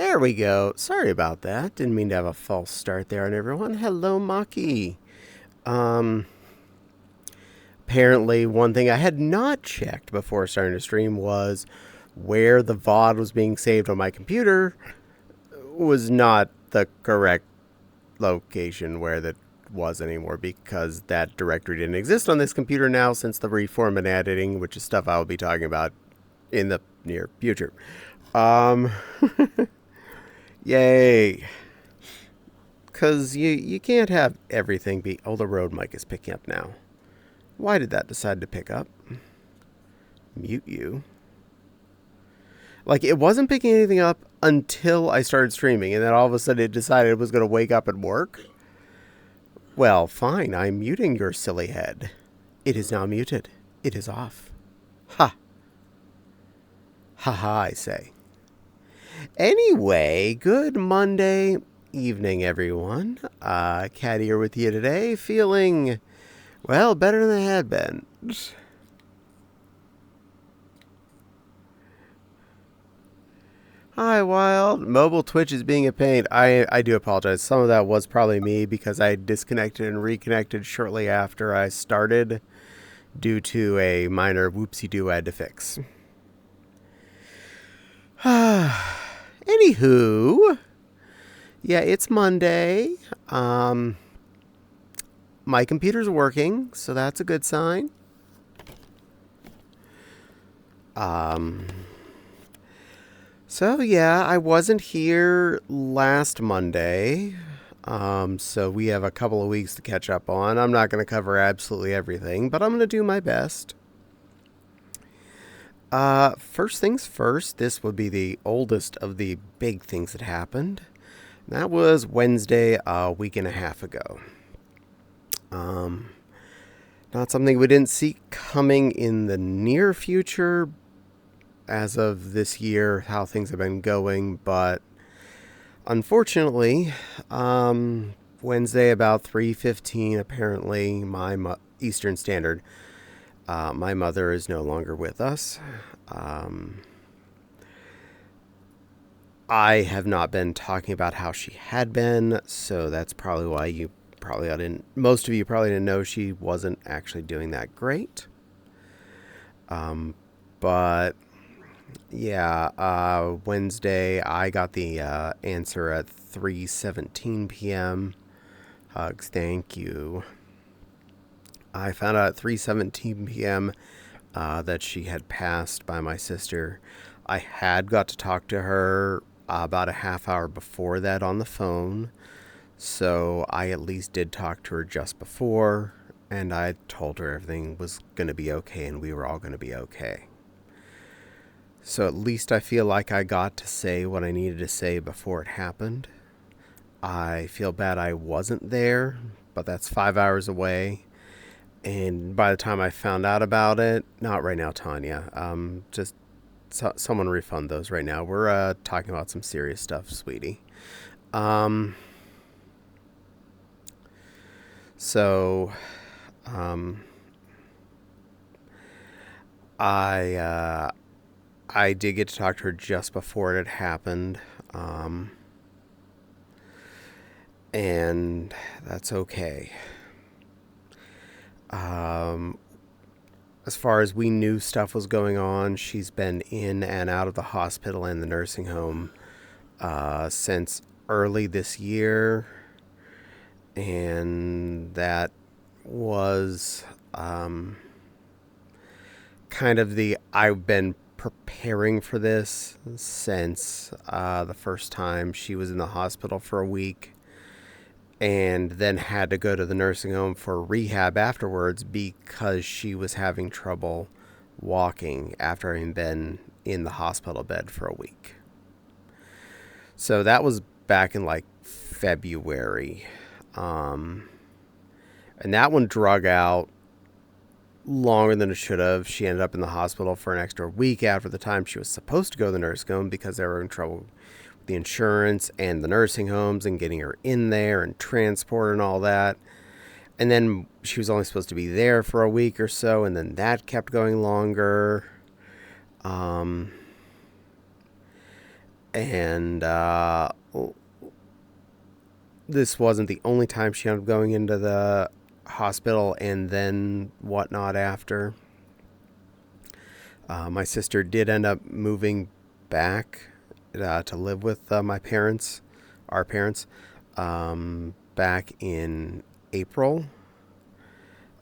There we go. Sorry about that. Didn't mean to have a false start there on everyone. Hello, Maki. Um, Apparently, one thing I had not checked before starting to stream was where the VOD was being saved on my computer was not the correct location where that was anymore because that directory didn't exist on this computer now since the reform and editing, which is stuff I will be talking about in the near future. Um, Yay. Because you can't have everything be... Oh, the road mic is picking up now. Why did that decide to pick up? Mute you. Like, it wasn't picking anything up until I started streaming, and then all of a sudden it decided it was going to wake up and work. Well, fine, I'm muting your silly head. It is now muted. It is off. Ha. Ha ha, I say. Anyway, good Monday evening, everyone. Caddie here with you today, feeling, well, better than I had been. Hi, Wild. Mobile Twitch is being a pain. I do apologize. Some of that was probably me because I disconnected and reconnected shortly after I started due to a minor whoopsie-doo I had to fix. Anywho, yeah, it's Monday. My computer's working, so that's a good sign. So yeah, I wasn't here last Monday. So we have a couple of weeks to catch up on. I'm not going to cover absolutely everything, but I'm going to do my best. First things first, this would be the oldest of the big things that happened. That was Wednesday, a week and a half ago. Not something we didn't see coming in the near future as of this year, how things have been going, but unfortunately, Wednesday about 3:15, apparently, Eastern Standard, my mother is no longer with us. I have not been talking about how she had been, so that's probably why most of you probably didn't know she wasn't actually doing that great. But yeah, Wednesday I got the answer at 3:17 p.m. Hugs, thank you. I found out at 3:17 p.m. That she had passed by my sister. I had got to talk to her about a half hour before that on the phone, so I at least did talk to her just before, and I told her everything was going to be okay and we were all going to be okay. So at least I feel like I got to say what I needed to say before it happened. I feel bad I wasn't there, but that's 5 hours away. And by the time I found out about it, not right now, Tanya, just someone refund those right now. We're talking about some serious stuff, sweetie. So, I did get to talk to her just before it had happened, and that's okay. As far as we knew stuff was going on, she's been in and out of the hospital and the nursing home since early this year, and that was kind of I've been preparing for this since the first time she was in the hospital for a week, and then had to go to the nursing home for rehab afterwards because she was having trouble walking after having been in the hospital bed for a week. So that was back in like February. And that one drug out longer than it should have. She ended up in the hospital for an extra week after the time she was supposed to go to the nursing home because they were in trouble the insurance and the nursing homes and getting her in there and transport and all that. And then she was only supposed to be there for a week or so, and then that kept going longer. And this wasn't the only time she ended up going into the hospital and then whatnot after. My sister did end up moving back to live with my parents, our parents, back in April.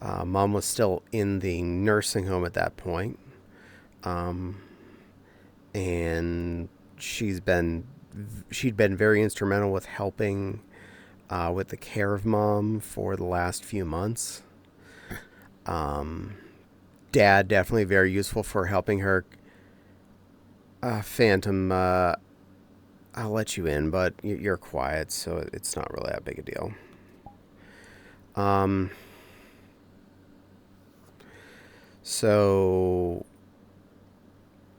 Mom was still in the nursing home at that point. And she'd been very instrumental with helping with the care of Mom for the last few months. Dad definitely very useful for helping her. Phantom, I'll let you in, but you're quiet, so it's not really that big a deal. So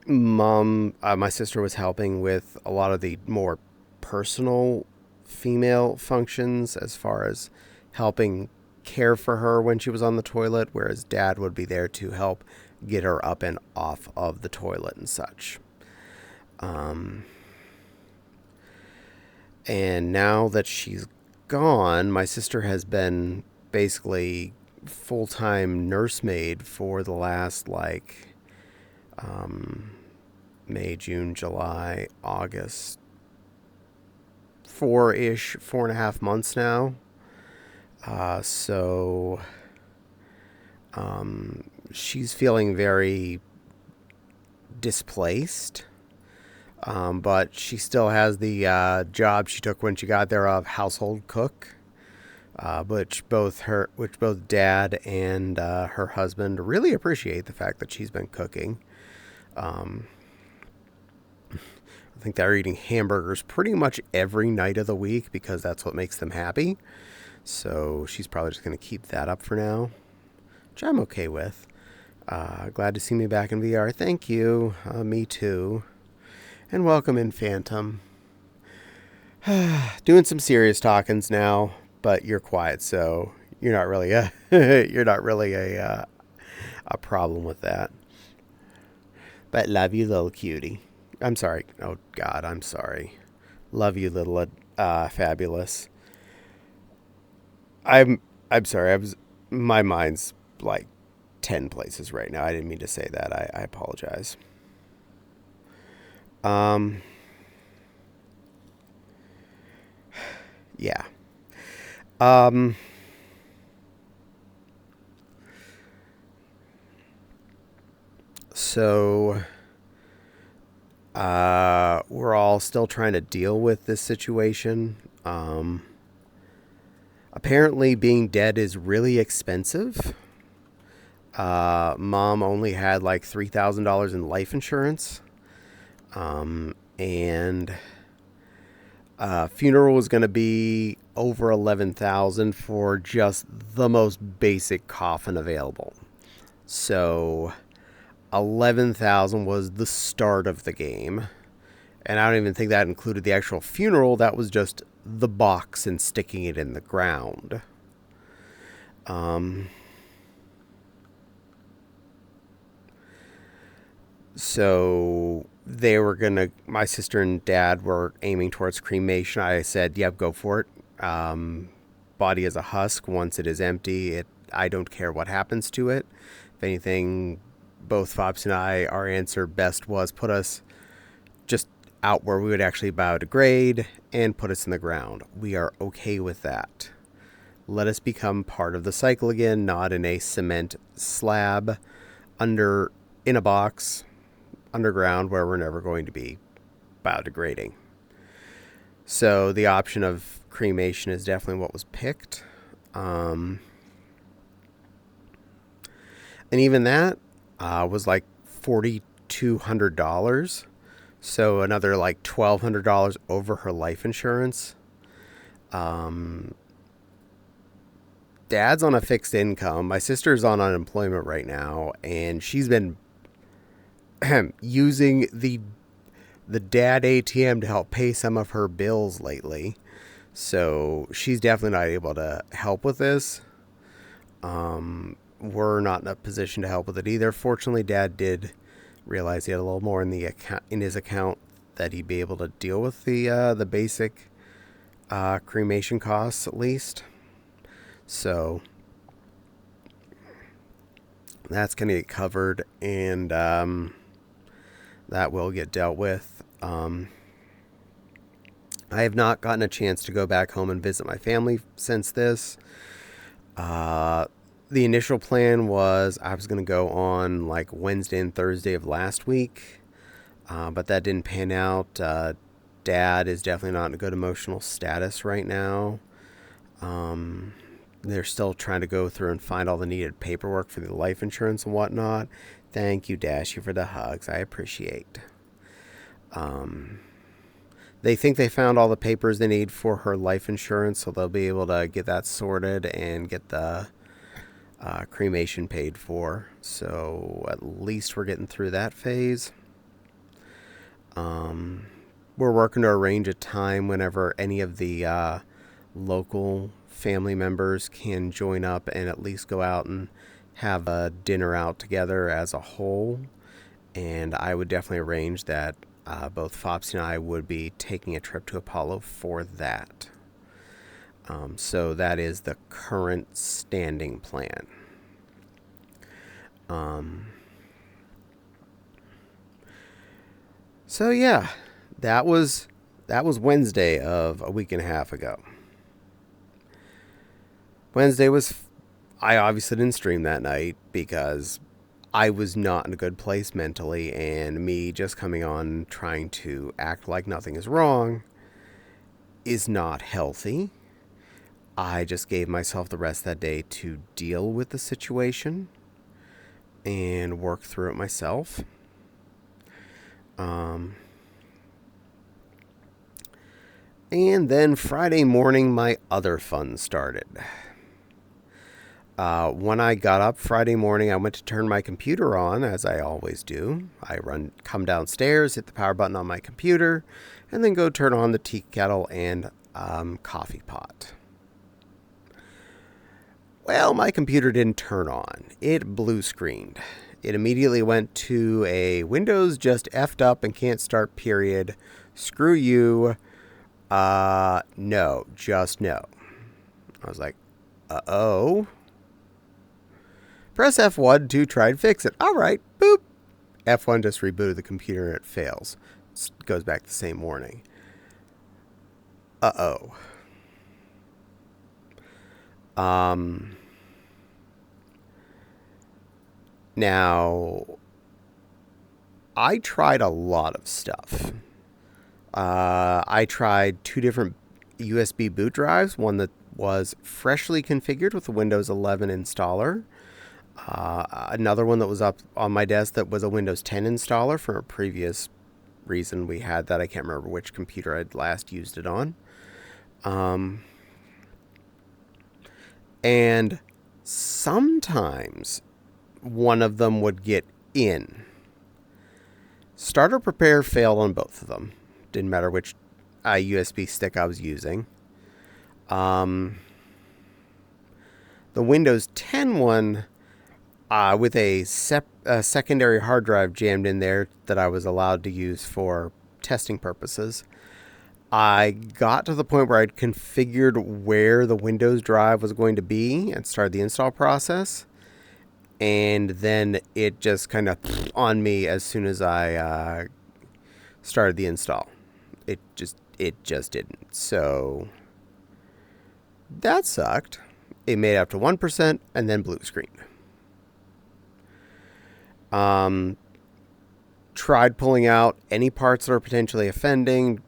Mom, my sister was helping with a lot of the more personal female functions as far as helping care for her when she was on the toilet, whereas Dad would be there to help get her up and off of the toilet and such. And now that she's gone, my sister has been basically full-time nursemaid for the last May, June, July, August, 4.5 months now. So she's feeling very displaced. But she still has the job she took when she got there of household cook, which both Dad and her husband really appreciate the fact that she's been cooking. I think they're eating hamburgers pretty much every night of the week because that's what makes them happy. So she's probably just going to keep that up for now, which I'm okay with. Glad to see me back in VR. Thank you. Me too. And welcome in, Phantom. Doing some serious talkings now, but you're quiet, so you're not really a problem with that. But love you, little cutie. I'm sorry. Oh God, I'm sorry. Love you, little fabulous. I'm sorry. My mind's like 10 places right now. I didn't mean to say that. I apologize. Yeah. So, we're all still trying to deal with this situation. Apparently being dead is really expensive. Mom only had like $3,000 in life insurance. And funeral was going to be over $11,000 for just the most basic coffin available. So $11,000 was the start of the game. And I don't even think that included the actual funeral. That was just the box and sticking it in the ground. So my sister and Dad were aiming towards cremation. I said, yep, go for it. Body is a husk. Once it is empty, I don't care what happens to it. If anything, both Fops and I, our answer best was put us just out where we would actually biodegrade and put us in the ground. We are okay with that. Let us become part of the cycle again, not in a cement slab in a box underground where we're never going to be biodegrading. So the option of cremation is definitely what was picked. And even that was like $4,200. So another like $1,200 over her life insurance. Dad's on a fixed income. My sister's on unemployment right now, and she's been using the dad ATM to help pay some of her bills lately. So she's definitely not able to help with this. We're not in a position to help with it either. Fortunately, Dad did realize he had a little more in his account that he'd be able to deal with the basic cremation costs at least. So that's going to get covered, and that will get dealt with. I have not gotten a chance to go back home and visit my family since this. The initial plan was I was going to go on like Wednesday and Thursday of last week, but that didn't pan out. Dad is definitely not in a good emotional status right now. They're still trying to go through and find all the needed paperwork for the life insurance and whatnot. Thank you, Dashy, for the hugs. I appreciate. They think they found all the papers they need for her life insurance, so they'll be able to get that sorted and get the cremation paid for. So at least we're getting through that phase. We're working to arrange a time whenever any of the local family members can join up and at least go out and have a dinner out together as a whole. And I would definitely arrange that both Fopsy and I would be taking a trip to Apollo for that. So that is the current standing plan. So yeah, that was Wednesday of a week and a half ago. I obviously didn't stream that night because I was not in a good place mentally, and me just coming on trying to act like nothing is wrong is not healthy. I just gave myself the rest of that day to deal with the situation and work through it myself. And then Friday morning, my other fun started. When I got up Friday morning, I went to turn my computer on, as I always do. Come downstairs, hit the power button on my computer, and then go turn on the tea kettle and coffee pot. Well, my computer didn't turn on. It blue screened. It immediately went to a Windows just effed up and can't start, period. Screw you. No, just no. I was like, uh-oh. Press F1 to try and fix it. All right, boop. F1 just rebooted the computer and it fails. It goes back the same warning. Uh-oh. Now, I tried a lot of stuff. I tried 2 different USB boot drives, one that was freshly configured with a Windows 11 installer. Another one that was up on my desk that was a Windows 10 installer for a previous reason we had that. I can't remember which computer I'd last used it on. And sometimes one of them would get in. Starter Prepare failed on both of them. Didn't matter which USB stick I was using. The Windows 10 one, with a secondary hard drive jammed in there that I was allowed to use for testing purposes, I got to the point where I'd configured where the Windows drive was going to be and started the install process. And then it just kind of on me as soon as I started the install. It just didn't. So that sucked. It made up to 1% and then blue screen. Tried pulling out any parts that are potentially offending.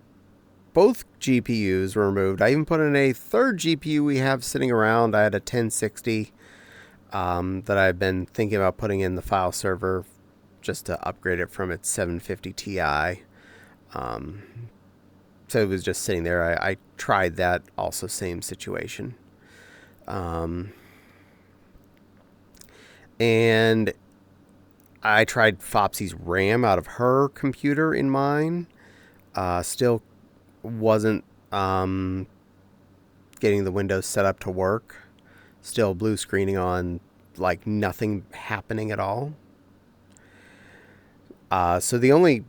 Both GPUs were removed. I even put in a third GPU we have sitting around. I had a 1060 that I've been thinking about putting in the file server just to upgrade it from its 750 Ti. So it was just sitting there. I tried that, also same situation. And I tried Fopsy's RAM out of her computer in mine. Still wasn't getting the Windows set up to work. Still blue screening on, like nothing happening at all. So the only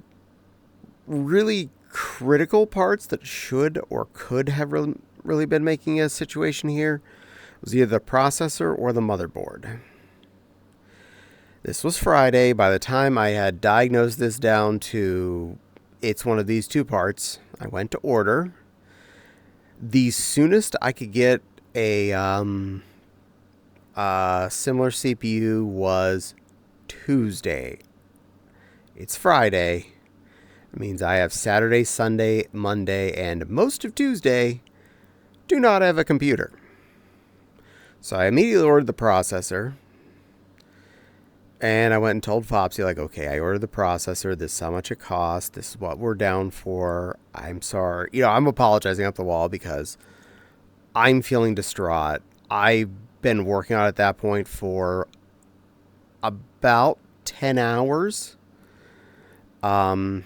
really critical parts that should or could have really been making a situation here was either the processor or the motherboard. This was Friday. By the time I had diagnosed this down to it's one of these two parts, I went to order. The soonest I could get a similar CPU was Tuesday. It's Friday. It means I have Saturday, Sunday, Monday, and most of Tuesday do not have a computer. So I immediately ordered the processor. And I went and told Fopsy, like, okay, I ordered the processor. This is how much it costs. This is what we're down for. I'm sorry. I'm apologizing up the wall because I'm feeling distraught. I've been working on it at that point for about 10 hours. And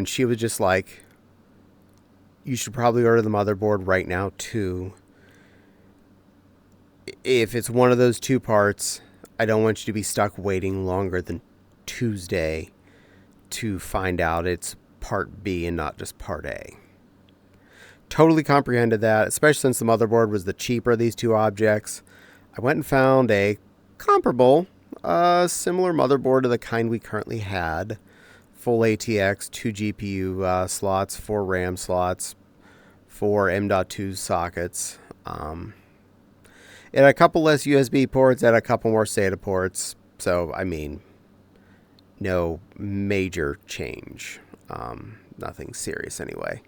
she was just like, you should probably order the motherboard right now, too. If it's one of those two parts, I don't want you to be stuck waiting longer than Tuesday to find out it's part B and not just part A. Totally comprehended that, especially since the motherboard was the cheaper of these two objects. I went and found a comparable, similar motherboard to the kind we currently had. Full ATX, 2 GPU slots, 4 RAM slots, 4 M.2 sockets. It had a couple less USB ports, it had a couple more SATA ports. So, I mean, no major change. Nothing serious anyway.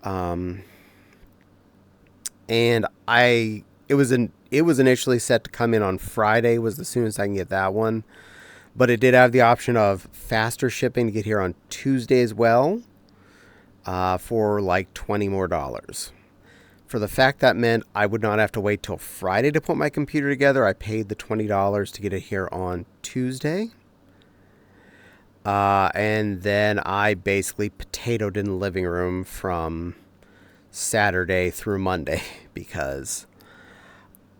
And it was initially set to come in on Friday, was the soonest I can get that one. But it did have the option of faster shipping to get here on Tuesday as well, for like $20 more. For the fact that meant I would not have to wait till Friday to put my computer together, I paid the $20 to get it here on Tuesday. And then I basically potatoed in the living room from Saturday through Monday because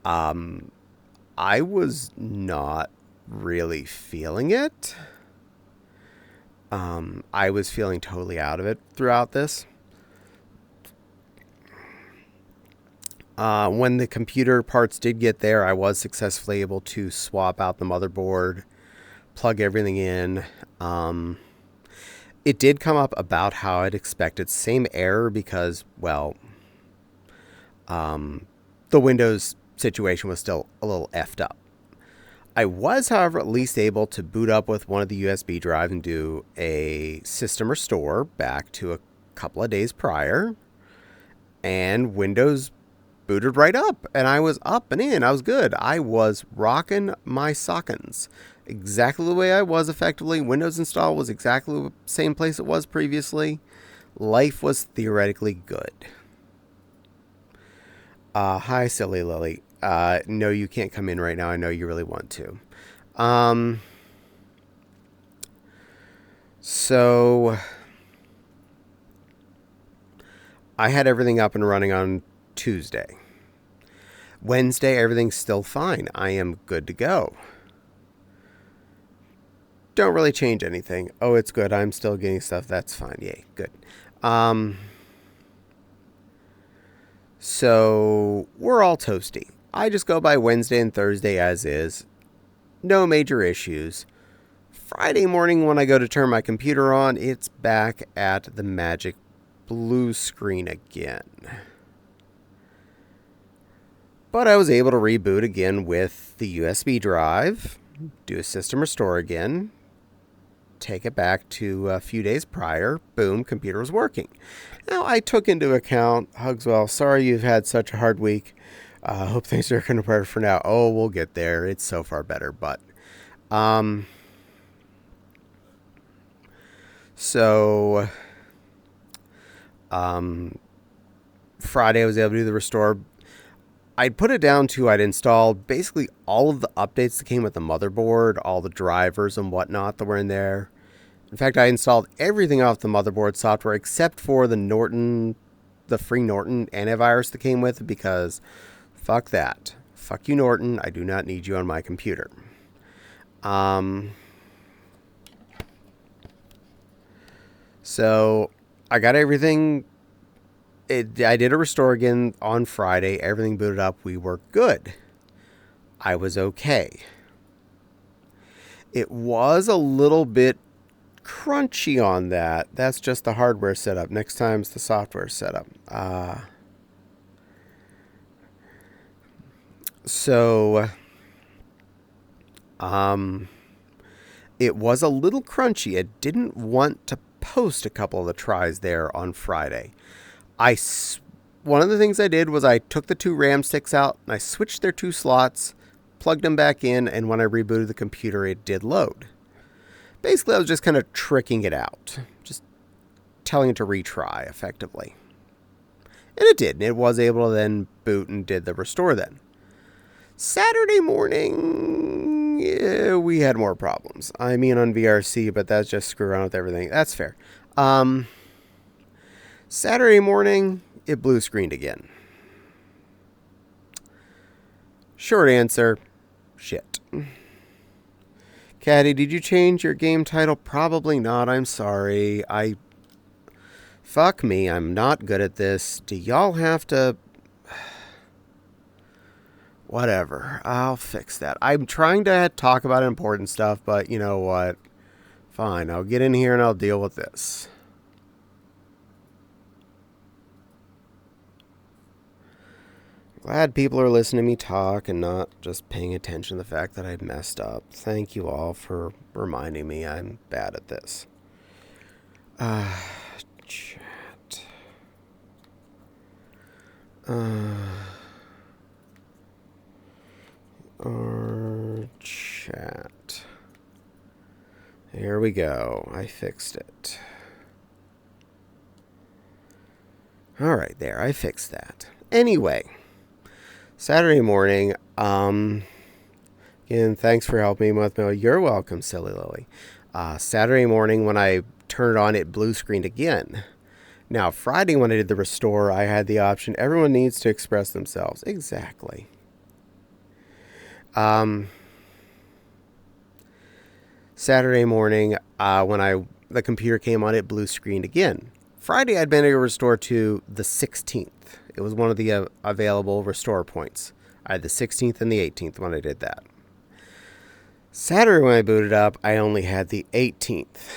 I was not really feeling it. I was feeling totally out of it throughout this. When the computer parts did get there, I was successfully able to swap out the motherboard, plug everything in. It did come up about how I'd expected. Same error because, well, the Windows situation was still a little effed up. I was, however, at least able to boot up with one of the USB drives and do a system restore back to a couple of days prior. And Windows booted right up, and I was up and in. I was good. I was rocking my sockins. Exactly the way I was, effectively. Windows install was exactly the same place it was previously. Life was theoretically good. Hi, Silly Lily. No, you can't come in right now. I know you really want to. So I had everything up and running on Tuesday. Wednesday, everything's still fine. I am good to go. Don't really change anything. Oh, it's good. I'm still getting stuff. That's fine. Yay. Good. So we're all toasty. I just go by Wednesday and Thursday as is. No major issues. Friday morning when I go to turn my computer on, it's back at the magic blue screen again. But I was able to reboot again with the USB drive, do a system restore again, take it back to a few days prior. Boom, computer was working. Now, I took into account, Hugswell, sorry you've had such a hard week. Hope things are going to be better for now. Oh, we'll get there. It's so far better. But, Friday I was able to do the restore. I'd put it down to I'd installed basically all of the updates that came with the motherboard, all the drivers and whatnot that were in there. In fact, I installed everything off the motherboard software except for the free Norton antivirus that came with it, because fuck that. Fuck you, Norton. I do not need you on my computer. So I got everything. I did a restore again on Friday. Everything booted up. We were good. I was okay. It was a little bit crunchy on that. That's just the hardware setup. Next time's the software setup. So it was a little crunchy. It didn't want to post a couple of the tries there on Friday. One of the things I did was I took the 2 RAM sticks out and I switched their 2 slots, plugged them back in, and when I rebooted the computer, it did load. Basically, I was just kind of tricking it out, just telling it to retry effectively. And it did. And it was able to then boot and did the restore then. Saturday morning, yeah, we had more problems. I mean on VRC, but that's just screw around with everything. That's fair. Saturday morning, it blue screened again. Short answer, shit. Caddie, did you change your game title? Probably not. I'm sorry. Fuck me. I'm not good at this. Do y'all have to... Whatever. I'll fix that. I'm trying to talk about important stuff, but you know what? Fine. I'll get in here and I'll deal with this. Glad people are listening to me talk and not just paying attention to the fact that I messed up. Thank you all for reminding me I'm bad at this. Chat. Our chat. Here we go. I fixed it. All right, there. I fixed that. Anyway. Saturday morning, again, thanks for helping me with my... You're welcome, Silly Lily. Saturday morning, when I turned it on, it blue screened again. Now, Friday, when I did the restore, I had the option, everyone needs to express themselves. Exactly. Saturday morning, when the computer came on, it blue screened again. Friday, I'd been able to restore to the 16th. It was one of the available restore points. I had the 16th and the 18th when I did that. Saturday when I booted up, I only had the 18th.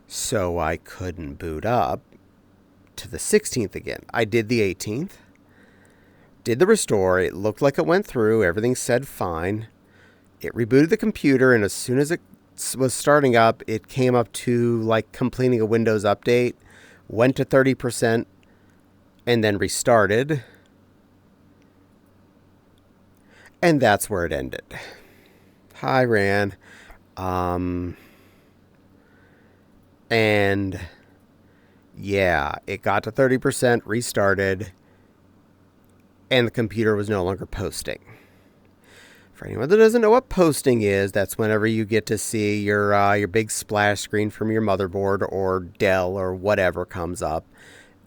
So I couldn't boot up to the 16th again. I did the 18th. Did the restore. It looked like it went through. Everything said fine. It rebooted the computer, and as soon as it was starting up, it came up to like completing a Windows update. Went to 30%. And then restarted. And that's where it ended. Hi, Ran. And yeah, it got to 30%, restarted, and the computer was no longer posting. For anyone that doesn't know what posting is, that's whenever you get to see your big splash screen from your motherboard or Dell or whatever comes up.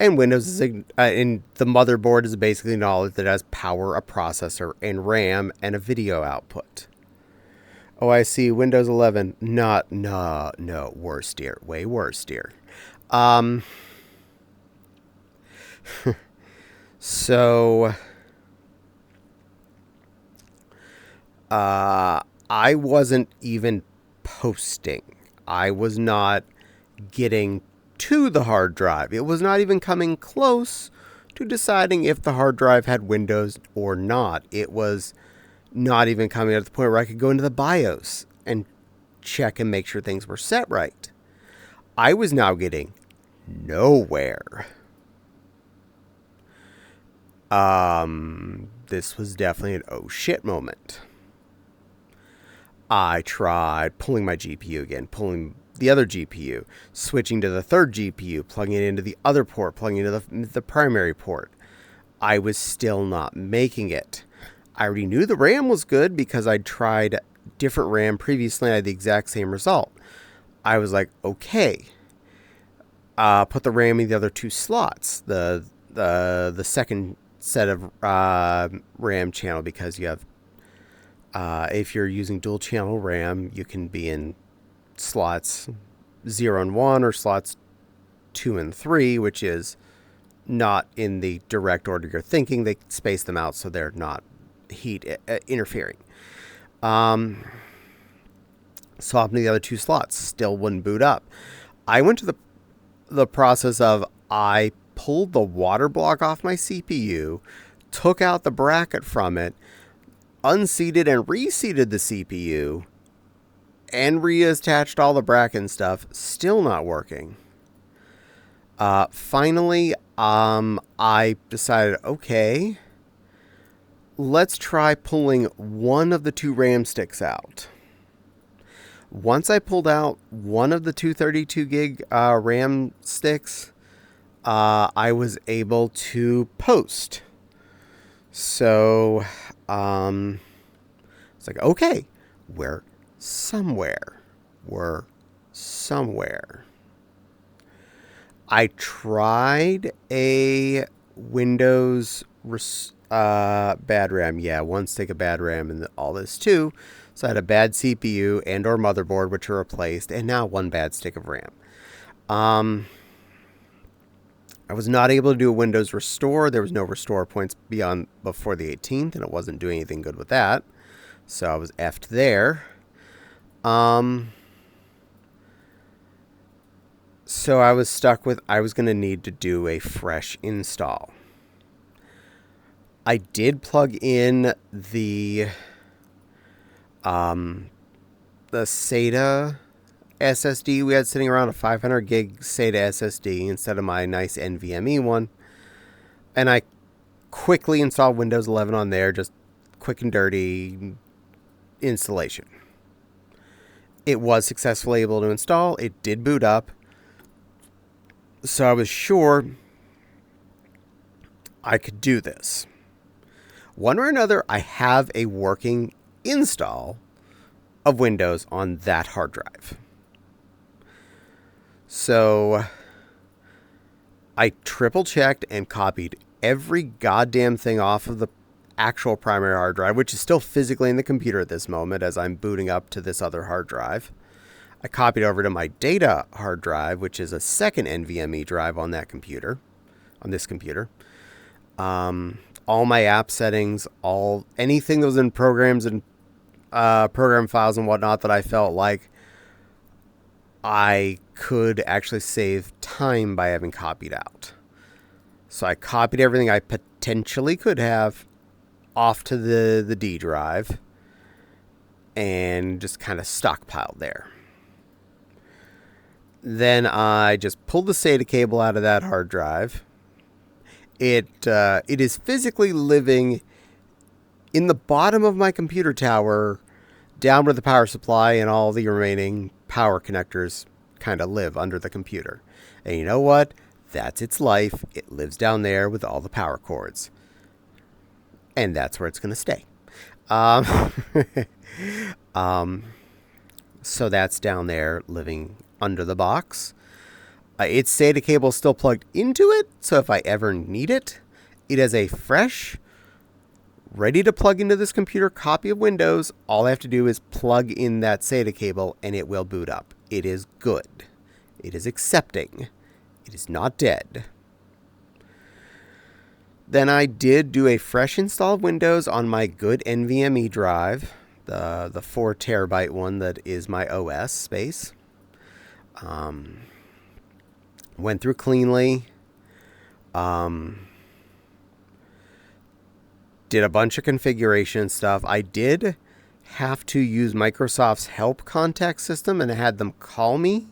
And Windows is and the motherboard is basically acknowledged that it has power, a processor, and RAM, and a video output. Oh, I see. Windows 11. No. Worse, dear. Way worse, dear. So, I wasn't even posting. I was not getting to the hard drive. It was not even coming close to deciding if the hard drive had Windows or not. It was not even coming at the point where I could go into the BIOS and check and make sure things were set right. I was now getting nowhere. This was definitely an oh shit moment. I tried pulling my GPU again, pulling the other GPU, switching to the third GPU, plugging it into the other port, plugging it into the primary port. I was still not making it. I already knew the RAM was good because I'd tried different RAM previously and I had the exact same result. I was like, okay, put the RAM in the other 2 slots, the second set of RAM channel, because you have, if you're using dual channel RAM, you can be in slots 0 and 1 or slots 2 and 3, which is not in the direct order you're thinking. They space them out so they're not heat interfering. Swapping the other 2 slots, still wouldn't boot up. I went to the process of I pulled the water block off my CPU, took out the bracket from it, unseated and reseated the CPU, and reattached all the bracket and stuff. Still not working. Finally, I decided, okay, let's try pulling one of the 2 RAM sticks out. Once I pulled out one of the 232 gig RAM sticks, I was able to post. So, it's like, okay, we're somewhere. I tried a Windows bad RAM. Yeah, 1 stick of bad RAM and all this too. So I had a bad CPU and or motherboard, which are replaced, and now 1 bad stick of RAM. I was not able to do a Windows restore. There was no restore points before the 18th, and it wasn't doing anything good with that. So I was effed there. So I was stuck with, I was going to need to do a fresh install. I did plug in the SATA SSD we had sitting around, a 500 gig SATA SSD instead of my nice NVMe one. And I quickly installed Windows 11 on there, just quick and dirty installation. It was successfully able to install. It did boot up. So I was sure I could do this. One or another, I have a working install of Windows on that hard drive. So I triple checked and copied every goddamn thing off of the actual primary hard drive, which is still physically in the computer at this moment as I'm booting up to this other hard drive. I copied over to my data hard drive, which is a second NVMe drive on that computer, on this computer. All my app settings, anything that was in programs and program files and whatnot that I felt like I could actually save time by having copied out. So I copied everything I potentially could have off to the D drive and just kind of stockpiled there. Then I just pulled the SATA cable out of that hard drive. It is physically living in the bottom of my computer tower, down where the power supply and all the remaining power connectors kind of live under the computer. And you know what? That's its life. It lives down there with all the power cords. And that's where it's going to stay. So that's down there living under the box. Its SATA cable is still plugged into it, so if I ever need it, it has a fresh, ready to plug into this computer copy of Windows. All I have to do is plug in that SATA cable and it will boot up. It is good. It is accepting. It is not dead. Then I did do a fresh install of Windows on my good NVMe drive, the 4 terabyte one that is my OS space. Went through cleanly. Did a bunch of configuration stuff. I did have to use Microsoft's help contact system and I had them call me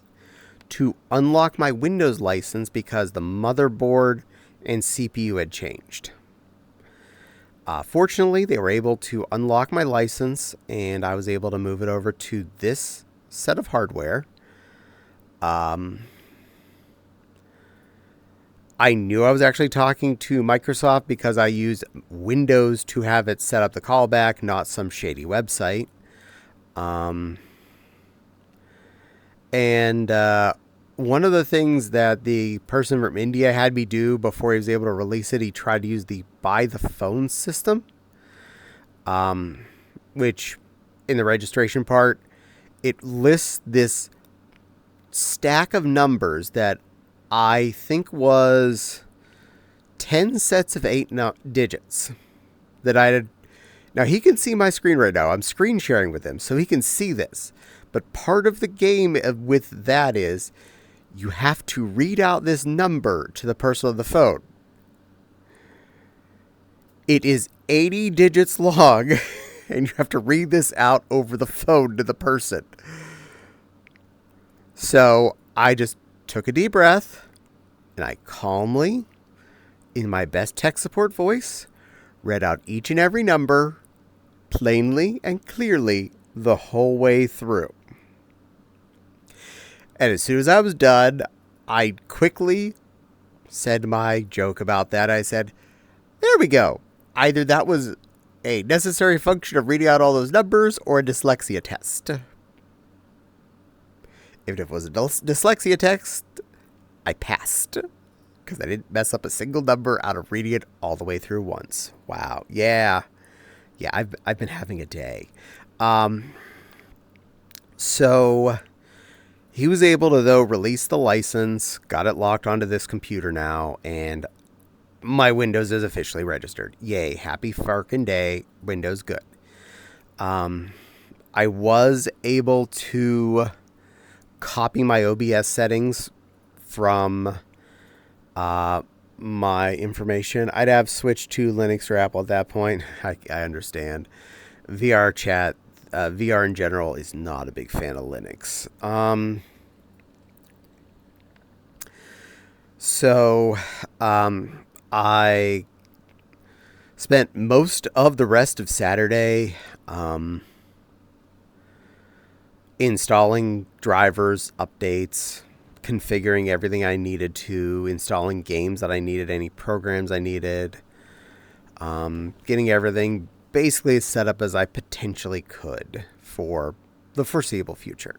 to unlock my Windows license because the motherboard and CPU had changed. Fortunately, they were able to unlock my license and I was able to move it over to this set of hardware. I knew I was actually talking to Microsoft because I used Windows to have it set up the callback, not some shady website. And one of the things that the person from India had me do before he was able to release it, he tried to use the by the phone system, which in the registration part, it lists this stack of numbers that I think was 10 sets of 8 digits that I had. Now, he can see my screen right now. I'm screen sharing with him, so he can see this. But part of the game with that is you have to read out this number to the person on the phone. It is 80 digits long, and you have to read this out over the phone to the person. So I just took a deep breath, and I calmly, in my best tech support voice, read out each and every number plainly and clearly the whole way through. And as soon as I was done, I quickly said my joke about that. I said, there we go. Either that was a necessary function of reading out all those numbers or a dyslexia test. If it was a dyslexia test, I passed. Because I didn't mess up a single number out of reading it all the way through once. Wow. Yeah, I've been having a day. So he was able to, though, release the license, got it locked onto this computer now, and my Windows is officially registered. Yay, happy farkin' day. Windows good. I was able to copy my OBS settings from my information. I'd have switched to Linux or Apple at that point. I understand. VR chat, VR in general is not a big fan of Linux. So I spent most of the rest of Saturday installing drivers, updates, configuring everything I needed to, installing games that I needed, any programs I needed, getting everything basically as set up as I potentially could for the foreseeable future.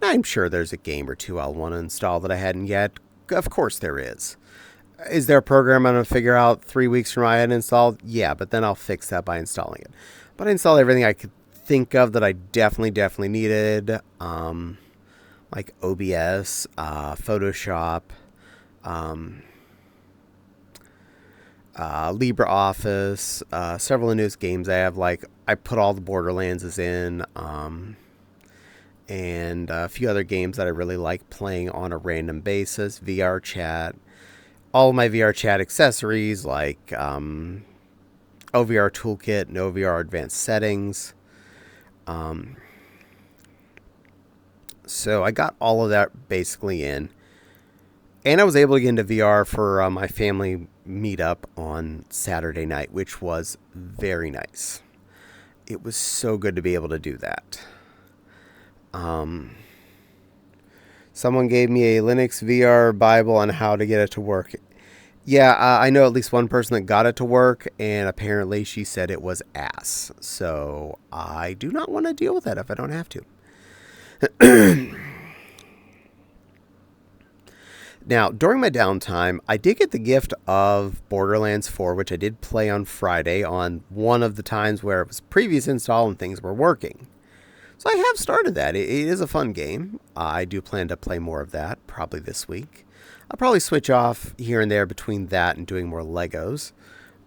Now, I'm sure there's a game or two I'll want to install that I hadn't yet. Of course there is. Is there a program I'm going to figure out 3 weeks from now I hadn't installed? Yeah, but then I'll fix that by installing it. But I installed everything I could think of that I definitely needed. Like OBS, Photoshop, LibreOffice, several of the newest games I have. Like, I put all the Borderlands in, and a few other games that I really like playing on a random basis. VR chat, all of my VR chat accessories like OVR Toolkit and OVR Advanced Settings. So I got all of that basically in. And I was able to get into VR for my family meetup on Saturday night, which was very nice. It was so good to be able to do that. Someone gave me a Linux VR Bible on how to get it to work. Yeah, I know at least one person that got it to work, and apparently she said it was ass. So I do not want to deal with that if I don't have to. Now, during my downtime, I did get the gift of Borderlands 4, which I did play on Friday on one of the times where it was previous install and things were working. So I have started that. It is a fun game. I do plan to play more of that, probably this week. I'll probably switch off here and there between that and doing more Legos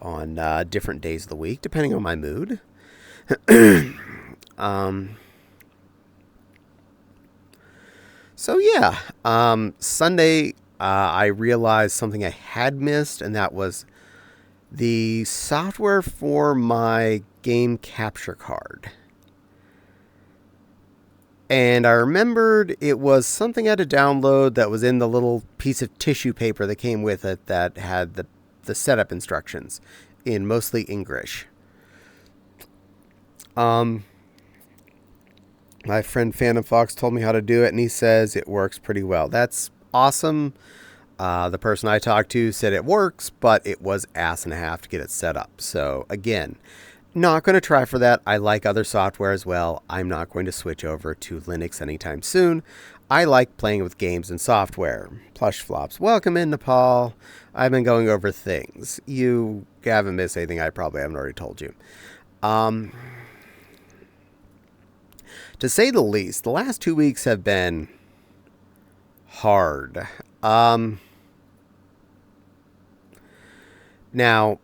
on different days of the week, depending on my mood. So yeah, Sunday I realized something I had missed, and that was the software for my game capture card. And I remembered it was something I had to download that was in the little piece of tissue paper that came with it that had the setup instructions in mostly English. My friend Phantom Fox told me how to do it, and he says it works pretty well. That's awesome. The person I talked to said it works, but it was ass and a half to get it set up. So, again, not going to try for that. I like other software as well. I'm not going to switch over to Linux anytime soon. I like playing with games and software. Plush Flops, welcome in, Nepal. I've been going over things. You haven't missed anything I probably haven't already told you. To say the least, the last 2 weeks have been hard. Now,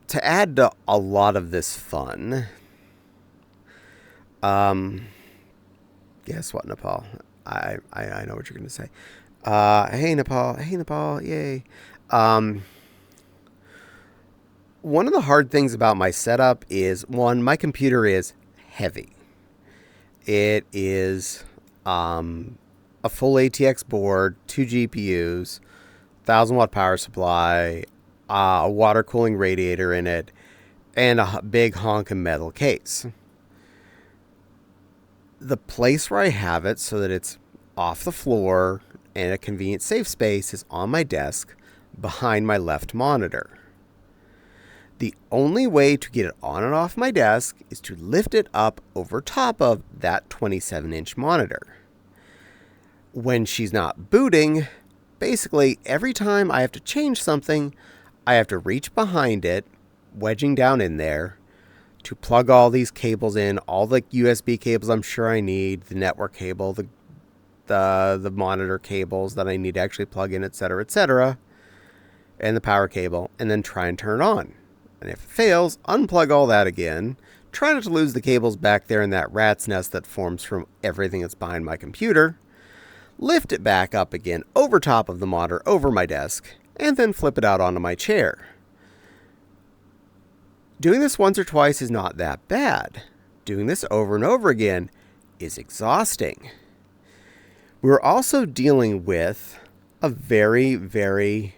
to add to a lot of this fun, guess what, Nepal? I know what you're going to say. Hey, Nepal, yay. One of the hard things about my setup is, one, my computer is heavy. It is a full ATX board, 2 GPUs, 1,000-watt power supply, a water cooling radiator in it, and a big honking metal case. The place where I have it so that it's off the floor and a convenient safe space is on my desk behind my left monitor. The only way to get it on and off my desk is to lift it up over top of that 27-inch monitor. When she's not booting, basically every time I have to change something, I have to reach behind it, wedging down in there, to plug all these cables in, all the USB cables I'm sure I need, the network cable, the monitor cables that I need to actually plug in, etc., and the power cable, and then try and turn it on. And if it fails, unplug all that again. Try not to lose the cables back there in that rat's nest that forms from everything that's behind my computer. Lift it back up again over top of the monitor over my desk, and then flip it out onto my chair. Doing this once or twice is not that bad. Doing this over and over again is exhausting. We're also dealing with a very, very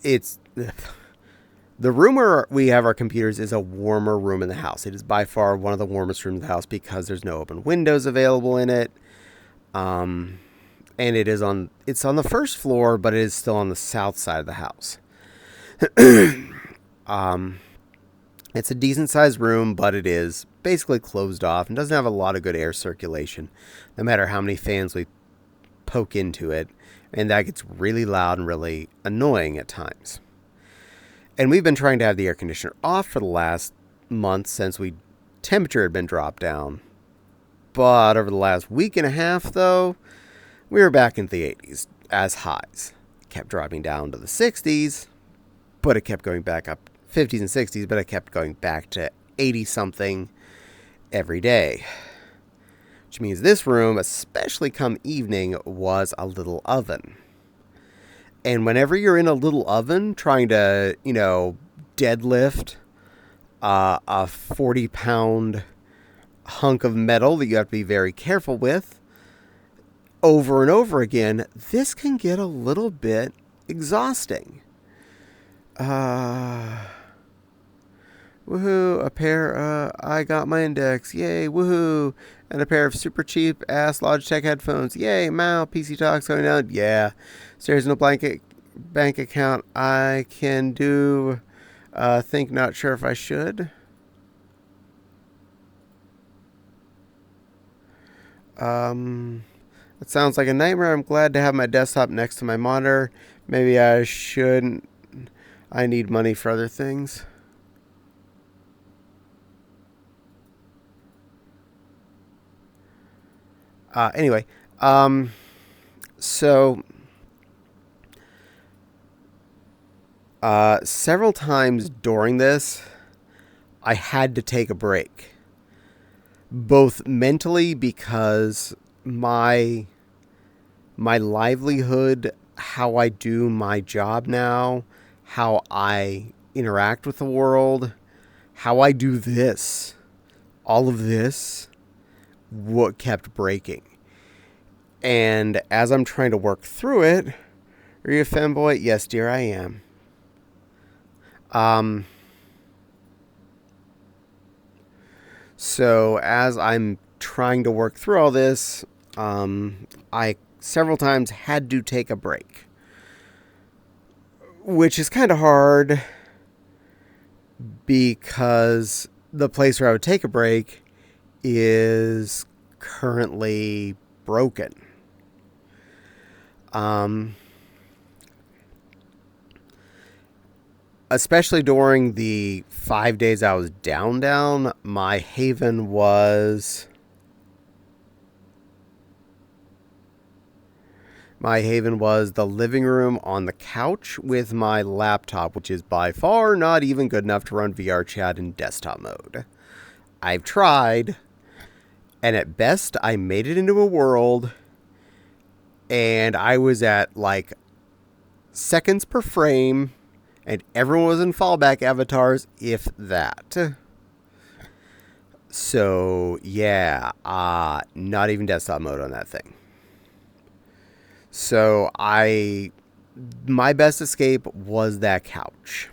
it's the room where we have our computers is a warmer room in the house. It is by far one of the warmest rooms in the house because there's no open windows available in it. And it's on the first floor, but it is still on the south side of the house. It's a decent sized room, but it is basically closed off and doesn't have a lot of good air circulation, no matter how many fans we poke into it. And that gets really loud and really annoying at times. And we've been trying to have the air conditioner off for the last month since temperature had been dropped down. But over the last week and a half, though, we were back into the 80s as highs. It kept dropping down to the 60s, but it kept going back up 50s and 60s, but it kept going back to 80-something every day. Which means this room, especially come evening, was a little oven. And whenever you're in a little oven trying to, deadlift a 40-pound hunk of metal that you have to be very careful with, over and over again, this can get a little bit exhausting. Woohoo, I got my index, yay, woohoo, and a pair of super cheap ass Logitech headphones, yay, PC talks going down, yeah, so there's no bank account, I can do, think not sure if I should. It sounds like a nightmare. I'm glad to have my desktop next to my monitor. Maybe I shouldn't. I need money for other things. Anyway, so several times during this, I had to take a break. Both mentally, because my livelihood, how I do my job now, how I interact with the world, how I do this, all of this, what kept breaking. And as I'm trying to work through it, are you a femboy? Yes, dear, I am. So as I'm trying to work through all this, I several times had to take a break, which is kind of hard because the place where I would take a break is currently broken. Especially during the 5 days I was down, my haven was My haven was the living room on the couch with my laptop, which is by far not even good enough to run VR chat in desktop mode. I've tried, and at best, I made it into a world, and I was at like seconds per frame, and everyone was in fallback avatars, if that. So, yeah, not even desktop mode on that thing. So, my best escape was that couch.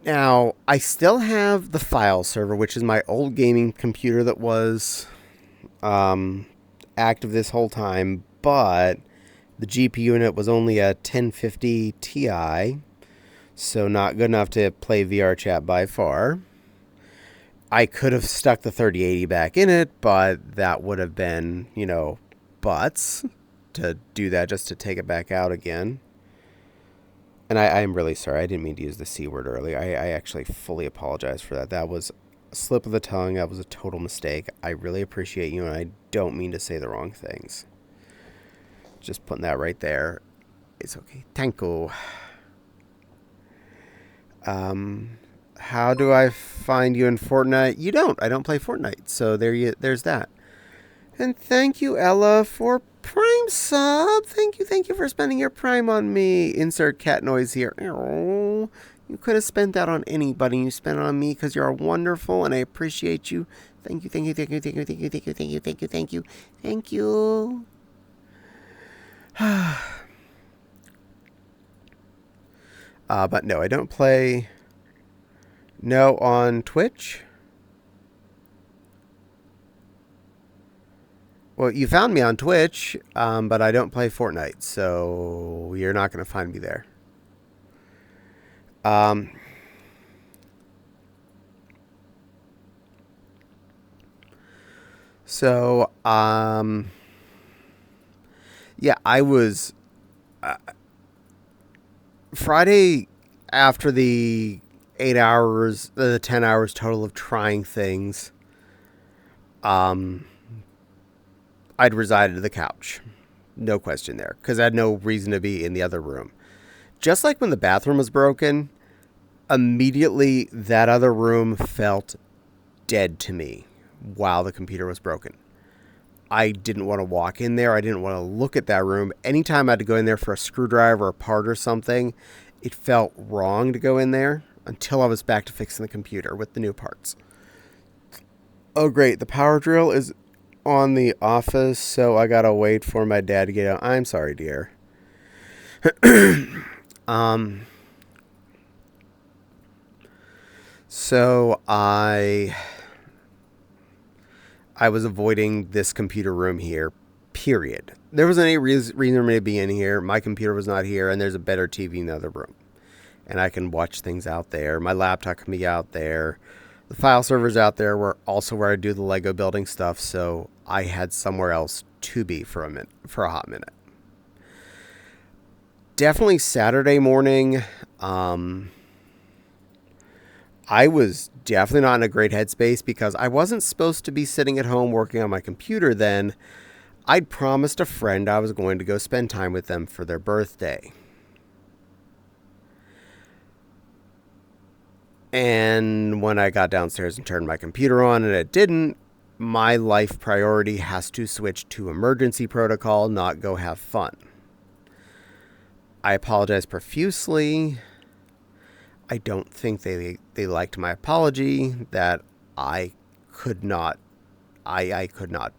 Now, I still have the file server, which is my old gaming computer that was active this whole time, but the GPU in it was only a 1050 Ti, so not good enough to play VR chat by far. I could have stuck the 3080 back in it, but that would have been, butts to do that just to take it back out again. And I am really sorry. I didn't mean to use the C word earlier. I actually fully apologize for that. That was a slip of the tongue. That was a total mistake. I really appreciate you, and I don't mean to say the wrong things. Just putting that right there. It's okay. Thank you. How do I find you in Fortnite? You don't. I don't play Fortnite. So there's that. And thank you, Ella, for Prime sub. Thank you for spending your Prime on me. Insert cat noise here. Oh, you could have spent that on anybody. You spent it on me because you're wonderful, and I appreciate you. Thank you. But no, I don't play. No, on Twitch. Well, you found me on Twitch, but I don't play Fortnite, so you're not going to find me there. Yeah, I was Friday after the 8 hours, the 10 hours total of trying things. I'd resided to the couch. No question there. Because I had no reason to be in the other room. Just like when the bathroom was broken, immediately that other room felt dead to me while the computer was broken. I didn't want to walk in there. I didn't want to look at that room. Anytime I had to go in there for a screwdriver or a part or something, it felt wrong to go in there until I was back to fixing the computer with the new parts. Oh, great. The power drill is on the office, so I gotta wait for my dad to get out. I'm sorry, dear. So I was avoiding this computer room here, period. There wasn't any reason for me to be in here. My computer was not here, and there's a better TV in the other room. And I can watch things out there. My laptop can be out there. The file server's out there where I do the Lego building stuff, so I had somewhere else to be for a hot minute. Definitely Saturday morning, I was definitely not in a great headspace because I wasn't supposed to be sitting at home working on my computer then. I'd promised a friend I was going to go spend time with them for their birthday. And when I got downstairs and turned my computer on and it didn't, my life priority has to switch to emergency protocol, not go have fun. I apologize profusely. I don't think they liked my apology that I could not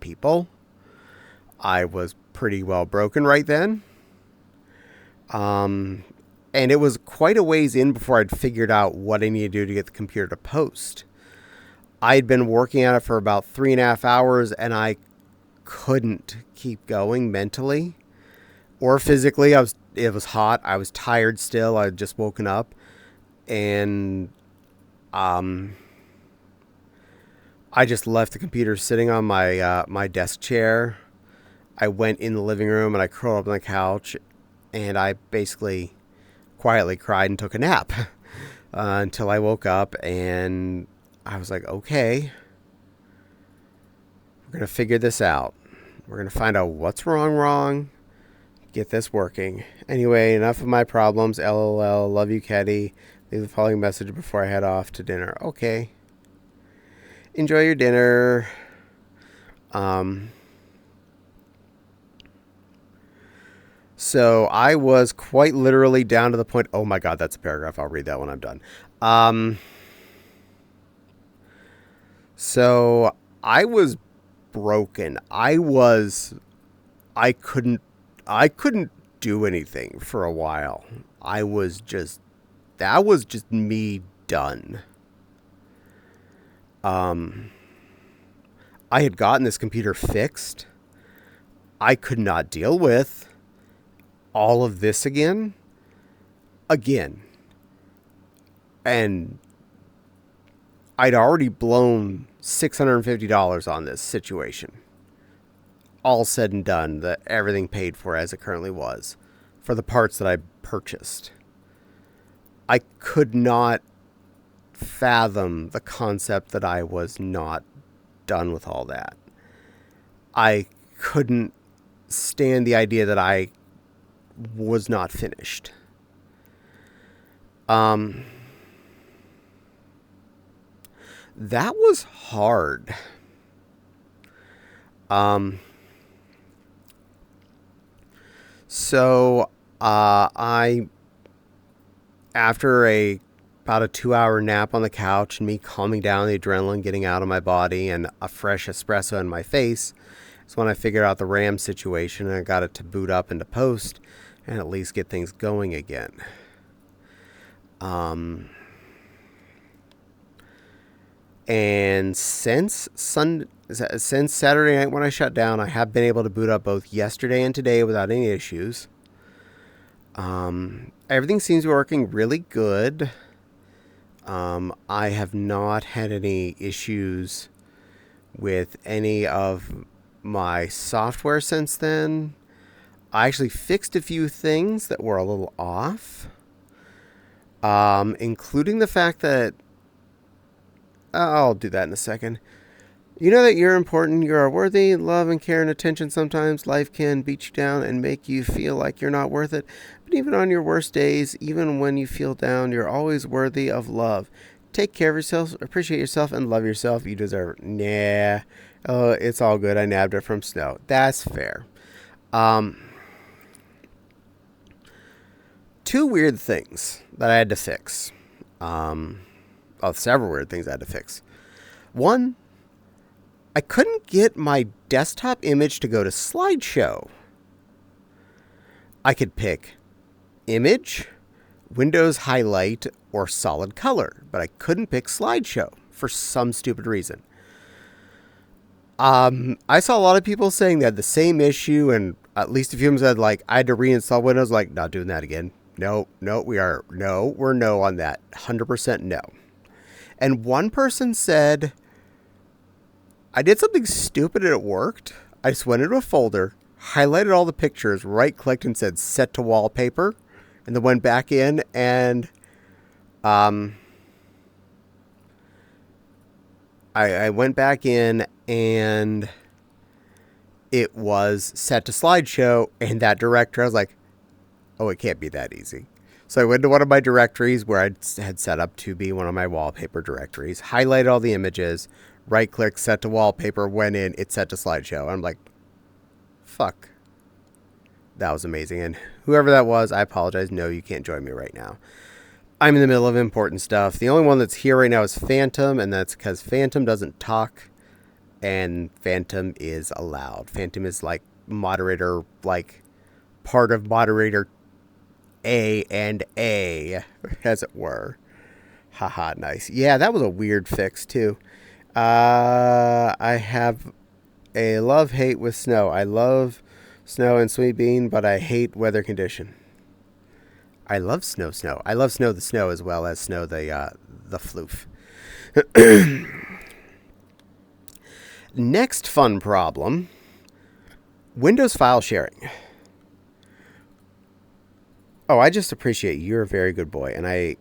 people. I was pretty well broken right then. And it was quite a ways in before I'd figured out what I needed to do to get the computer to post. I'd been working on it for about 3.5 hours, and I couldn't keep going mentally or physically. It was hot. I was tired still. I had just woken up. And I just left the computer sitting on my desk chair. I went in the living room, and I curled up on the couch, and I basically quietly cried and took a nap until I woke up, and I was like, okay, we're going to figure this out. We're going to find out what's wrong. Get this working. Anyway, enough of my problems. LOL. Love you, Caddie. Leave the following message before I head off to dinner. Okay. Enjoy your dinner. So I was quite literally down to the point. Oh my God, that's a paragraph. I'll read that when I'm done. So I was broken. I couldn't do anything for a while. That was just me done. I had gotten this computer fixed. I could not deal with all of this again. And I'd already blown $650 on this situation. All said and done, everything paid for as it currently was for the parts that I purchased. I could not fathom the concept that I was not done with all that. I couldn't stand the idea that I was not finished. That was hard. So I, after about a 2-hour nap on the couch and me calming down the adrenaline getting out of my body and a fresh espresso in my face, is when I figured out the RAM situation and I got it to boot up into post and at least get things going again. And since Saturday night when I shut down, I have been able to boot up both yesterday and today without any issues. Everything seems to be working really good. I have not had any issues with any of my software since then. I actually fixed a few things that were a little off, including the fact that I'll do that in a second. You know that you're important, you are worthy, love and care and attention. Sometimes life can beat you down and make you feel like you're not worth it. But even on your worst days, even when you feel down, you're always worthy of love. Take care of yourself, appreciate yourself, and love yourself. You deserve it. Nah. Oh, it's all good. I nabbed it from Snow. That's fair. Two weird things that I had to fix. Several weird things I had to fix. One, I couldn't get my desktop image to go to slideshow. I could pick image, Windows highlight, or solid color, but I couldn't pick slideshow for some stupid reason. I saw a lot of people saying they had the same issue, and at least a few of them said, like, I had to reinstall Windows. Like, not doing that again. We're no on that. 100% no. And one person said, I did something stupid and it worked. I just went into a folder, highlighted all the pictures, right-clicked and said set to wallpaper, and then went back in and I went back in and it was set to slideshow, and that directory, I was like, oh, it can't be that easy. So I went to one of my directories where I had set up to be one of my wallpaper directories, highlighted all the images, right-click, set to wallpaper, went in, it's set to slideshow. I'm like, fuck. That was amazing. And whoever that was, I apologize. No, you can't join me right now. I'm in the middle of important stuff. The only one that's here right now is Phantom, and that's because Phantom doesn't talk, and Phantom is allowed. Phantom is like moderator, like part of moderator A and A, as it were. Haha, nice. Yeah, that was a weird fix, too. I have a love-hate with Snow. I love Snow and Sweet Bean, but I hate weather condition. I love Snow. I love Snow the Snow as well as Snow the floof. Next fun problem. Windows file sharing. Oh, I just appreciate you. You're a very good boy, and I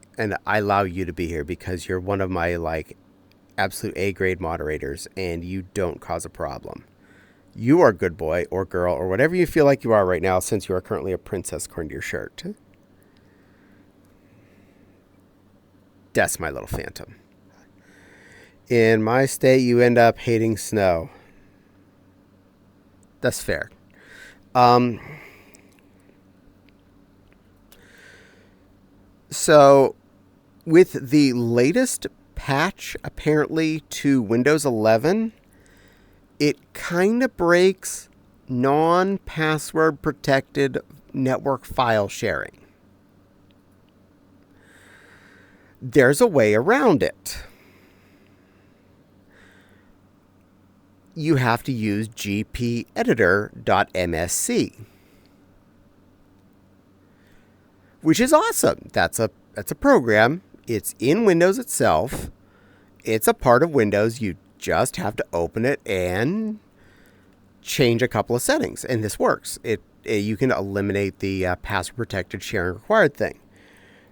allow you to be here because you're one of my like absolute A grade moderators, and you don't cause a problem. You are a good boy or girl or whatever you feel like you are right now, since you are currently a princess according to your shirt. That's my little phantom. In my state, you end up hating snow. That's fair. So, with the latest patch, apparently, to Windows 11, it kind of breaks non-password protected network file sharing. There's a way around it. You have to use gpeditor.msc, which is awesome. That's a program. It's in Windows itself. It's a part of Windows. You just have to open it and change a couple of settings, and this works. You can eliminate the password protected sharing required thing.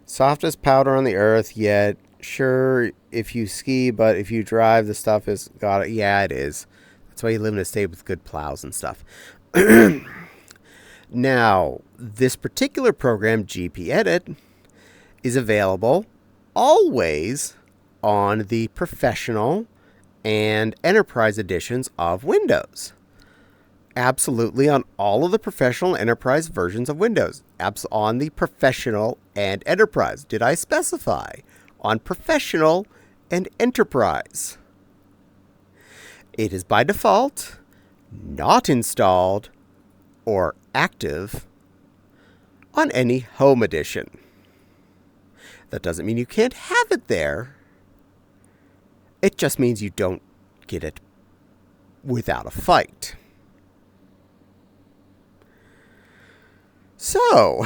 Soft as powder on the earth, yet sure if you ski, but if you drive, the stuff is got it. Yeah, it is. That's why you live in a state with good plows and stuff. Now, this particular program, GPEdit, is available always on the professional and enterprise editions of Windows. Absolutely on all of the professional and enterprise versions of Windows. On the professional and enterprise. Did I specify? On professional and enterprise. It is by default not installed or active on any home edition. That doesn't mean you can't have it there. It just means you don't get it without a fight. So,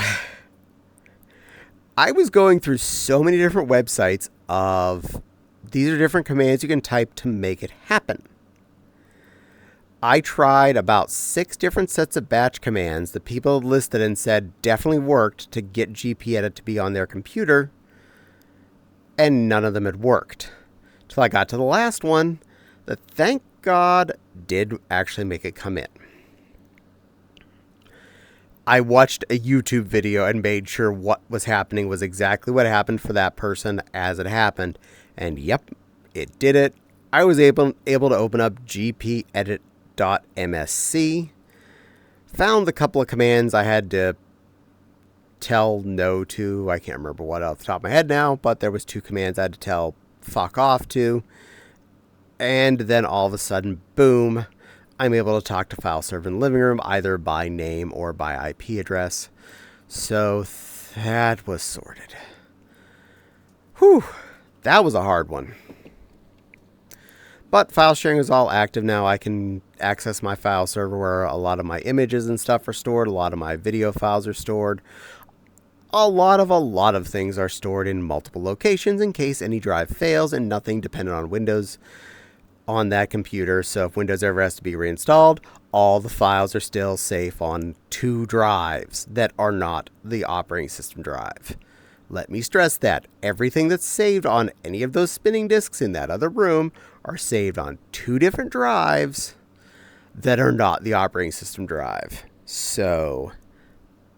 I was going through so many different websites of these are different commands you can type to make it happen. I tried about 6 different sets of batch commands that people had listed and said definitely worked to get GPEdit to be on their computer, and none of them had worked. Till I got to the last one that, thank God, did actually make it come in. I watched a YouTube video and made sure what was happening was exactly what happened for that person as it happened. And yep, it did it. I was able to open up gpedit.msc. Found the couple of commands I had to tell no to. I can't remember what off the top of my head now, but there was 2 commands I had to tell fuck off to. And then all of a sudden, boom, I'm able to talk to file server in the living room, either by name or by IP address. So that was sorted. Whew, that was a hard one. But file sharing is all active now. I can access my file server where a lot of my images and stuff are stored. A lot of my video files are stored. A lot of things are stored in multiple locations in case any drive fails, and nothing dependent on Windows on that computer. So if Windows ever has to be reinstalled, all the files are still safe on 2 drives that are not the operating system drive. Let me stress that everything that's saved on any of those spinning disks in that other room are saved on 2 different drives that are not the operating system drive. So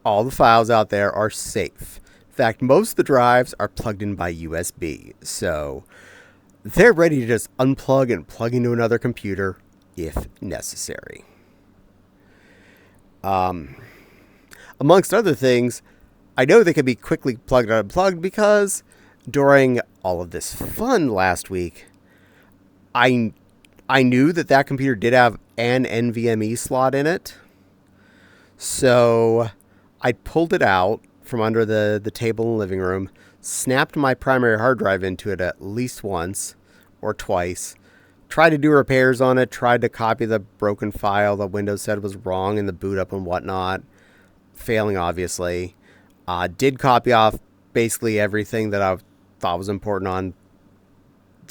all the files out there are safe. In fact, most of the drives are plugged in by USB. So they're ready to just unplug and plug into another computer if necessary. Amongst other things, I know they can be quickly plugged and unplugged because during all of this fun last week, I knew that computer did have an NVMe slot in it. So I pulled it out from under the table in the living room, snapped my primary hard drive into it at least once or twice, tried to do repairs on it, tried to copy the broken file that Windows said was wrong in the boot up and whatnot, failing obviously. Did copy off basically everything that I thought was important on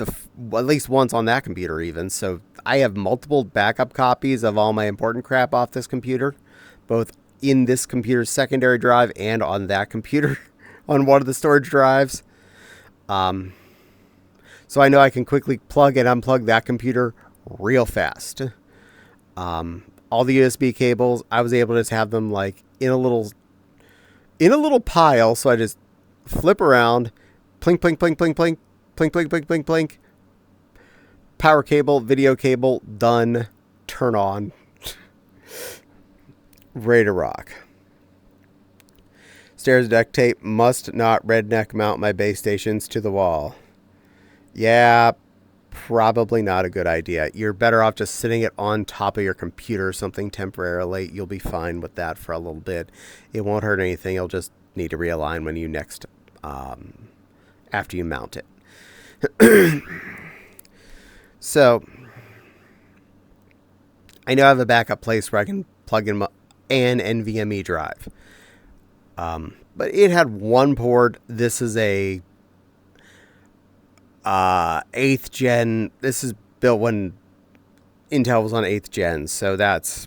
at least once on that computer even. So I have multiple backup copies of all my important crap off this computer, both in this computer's secondary drive and on that computer on one of the storage drives. So I know I can quickly plug and unplug that computer real fast. all the USB cables, I was able to just have them like in a little pile. So I just flip around, plink, plink, plink, plink, plink, plink, plink, plink, plink, plink. Power cable, video cable, done. Turn on. Ready to rock. Stairs duct tape, must not redneck mount my base stations to the wall. Yeah, probably not a good idea. You're better off just sitting it on top of your computer or something temporarily. You'll be fine with that for a little bit. It won't hurt anything. You'll just need to realign when you next, after you mount it. So, I know I have a backup place where I can plug in an NVMe drive. But it had one port. This is a 8th gen. This is built when Intel was on 8th gen. So that's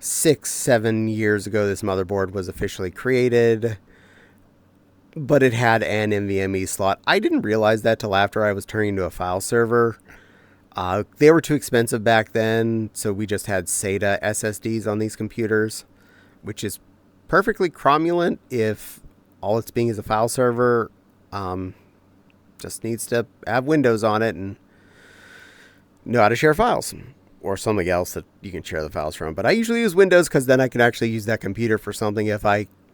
6-7 years ago this motherboard was officially created. But it had an NVMe slot. I didn't realize that till after I was turning into a file server. They were too expensive back then, so we just had SATA SSDs on these computers, which is perfectly cromulent if all it's being is a file server. Just needs to have Windows on it and know how to share files, or something else that you can share the files from. But I usually use Windows because then I can actually use that computer for something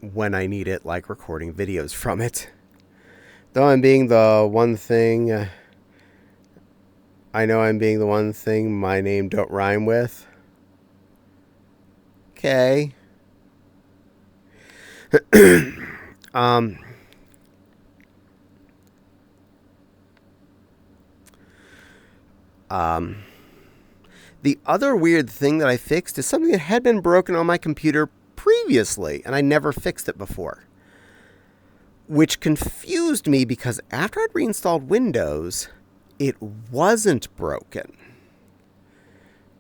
when I need it, like recording videos from it. Though I'm being the one thing... I know I'm being the one thing my name don't rhyme with. Okay. The other weird thing that I fixed is something that had been broken on my computer previously, and I never fixed it before. Which confused me because after I'd reinstalled Windows, it wasn't broken.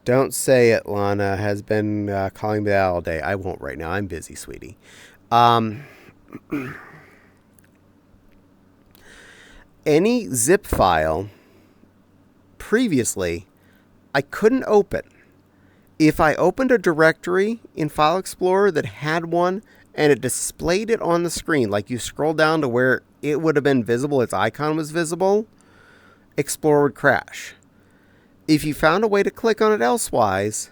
Don't say it, Lana has been calling me all day. I won't right now. I'm busy, sweetie. Any zip file previously, I couldn't open. If I opened a directory in File Explorer that had one and it displayed it on the screen, like you scroll down to where it would have been visible, its icon was visible, Explorer would crash. If you found a way to click on it elsewise,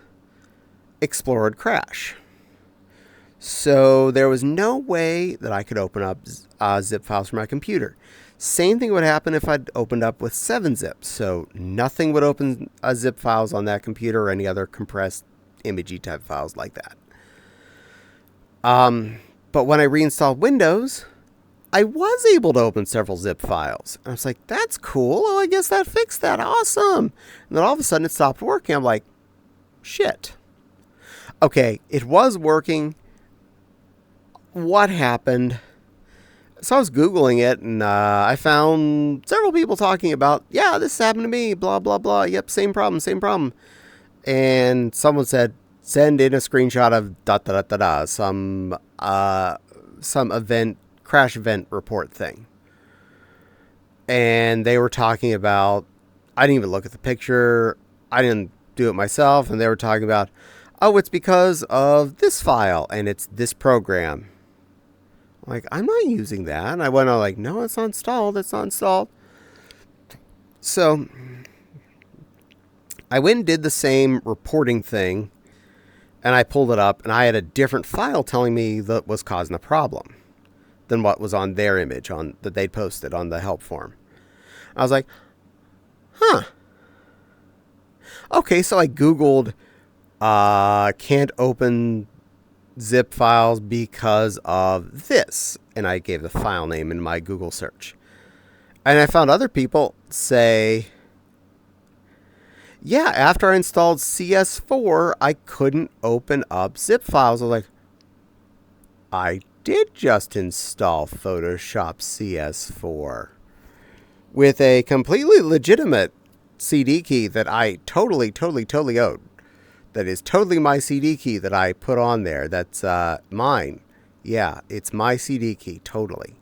Explorer would crash. So there was no way that I could open up zip files from my computer. Same thing would happen if I'd opened up with 7-zip. So nothing would open zip files on that computer or any other compressed imagey type files like that. But when I reinstalled Windows, I was able to open several zip files. And I was like, that's cool. Well, I guess that fixed that. Awesome. And then all of a sudden it stopped working. I'm like, shit. Okay, it was working. What happened? So I was Googling it, and I found several people talking about, yeah, this happened to me, blah, blah, blah. Yep, same problem, same problem. And someone said, send in a screenshot of da-da-da-da-da, some event, crash event report thing. And they were talking about, I didn't even look at the picture. I didn't do it myself. And they were talking about, oh, it's because of this file, and it's this program. Like, I'm not using that. And I went on like, no, it's not installed. It's not installed. So I went and did the same reporting thing. And I pulled it up. And I had a different file telling me that was causing the problem than what was on their image that they'd posted on the help form. I was like, huh. Okay, so I Googled can't open zip files because of this, and I gave the file name in my Google search, and I found other people say, yeah, after I installed CS4 I couldn't open up zip files. I was like, I did just install Photoshop CS4 with a completely legitimate CD key that I totally owed. That is totally my CD key that I put on there. That's mine. Yeah, it's my CD key, totally.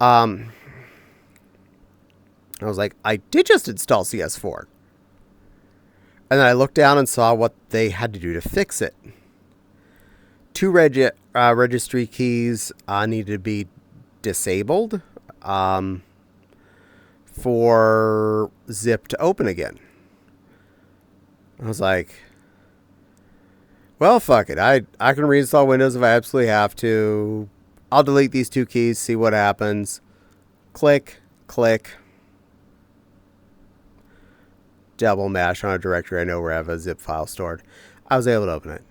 I was like, I did just install CS4. And then I looked down and saw what they had to do to fix it. 2 registry keys needed to be disabled for zip to open again. I was like, well, fuck it. I can reinstall Windows if I absolutely have to. I'll delete these 2 keys, see what happens. Click, click. Double mash on a directory I know where I have a zip file stored. I was able to open it.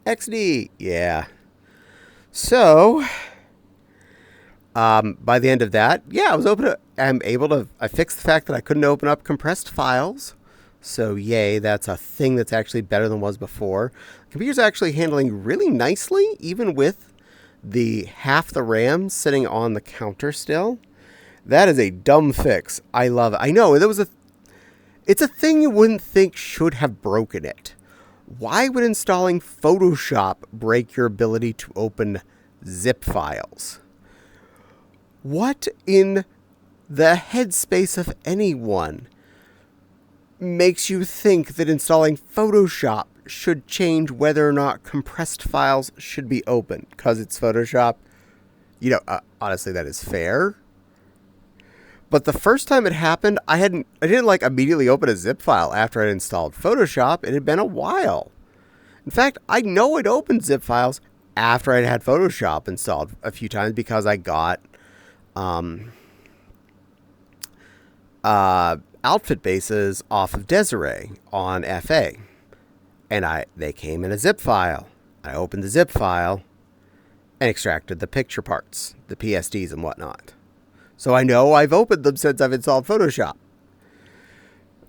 XD, yeah. So, by the end of that, yeah, I fixed the fact that I couldn't open up compressed files. So, yay, that's a thing that's actually better than was before. The computer's actually handling really nicely, even with the half the RAM sitting on the counter still. That is a dumb fix. I love it. I know, it's a thing you wouldn't think should have broken it. Why would installing Photoshop break your ability to open zip files? What in the headspace of anyone makes you think that installing Photoshop should change whether or not compressed files should be opened? Because it's Photoshop? You know, honestly, that is fair. But the first time it happened, I didn't like immediately open a zip file after I'd installed Photoshop. It had been a while. In fact, I know I'd opened zip files after I'd had Photoshop installed a few times because I got outfit bases off of Desiree on FA. And they came in a zip file. I opened the zip file and extracted the picture parts, the PSDs and whatnot. So I know I've opened them since I've installed Photoshop.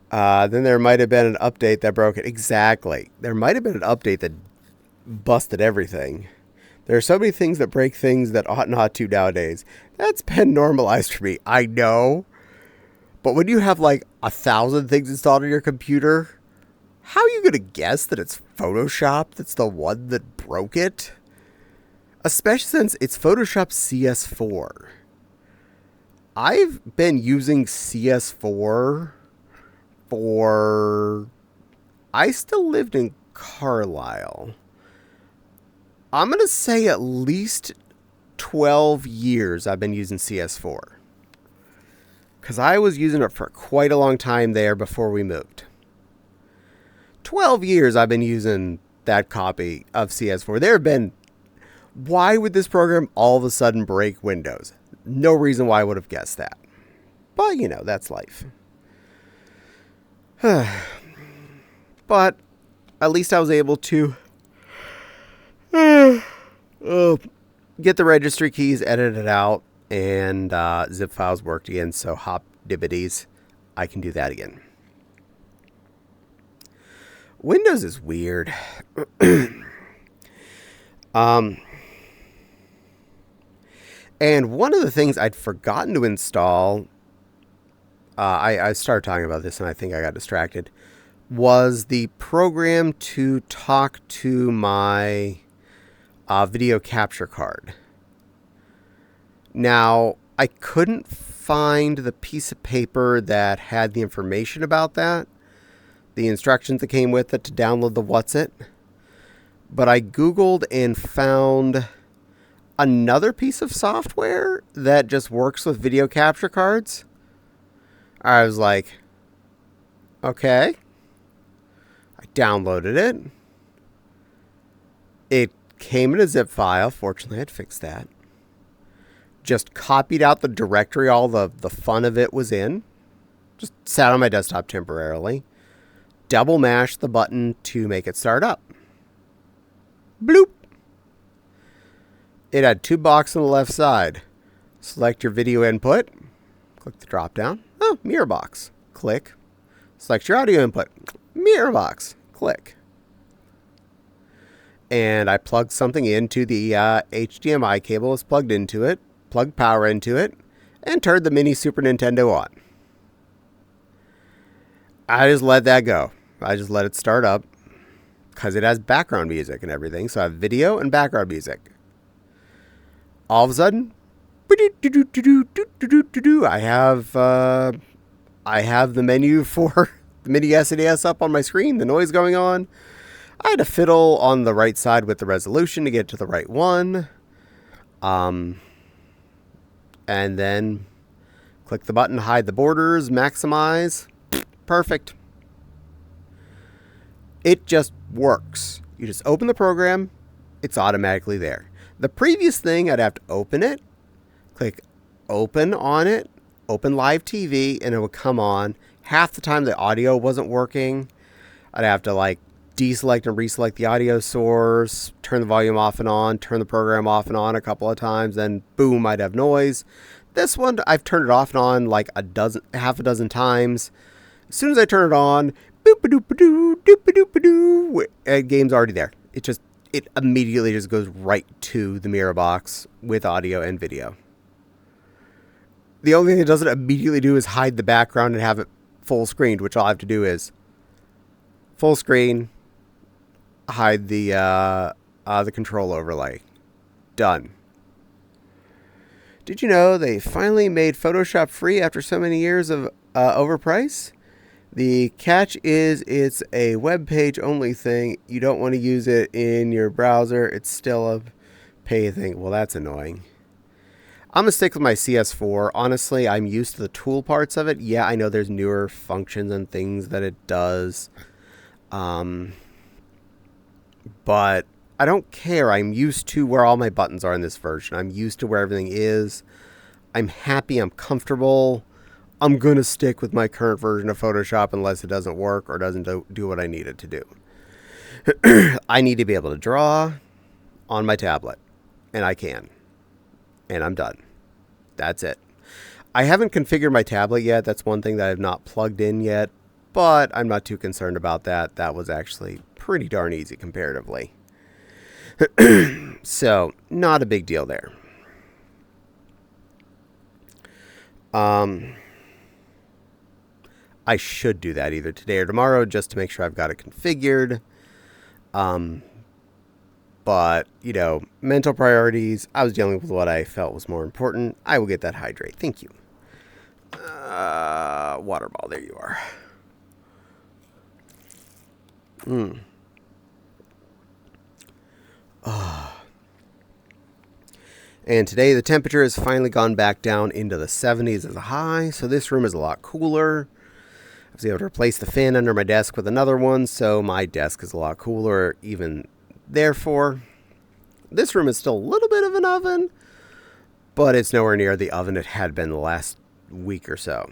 Then there might have been an update that broke it. Exactly. There might have been an update that busted everything. There are so many things that break things that ought not to nowadays. That's been normalized for me. I know. But when you have like 1,000 things installed on your computer, how are you going to guess that it's Photoshop that's the one that broke it? Especially since it's Photoshop CS4. I've been using CS4 I still lived in Carlisle. I'm going to say at least 12 years I've been using CS4. Because I was using it for quite a long time there before we moved. 12 years I've been using that copy of CS4. Why would this program all of a sudden break Windows? No reason why I would have guessed that. But, you know, that's life. But at least I was able to get the registry keys edited out and zip files worked again. So hop dibbities, I can do that again. Windows is weird. And one of the things I'd forgotten to install, I started talking about this and I think I got distracted, was the program to talk to my video capture card. Now, I couldn't find the piece of paper that had the information about that, the instructions that came with it to download the What's-It, but I Googled and found another piece of software that just works with video capture cards. I was like, okay. I downloaded it. It came in a zip file. Fortunately, I'd fixed that. Just copied out the directory all the fun of it was in. Just sat on my desktop temporarily. Double mashed the button to make it start up. Bloop. It had 2 boxes on the left side. Select your video input. Click the drop down. Oh, mirror box. Click. Select your audio input. Mirror box. Click. And I plugged something into the HDMI cable. It's plugged into it. Plugged power into it. And turned the mini Super Nintendo on. I just let that go. I just let it start up. Because it has background music and everything. So I have video and background music. All of a sudden, I have the menu for the mini SNES up on my screen, the noise going on. I had to fiddle on the right side with the resolution to get to the right one. And then click the button, hide the borders, maximize. Perfect. It just works. You just open the program, it's automatically there. The previous thing, I'd have to open it, click open on it, open live TV, and it would come on. Half the time the audio wasn't working. I'd have to like deselect and reselect the audio source, turn the volume off and on, turn the program off and on a couple of times, then boom, I'd have noise. This one, I've turned it off and on like half a dozen times. As soon as I turn it on, boop-a-doop-a-doo, doop-a-doop-a-doo, game's already there. It immediately just goes right to the mirror box with audio and video. The only thing it doesn't immediately do is hide the background and have it full screened, which all I have to do is full screen, hide the control overlay. Done. Did you know they finally made Photoshop free after so many years of overprice? The catch is it's a web page only thing. You don't want to use it in your browser. It's still a pay thing. Well, that's annoying. I'm going to stick with my CS4. Honestly, I'm used to the tool parts of it. Yeah, I know there's newer functions and things that it does. But I don't care. I'm used to where all my buttons are in this version. I'm used to where everything is. I'm happy. I'm comfortable. I'm going to stick with my current version of Photoshop unless it doesn't work or doesn't do what I need it to do. I need to be able to draw on my tablet. And I can. And I'm done. That's it. I haven't configured my tablet yet. That's one thing that I have not plugged in yet. But I'm not too concerned about that. That was actually pretty darn easy comparatively. So, not a big deal there. I should do that either today or tomorrow just to make sure I've got it configured. But, you know, mental priorities. I was dealing with what I felt was more important. I will get that hydrate. Thank you. Water ball. There you are. And today the temperature has finally gone back down into the 70s as a high. So this room is a lot cooler. I was able to replace the fan under my desk with another one, so my desk is a lot cooler even therefore. This room is still a little bit of an oven, but it's nowhere near the oven it had been the last week or so.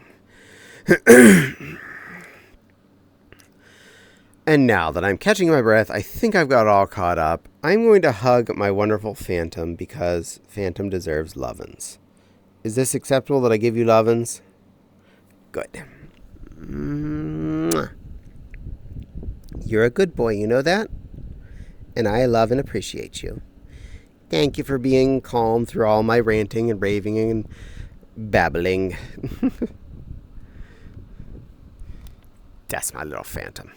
And now that I'm catching my breath, I think I've got it all caught up. I'm going to hug my wonderful Phantom because Phantom deserves lovin's. Is this acceptable that I give you lovin's? Good. Mwah. You're a good boy, you know that? And I love and appreciate you. Thank you for being calm through all my ranting and raving and babbling. That's my little Phantom.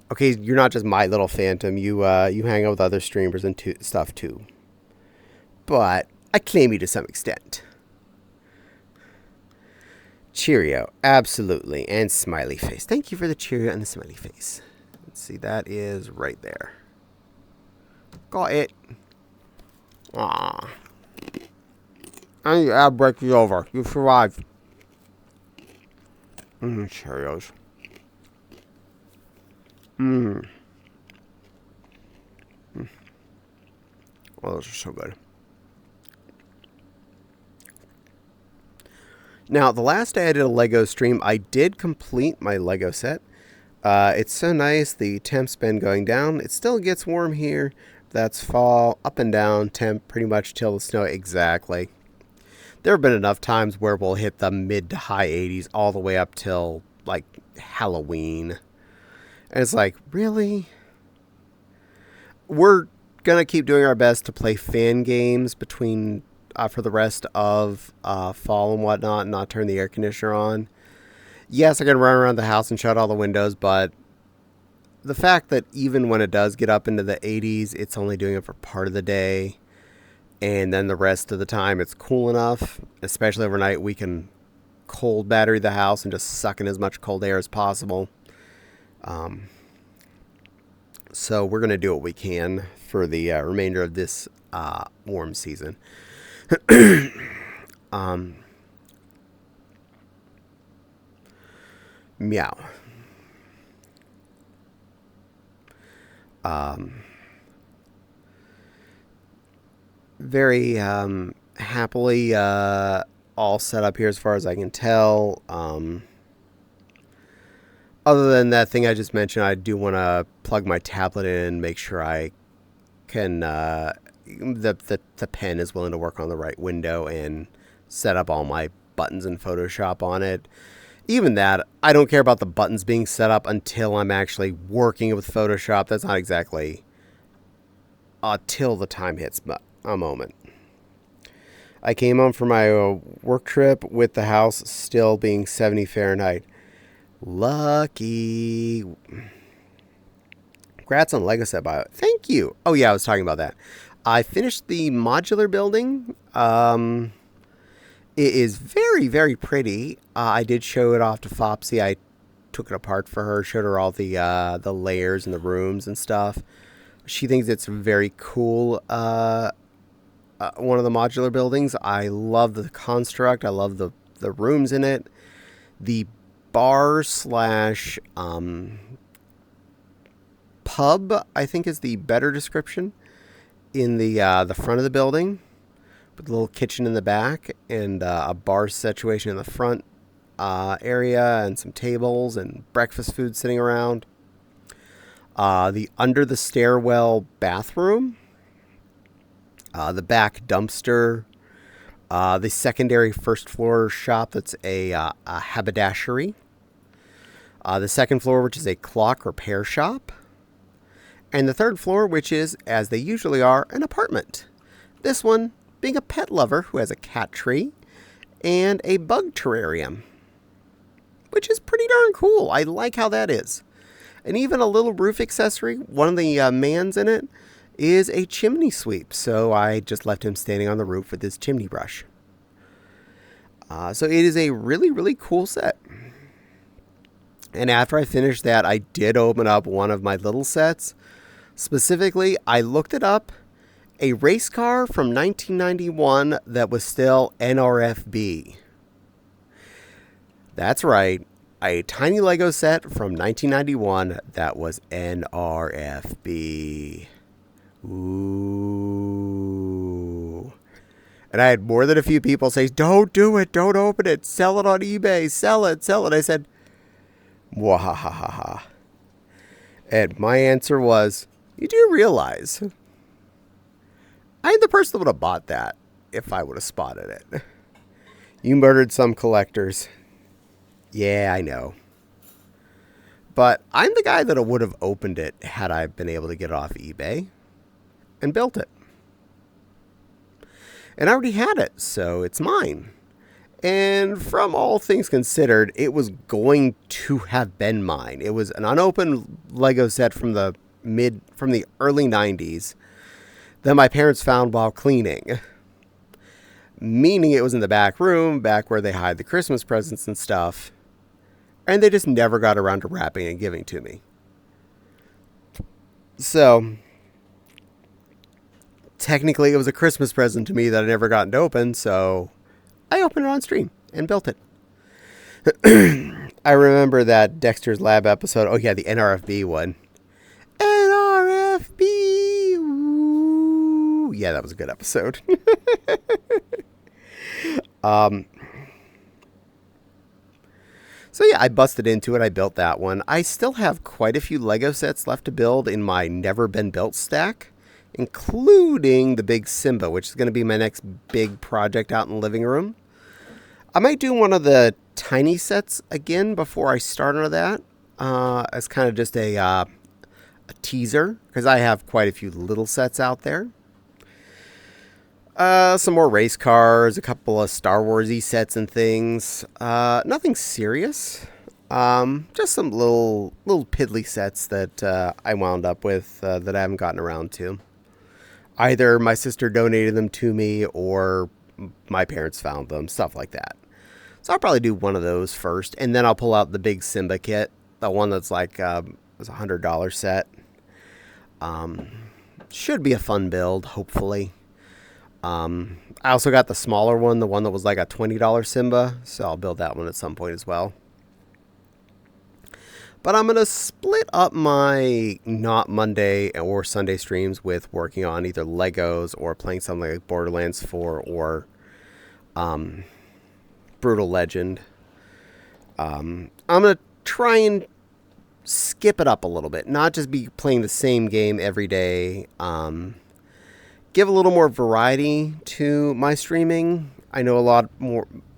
Okay, you're not just my little Phantom. You hang out with other streamers and stuff too. But I claim you to some extent. Cheerio, absolutely, and smiley face. Thank you for the Cheerio and the smiley face. Let's see, that is right there. Got it. Aww. And your ab break is over. You survived. Cheerios. Oh, those are so good. Now, the last day I did a Lego stream, I did complete my Lego set. It's so nice. The temp's been going down. It still gets warm here. That's fall, up and down temp pretty much till the snow. Exactly. There have been enough times where we'll hit the mid to high 80s all the way up till, like, Halloween. And it's like, really? We're going to keep doing our best to play fan games between for the rest of fall and whatnot and not turn the air conditioner on. Yes, I can run around the house and shut all the windows, but the fact that even when it does get up into the 80s, it's only doing it for part of the day. And then the rest of the time it's cool enough, especially overnight, we can cold battery of the house and just suck in as much cold air as possible. So we're going to do what we can for the remainder of this warm season. Meow. Very happily all set up here as far as I can tell. Other than that thing I just mentioned, I do want to plug my tablet in and make sure I can the pen is willing to work on the right window and set up all my buttons in Photoshop on it. Even that, I don't care about the buttons being set up until I'm actually working with Photoshop. That's not exactly till the time hits a moment. I came home from my work trip with the house still being 70 Fahrenheit. Lucky. Congrats on Lego set bio. Thank you. Oh yeah, I was talking about that. I finished the modular building. It is very, very pretty. I did show it off to Fopsy. I took it apart for her, showed her all the layers and the rooms and stuff. She thinks it's very cool. One of the modular buildings. I love the construct. I love the rooms in it. The bar slash pub, I think, is the better description, in the front of the building, with a little kitchen in the back and a bar situation in the front area and some tables and breakfast food sitting around. The under the stairwell bathroom, the back dumpster, the secondary first floor shop that's a haberdashery, the second floor, which is a clock repair shop, and the third floor, which is, as they usually are, an apartment. This one being a pet lover who has a cat tree and a bug terrarium, which is pretty darn cool. I like how that is. And even a little roof accessory, one of the mans in it, is a chimney sweep. So I just left him standing on the roof with his chimney brush. So it is a really, really cool set. And after I finished that, I did open up one of my little sets. Specifically, I looked it up. A race car from 1991 that was still NRFB. That's right. A tiny Lego set from 1991 that was NRFB. Ooh. And I had more than a few people say, don't do it, don't open it, sell it on eBay, sell it. I said, wahahaha. And my answer was, you do realize I'm the person that would have bought that if I would have spotted it. You murdered some collectors. Yeah, I know. But I'm the guy that would have opened it had I been able to get it off eBay and built it. And I already had it, so it's mine. And from all things considered, it was going to have been mine. It was an unopened Lego set from the early 90s that my parents found while cleaning. Meaning it was in the back room, back where they hide the Christmas presents and stuff. And they just never got around to wrapping and giving to me. So, technically it was a Christmas present to me that I never gotten to open, so I opened it on stream and built it. I remember that Dexter's Lab episode. Oh yeah, the NRFB one. NRFB! Ooh. Yeah, that was a good episode. So yeah, I busted into it. I built that one. I still have quite a few Lego sets left to build in my never been built stack, including the big Simba, which is going to be my next big project out in the living room. I might do one of the tiny sets again before I start on that, as kind of just a teaser, because I have quite a few little sets out there. Some more race cars, a couple of Star Wars-y sets and things. Nothing serious. Just some little piddly sets that I wound up with that I haven't gotten around to. Either my sister donated them to me or my parents found them, stuff like that. So I'll probably do one of those first, and then I'll pull out the big Simba kit, the one that's like was $100 set. Should be a fun build, hopefully. I also got the smaller one, the one that was like a $20 Simba, so I'll build that one at some point as well. But I'm going to split up my not Monday or Sunday streams with working on either Legos or playing something like Borderlands 4 or Brutal Legend. I'm going to try and skip it up a little bit. Not just be playing the same game every day. Give a little more variety to my streaming. I know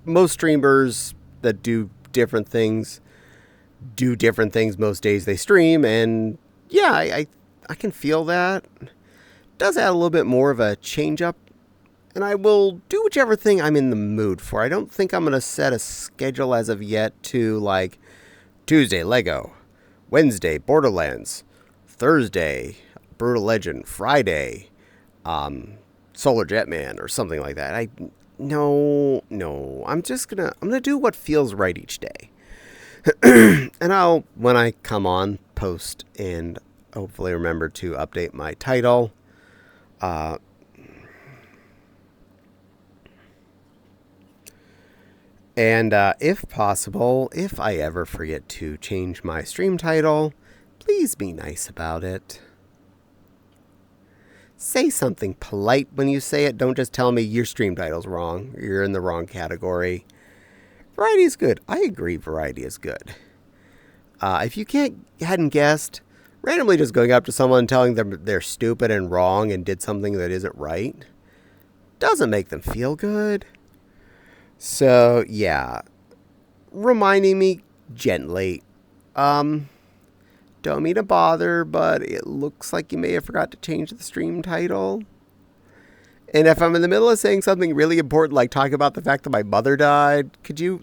most streamers that do different things most days they stream, and yeah, I can feel that. It does add a little bit more of a change up, and I will do whichever thing I'm in the mood for. I don't think I'm going to set a schedule as of yet to like Tuesday Lego, Wednesday Borderlands, Thursday Brutal Legend, Friday Solar Jetman or something like that. No, I'm gonna do what feels right each day. And I'll, when I come on, post and hopefully remember to update my title. And if possible, if I ever forget to change my stream title, please be nice about it. Say something polite when you say it. Don't just tell me your stream title's wrong. You're in the wrong category. Variety is good. I agree variety is good. If you hadn't guessed, randomly just going up to someone and telling them they're stupid and wrong and did something that isn't right doesn't make them feel good. So, yeah. Reminding me gently. Don't mean to bother, but it looks like you may have forgot to change the stream title. And if I'm in the middle of saying something really important, like talking about the fact that my mother died, could you,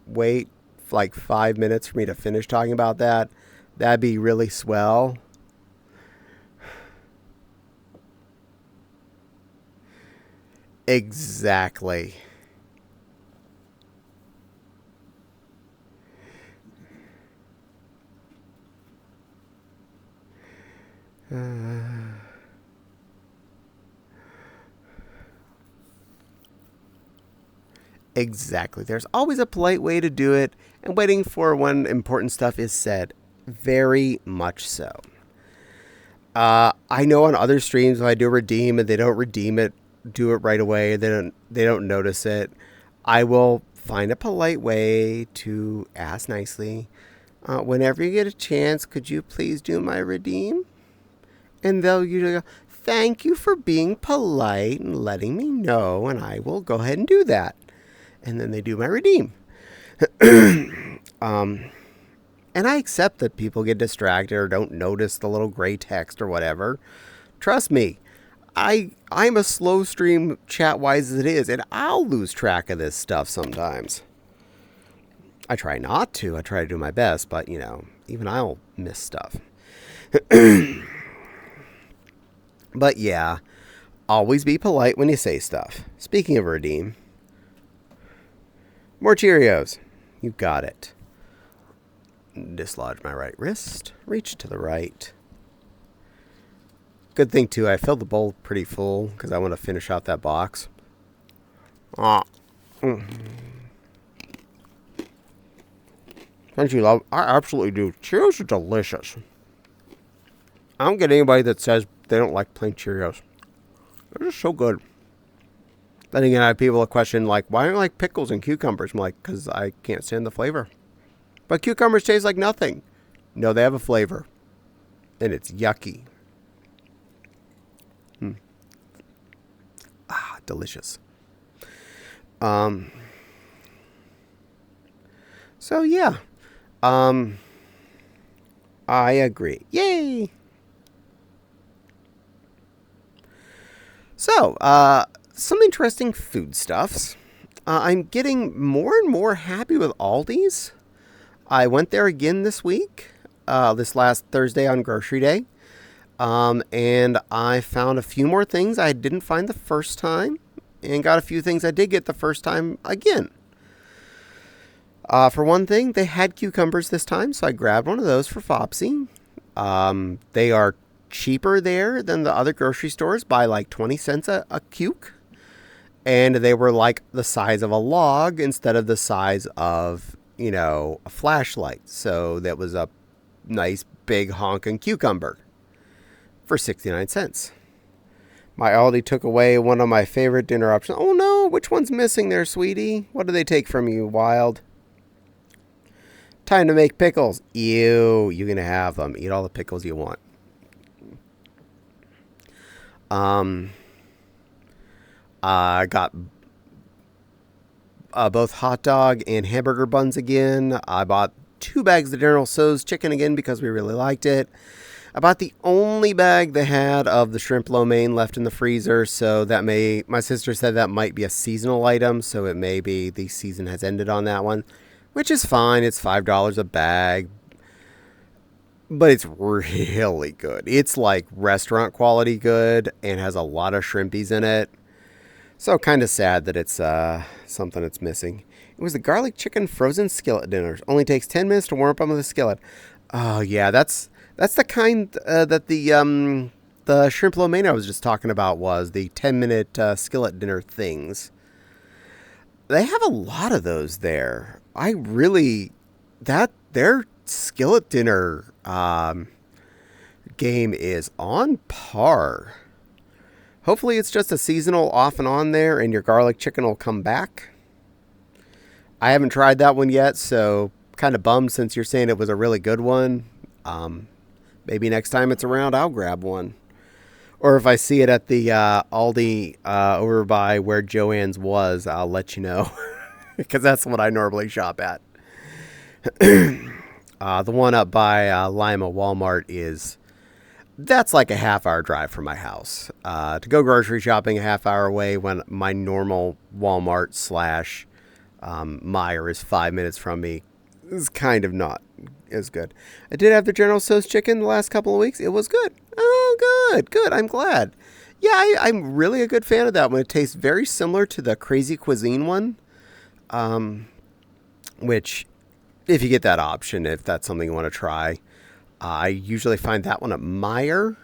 wait, 5 minutes for me to finish talking about that? That'd be really swell. Exactly. Exactly. There's always a polite way to do it, and waiting for when important stuff is said. Very much so. I know on other streams if I do redeem and they don't redeem it, do it right away, they don't notice it, I will find a polite way to ask nicely, whenever you get a chance, could you please do my redeem? And they'll usually go, thank you for being polite and letting me know, and I will go ahead and do that. And then they do my redeem. And I accept that people get distracted or don't notice the little gray text or whatever. Trust me, I'm a slow stream chat-wise as it is, and I'll lose track of this stuff sometimes. I try not to. I try to do my best, but, even I'll miss stuff. But yeah, always be polite when you say stuff. Speaking of redeem, more Cheerios. You got it. Dislodge my right wrist. Reach to the right. Good thing, too, I filled the bowl pretty full because I want to finish out that box. Don't you love? I absolutely do. Cheerios are delicious. I don't get anybody that says they don't like plain Cheerios. They're just so good. Then again, I have people that question, why don't you like pickles and cucumbers? I'm like, because I can't stand the flavor. But cucumbers taste like nothing. No, they have a flavor. And it's yucky. Delicious. So, yeah. I agree. Yay! So, some interesting foodstuffs. I'm getting more and more happy with Aldi's. I went there again this week, this last Thursday on Grocery Day. And I found a few more things I didn't find the first time, and got a few things I did get the first time again. For one thing, they had cucumbers this time, so I grabbed one of those for Fopsy. They are cheaper there than the other grocery stores by like 20 cents a cuke. And they were like the size of a log instead of the size of, a flashlight. So that was a nice big honking cucumber for 69 cents. My Aldi took away one of my favorite dinner options. Oh no, which one's missing there, sweetie? What did they take from you, Wild? Time to make pickles. Ew, you're going to have them. Eat all the pickles you want. I got both hot dog and hamburger buns again. I bought 2 bags of General Tso's chicken again because we really liked it. I bought the only bag they had of the shrimp lo mein left in the freezer, so my sister said that might be a seasonal item, so it may be the season has ended on that one, which is fine. It's $5 a bag, but it's really good. It's like restaurant quality good and has a lot of shrimpies in it. So kind of sad that it's something that's missing. It was the garlic chicken frozen skillet dinners. Only takes 10 minutes to warm up on the skillet. Oh yeah, that's the kind that the shrimp lo mein I was just talking about was the 10-minute skillet dinner things. They have a lot of those there. Their skillet dinner game is on par. Hopefully it's just a seasonal off and on there and your garlic chicken will come back. I haven't tried that one yet, so kind of bummed since you're saying it was a really good one. Maybe next time it's around, I'll grab one. Or if I see it at the Aldi over by where Joann's was, I'll let you know. Because that's what I normally shop at. The one up by Lima Walmart that's like a half-hour drive from my house. To go grocery shopping a half-hour away when my normal Walmart / Meijer is 5 minutes from me is kind of not as good. I did have the General Tso's chicken the last couple of weeks. It was good. Oh, good. I'm glad. Yeah, I'm really a good fan of that one. It tastes very similar to the Crazy Cuisine one, which, if you get that option, if that's something you want to try, I usually find that one at Meijer.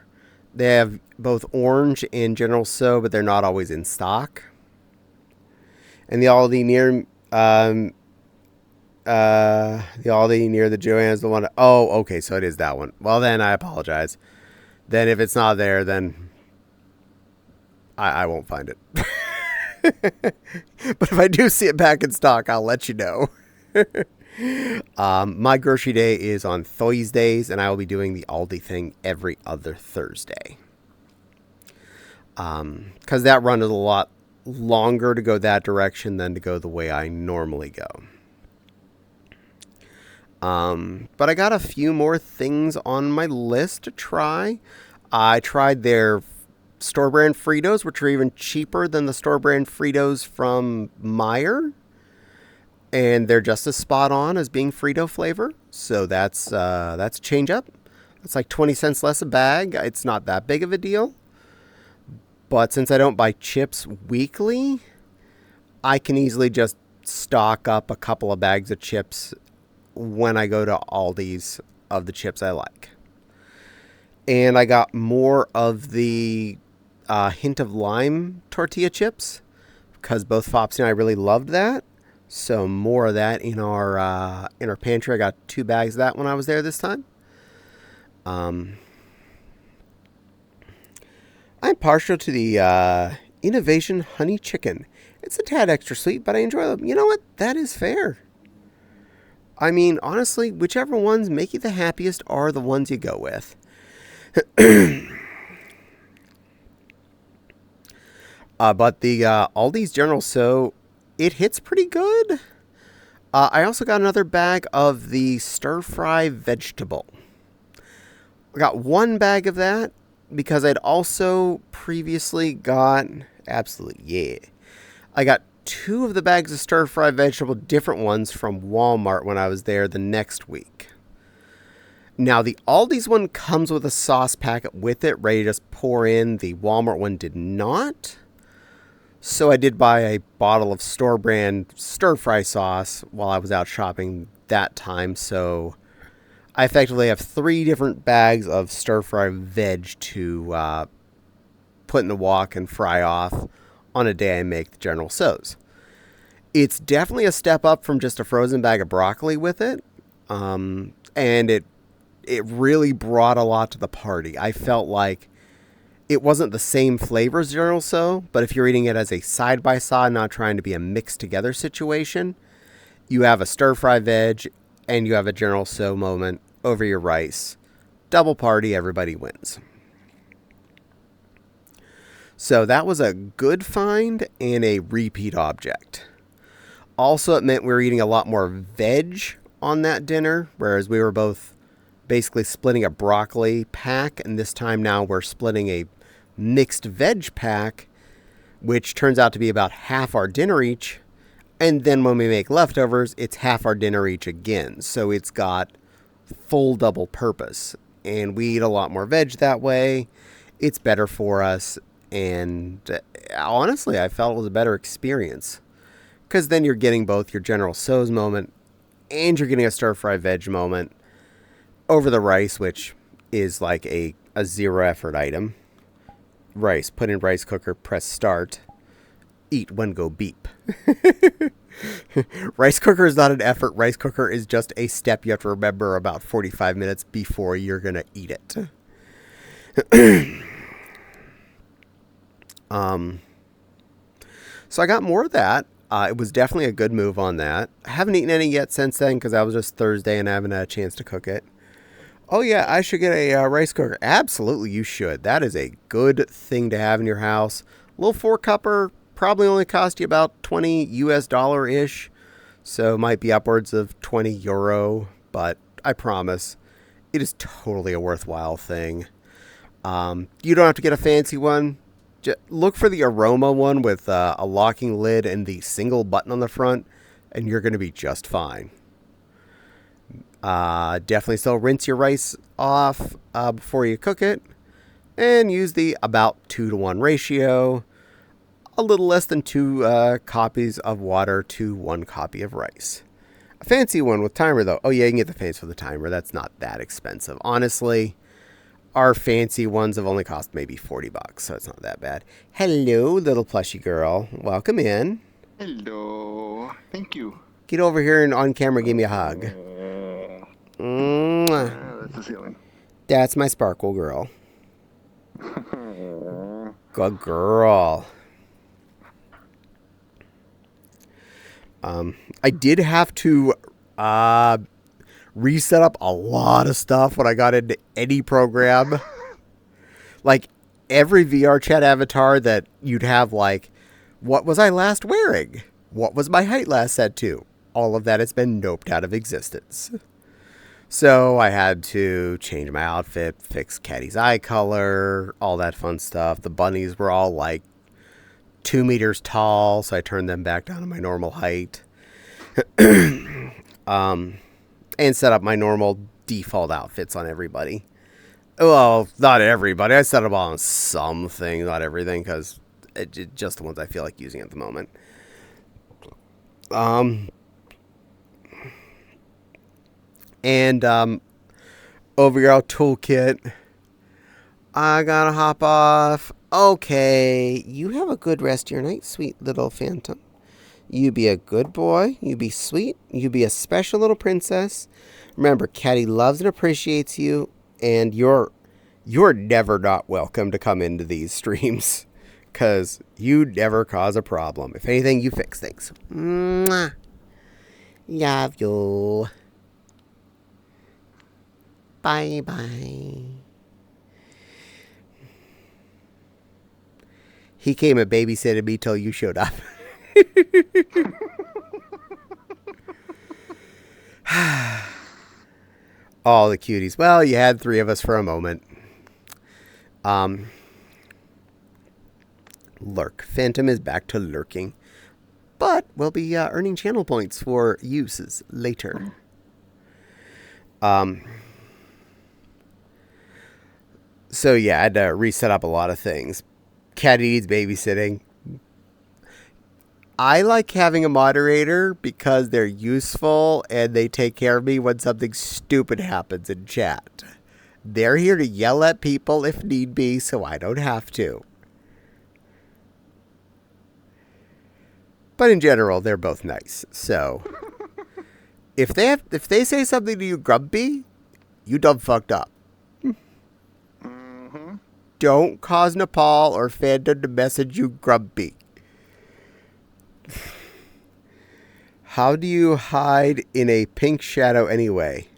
They have both orange and General Tso, but they're not always in stock. And the Aldi near the Joann's the one. Oh, okay, so it is that one. Well, then I apologize. Then if it's not there, then I won't find it. But if I do see it back in stock, I'll let you know. My grocery day is on Thursdays, and I will be doing the Aldi thing every other Thursday. Because that run is a lot longer to go that direction than to go the way I normally go. But I got a few more things on my list to try. I tried their store brand Fritos, which are even cheaper than the store brand Fritos from Meijer. And they're just as spot on as being Frito flavor. So that's a change up. It's like 20 cents less a bag. It's not that big of a deal. But since I don't buy chips weekly, I can easily just stock up a couple of bags of chips when I go to Aldi's of the chips I like. And I got more of the hint of lime tortilla chips because both Fopsy and I really loved that. So more of that in our pantry. I got 2 bags of that when I was there this time. I'm partial to the Innovation Honey Chicken. It's a tad extra sweet, but I enjoy them. You know what? That is fair. I mean, honestly, whichever ones make you the happiest are the ones you go with. But the Aldi's General Tso, it hits pretty good. I also got another bag of the stir-fry vegetable. I got 1 bag of that because I'd also previously got... Absolutely, yeah. I got 2 of the bags of stir-fry vegetable, different ones from Walmart when I was there the next week. Now, the Aldi's one comes with a sauce packet with it, ready to just pour in. The Walmart one did not. So I did buy a bottle of store brand stir fry sauce while I was out shopping that time. So I effectively have 3 different bags of stir fry veg to put in the wok and fry off on a day I make the General Tso's. It's definitely a step up from just a frozen bag of broccoli with it. And it really brought a lot to the party. I felt like it wasn't the same flavor as General So, but if you're eating it as a side-by-side, not trying to be a mixed together situation, you have a stir-fry veg and you have a General So moment over your rice. Double party, everybody wins. So that was a good find and a repeat object. Also, it meant we were eating a lot more veg on that dinner, whereas we were both basically splitting a broccoli pack, and this time now we're splitting a mixed veg pack, which turns out to be about half our dinner each. And then when we make leftovers, it's half our dinner each again. So it's got full double purpose. And we eat a lot more veg that way. It's better for us. And honestly, I felt it was a better experience. Because then you're getting both your General Tso's moment and you're getting a stir-fry veg moment over the rice, which is like a zero effort item. Rice, put in rice cooker, press start, eat when go beep. Rice cooker is not an effort. Rice cooker is just a step you have to remember about 45 minutes before you're going to eat it. So I got more of that. It was definitely a good move on that. I haven't eaten any yet since then because that was just Thursday and I haven't had a chance to cook it. Oh, yeah, I should get a rice cooker. Absolutely, you should. That is a good thing to have in your house. A little 4-cupper probably only cost you about $20 US-ish. So it might be upwards of €20. But I promise, it is totally a worthwhile thing. You don't have to get a fancy one. Just look for the aroma one with a locking lid and the single button on the front. And you're going to be just fine. Definitely still rinse your rice off before you cook it, and use the about 2-to-1 ratio, a little less than 2 copies of water to 1 copy of rice. A fancy one with timer though. Oh yeah, you can get the fancy with the timer. That's not that expensive. Honestly, our fancy ones have only cost maybe $40, so it's not that bad. Hello, little plushy girl. Welcome in. Hello. Thank you. Get over here and on camera give me a hug. That's the ceiling. That's my sparkle girl. Good girl. I did have to reset up a lot of stuff when I got into any program. Like every VR chat avatar that you'd have, like, what was I last wearing? What was my height last set to? All of that has been noped out of existence. So I had to change my outfit, fix Caddie's eye color, all that fun stuff. The bunnies were all like 2 meters tall, so I turned them back down to my normal height. And set up my normal default outfits on everybody. Well, not everybody. I set them all on some things, not everything, because just the ones I feel like using at the moment. And overall toolkit. I gotta hop off. Okay, you have a good rest of your night, sweet little phantom. You be a good boy. You be sweet. You be a special little princess. Remember, Caddie loves and appreciates you, and you're never not welcome to come into these streams, because you never cause a problem. If anything, you fix things. Mwah. Love you. Bye-bye. He came and babysitted me till you showed up. All the cuties. Well, you had 3 of us for a moment. Lurk. Phantom is back to lurking. But we'll be earning channel points for uses later. So yeah, I had to reset up a lot of things. Caddie needs babysitting. I like having a moderator because they're useful and they take care of me when something stupid happens in chat. They're here to yell at people if need be, so I don't have to. But in general, they're both nice. So if they say something to you grumpy, you done fucked up. Mm-hmm. Don't cause Nepal or fandom to message you grumpy. How do you hide in a pink shadow anyway?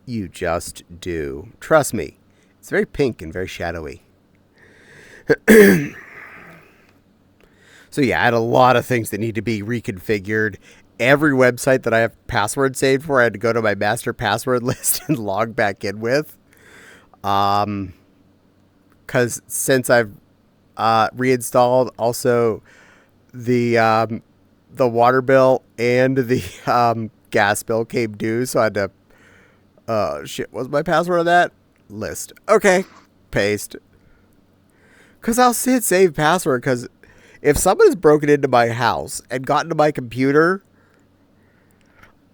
You just do. Trust me. It's very pink and very shadowy. So yeah, I had a lot of things that need to be reconfigured. Every website that I have password saved for, I had to go to my master password list and log back in with. Because since I've reinstalled also the water bill and the gas bill came due, so I had to shit, what's my password on that? List. Okay. Paste. Because I'll hit save password, because if someone has broken into my house and gotten to my computer,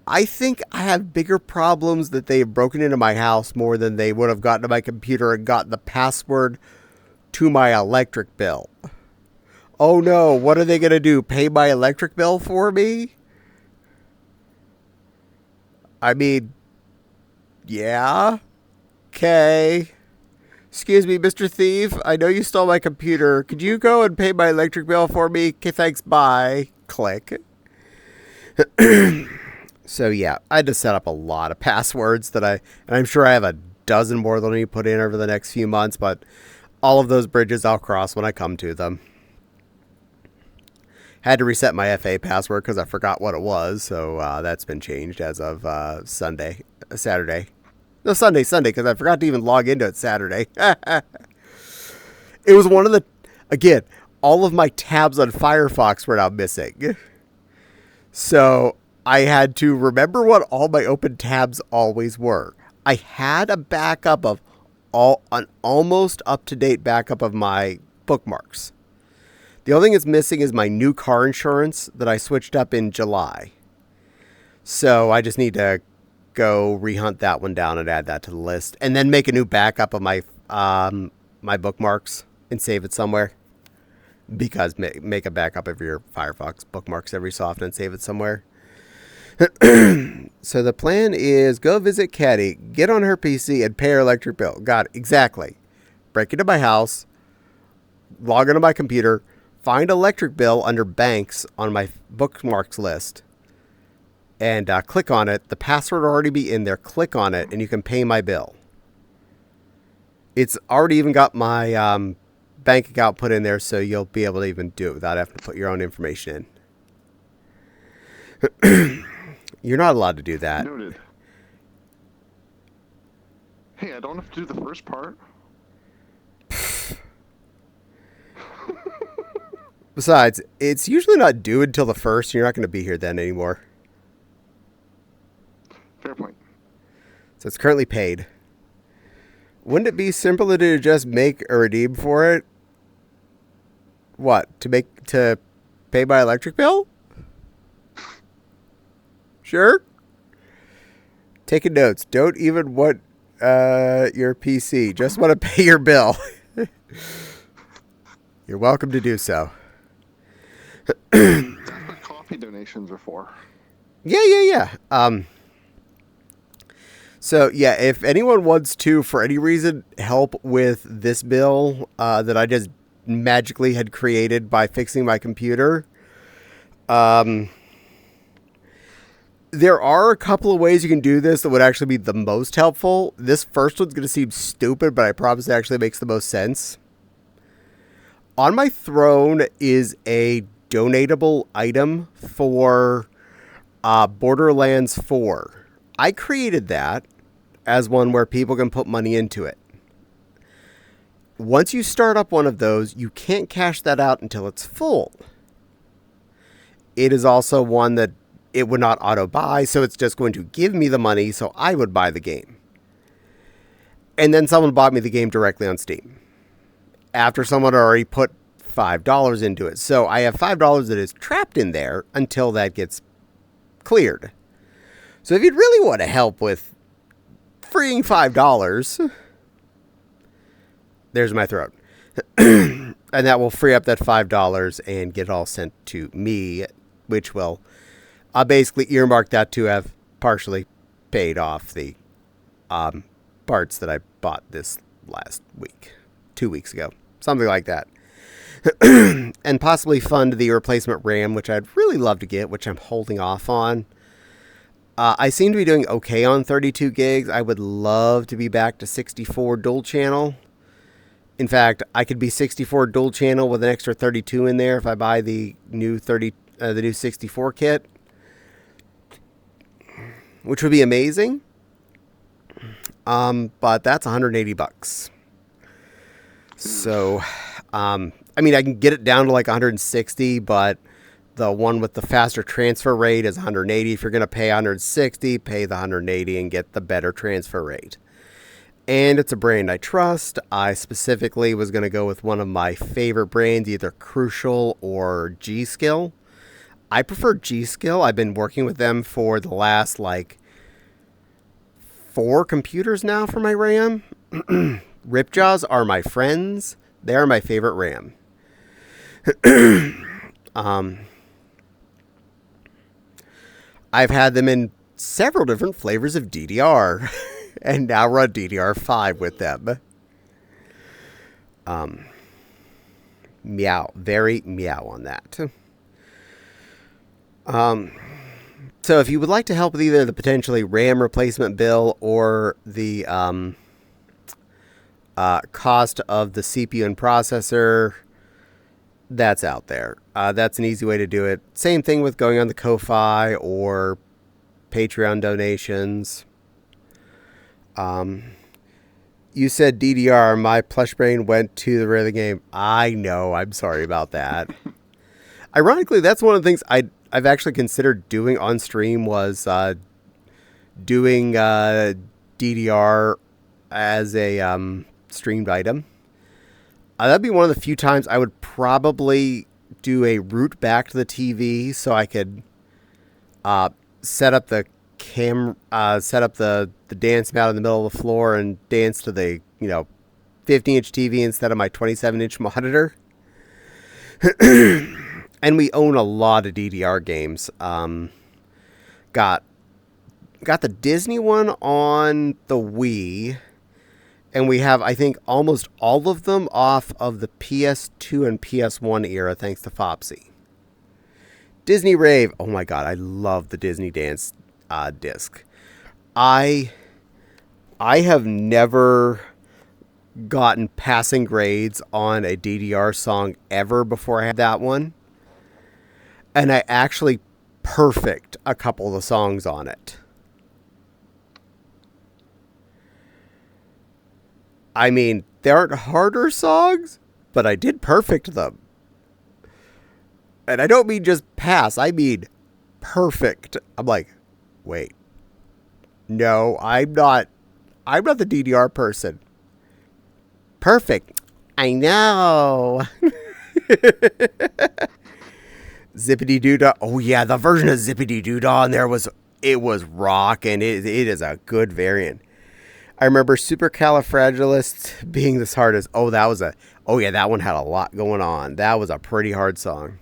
I think I have bigger problems that they've broken into my house more than they would have gotten to my computer and gotten the password to my electric bill. Oh no, what are they going to do? Pay my electric bill for me? I mean, yeah. Okay. Excuse me, Mr. Thief. I know you stole my computer. Could you go and pay my electric bill for me? Okay, thanks. Bye. Click. So yeah, I had to set up a lot of passwords and I'm sure I have a dozen more that I need to put in over the next few months, but all of those bridges I'll cross when I come to them. Had to reset my FA password because I forgot what it was, so that's been changed as of Saturday. No, Sunday, because I forgot to even log into it Saturday. It was one of the, again, all of my tabs on Firefox were now missing. So I had to remember what all my open tabs always were. I had a backup of an almost up-to-date backup of my bookmarks. The only thing that's missing is my new car insurance that I switched up in July. So I just need to go rehunt that one down and add that to the list, and then make a new backup of my my bookmarks and save it somewhere. Because make a backup of your Firefox bookmarks every so often and save it somewhere. So the plan is go visit Caddie, get on her PC, and pay her electric bill. Got it. Exactly. Break into my house, log into my computer, find electric bill under banks on my bookmarks list, and click on it. The password will already be in there. Click on it, and you can pay my bill. It's already even got my bank account put in there, so you'll be able to even do it without having to put your own information in. You're not allowed to do that. Noted. Hey, I don't have to do the first part. Besides, it's usually not due until the first, and you're not going to be here then anymore. Fair point. So it's currently paid. Wouldn't it be simpler to just make a redeem for it? What? To pay my electric bill? Sure. Taking notes. Don't even want your PC. Just want to pay your bill. You're welcome to do so. That's what coffee donations are for. Yeah. So, yeah, if anyone wants to, for any reason, help with this bill that I just magically had created by fixing my computer, there are a couple of ways you can do this that would actually be the most helpful. This first one's going to seem stupid, but I promise it actually makes the most sense. On my throne is a donatable item for Borderlands 4. I created that as one where people can put money into it. Once you start up one of those, you can't cash that out until it's full. It is also one that it would not auto buy, so it's just going to give me the money so I would buy the game. And then someone bought me the game directly on Steam. After someone already put $5 into it. So I have $5 that is trapped in there until that gets cleared. So if you'd really want to help with freeing $5, there's my throat. And that will free up that $5 and get it all sent to me, which will basically earmark that to have partially paid off the parts that I bought this last week, 2 weeks ago, something like that. And possibly fund the replacement RAM, which I'd really love to get, which I'm holding off on. I seem to be doing okay on 32 gigs. I would love to be back to 64 dual channel. In fact, I could be 64 dual channel with an extra 32 in there if I buy the new 64 kit, which would be amazing. But that's $180. So, I mean, I can get it down to like 160, but the one with the faster transfer rate is 180. If you're going to pay 160, pay the 180 and get the better transfer rate. And it's a brand I trust. I specifically was going to go with one of my favorite brands, either Crucial or G-Skill. I prefer G-Skill. I've been working with them for the last, 4 computers now for my RAM. Ripjaws are my friends. They are my favorite RAM. I've had them in several different flavors of DDR. And now run DDR5 with them. Meow. Very meow on that. So if you would like to help with either the potentially RAM replacement bill or the cost of the CPU and processor, that's out there. That's an easy way to do it. Same thing with going on the Ko-Fi or Patreon donations. You said DDR. My plush brain went to the rear of the game. I know. I'm sorry about that. Ironically, that's one of the things I've actually considered doing on stream was doing DDR as a streamed item. That'd be one of the few times I would probably do a route back to the TV so I could set up the the dance mat in the middle of the floor and dance to the 50-inch TV instead of my 27-inch monitor. And we own a lot of DDR games. Got the Disney one on the Wii, and we have, I think, almost all of them off of the PS2 and PS1 era, thanks to Fopsy. Disney Rave. Oh my god, I love the Disney Dance disc. I have never gotten passing grades on a DDR song ever before I had that one. And I actually perfect a couple of the songs on it. I mean, there aren't harder songs, but I did perfect them. And I don't mean just pass, I mean perfect. I'm like, wait. No, I'm not the DDR person. Perfect. I know. Zippity Doodah. Oh yeah, the version of Zippity Doodah, and it was rock, and it is a good variant. I remember Supercalifragilistic being this hardest. Oh yeah, that one had a lot going on. That was a pretty hard song.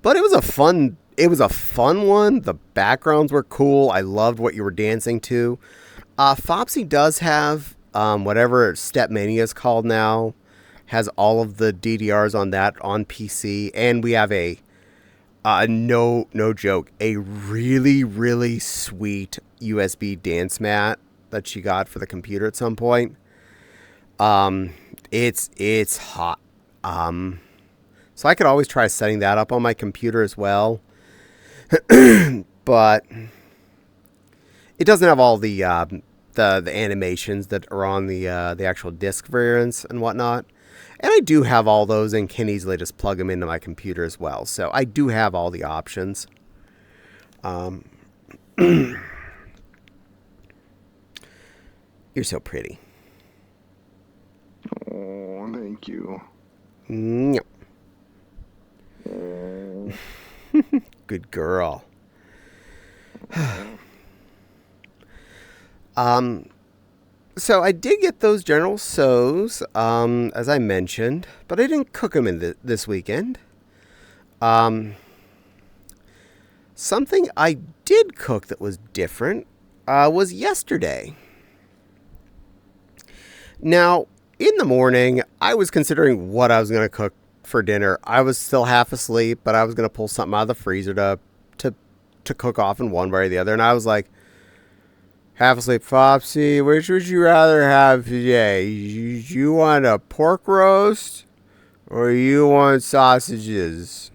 But it was a fun one. The backgrounds were cool. I loved what you were dancing to. Fopsy does have whatever Stepmania is called now. Has all of the DDRs on that on PC, and we have a no joke, a really, really sweet USB dance mat that she got for the computer at some point. It's hot. So I could always try setting that up on my computer as well. But it doesn't have all the animations that are on the actual disc variants and whatnot. And I do have all those and can easily just plug them into my computer as well. So I do have all the options. You're so pretty. Oh, thank you. Yep. Good girl. So I did get those General Tso's, as I mentioned, but I didn't cook them in this weekend. Something I did cook that was different was yesterday. Now, in the morning, I was considering what I was going to cook for dinner. I was still half asleep, but I was going to pull something out of the freezer to cook off in one way or the other. And I was like, half asleep, Flopsy, which would you rather have today? You want a pork roast or you want sausages?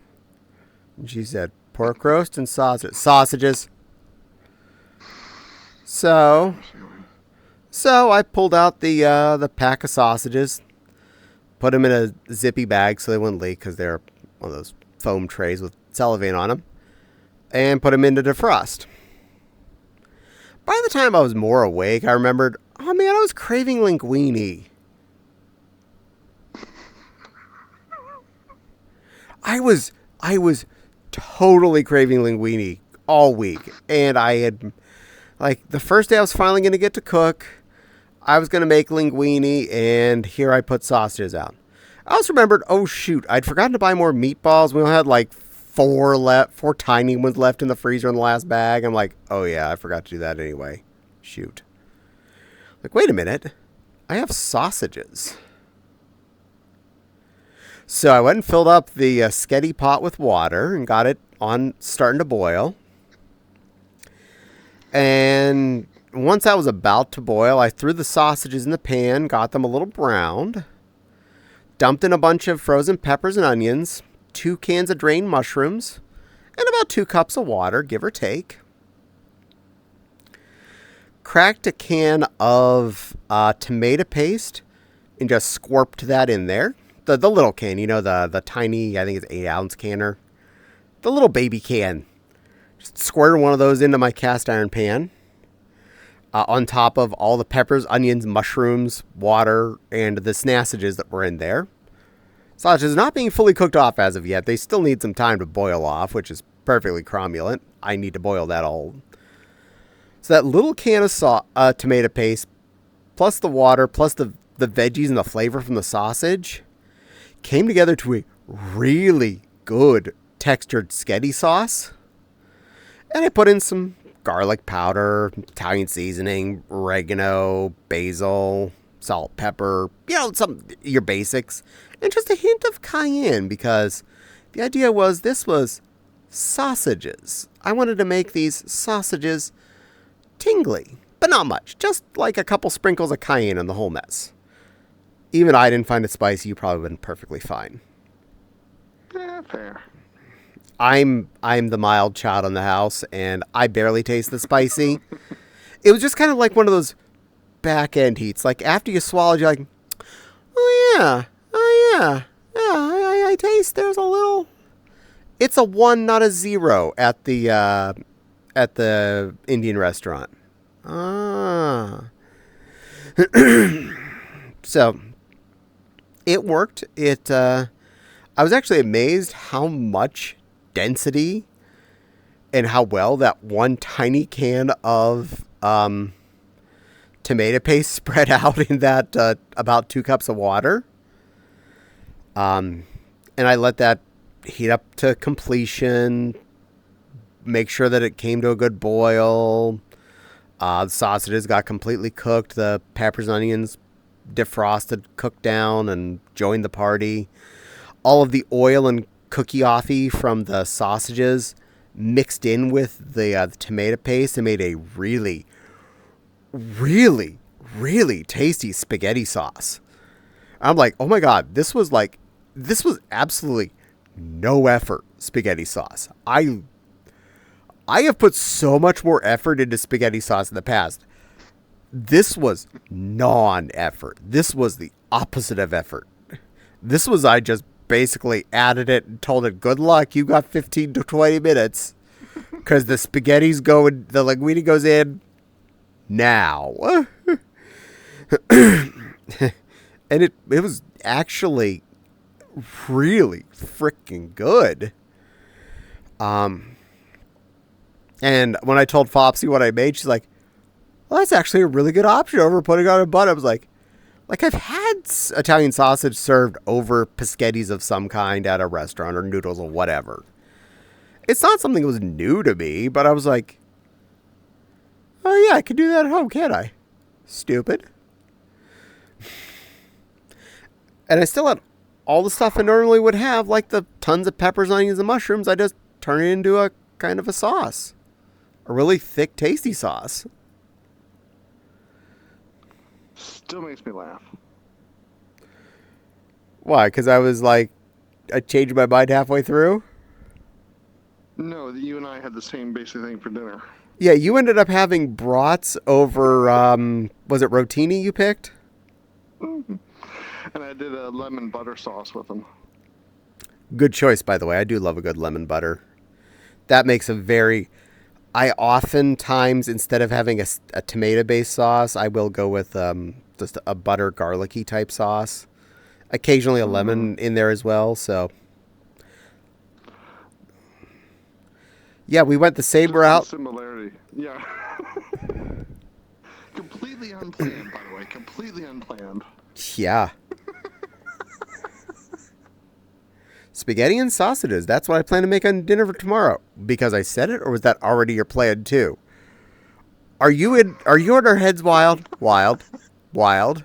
And she said, pork roast and sausages. So I pulled out the pack of sausages, put them in a zippy bag so they wouldn't leak because they're one of those foam trays with cellophane on them, and put them in to defrost. By the time I was more awake, I remembered, oh man, I was craving linguine. I was totally craving linguine all week, and I had, like, the first day I was finally going to get to cook, I was going to make linguine, and here I put sausages out. I also remembered, oh shoot, I'd forgotten to buy more meatballs. We only had like four tiny ones left in the freezer in the last bag. I'm like, oh yeah, I forgot to do that anyway. Shoot. Like, wait a minute. I have sausages. So I went and filled up the sketty pot with water and got it on starting to boil. And once that was about to boil, I threw the sausages in the pan, got them a little browned, dumped in a bunch of frozen peppers and onions, 2 cans of drained mushrooms, and about 2 cups of water, give or take. Cracked a can of tomato paste and just squirped that in there. The little can, you know, the tiny, I think it's 8-ounce canner. The little baby can. Just squirted one of those into my cast iron pan. On top of all the peppers, onions, mushrooms, water, and the snassages that were in there. Sausages not being fully cooked off as of yet. They still need some time to boil off, which is perfectly cromulent. I need to boil that all. So that little can of tomato paste, plus the water, plus the veggies and the flavor from the sausage, came together to a really good textured sketty sauce. And I put in some garlic powder, Italian seasoning, oregano, basil, salt, pepper, you know, your basics, and just a hint of cayenne, because the idea was this was sausages. I wanted to make these sausages tingly, but not much, just like a couple sprinkles of cayenne in the whole mess. Even I didn't find it spicy. You probably would have been perfectly fine. Yeah, fair. I'm the mild child in the house, and I barely taste the spicy. It was just kind of like one of those back end heats. Like after you swallowed, you're like, oh yeah, I taste. There's a little. It's a 1, not a 0 at the Indian restaurant. Ah. So it worked. I was actually amazed how much density and how well that one tiny can of tomato paste spread out in that about 2 cups of water. And I let that heat up to completion, make sure that it came to a good boil. The sausages got completely cooked. The peppers and onions defrosted, cooked down, and joined the party. All of the oil and cookie offie from the sausages mixed in with the tomato paste and made a really, really, really tasty spaghetti sauce. I'm like, oh my god, this was absolutely no effort spaghetti sauce. I have put so much more effort into spaghetti sauce in the past. This was non-effort. This was the opposite of effort. This was, I just basically added it and told it, good luck, you got 15 to 20 minutes. Because the the linguine goes in now. And it was actually really freaking good. And when I told Fopsy what I made, she's like, well, that's actually a really good option over putting on a bun. I was like I've had Italian sausage served over paschettis of some kind at a restaurant or noodles or whatever. It's not something that was new to me, but I was like, oh yeah, I can do that at home, can't I? Stupid. And I still had all the stuff I normally would have, like the tons of peppers, onions, and mushrooms. I just turn it into a kind of a sauce. A really thick, tasty sauce. Still makes me laugh. Why? Because I was like, I changed my mind halfway through? No, you and I had the same basic thing for dinner. Yeah, you ended up having brats over, was it rotini you picked? Mm-hmm. And I did a lemon butter sauce with them. Good choice, by the way. I do love a good lemon butter. That makes a very... I oftentimes, instead of having a tomato-based sauce, I will go with just a butter garlicky type sauce. Occasionally a lemon in there as well, so... Yeah, we went the same route. Similarity. Yeah. Completely unplanned, by the way. Completely unplanned. Yeah. Spaghetti and sausages. That's what I plan to make on dinner for tomorrow. Because I said it, or was that already your plan too? Are you in our heads wild? Wild.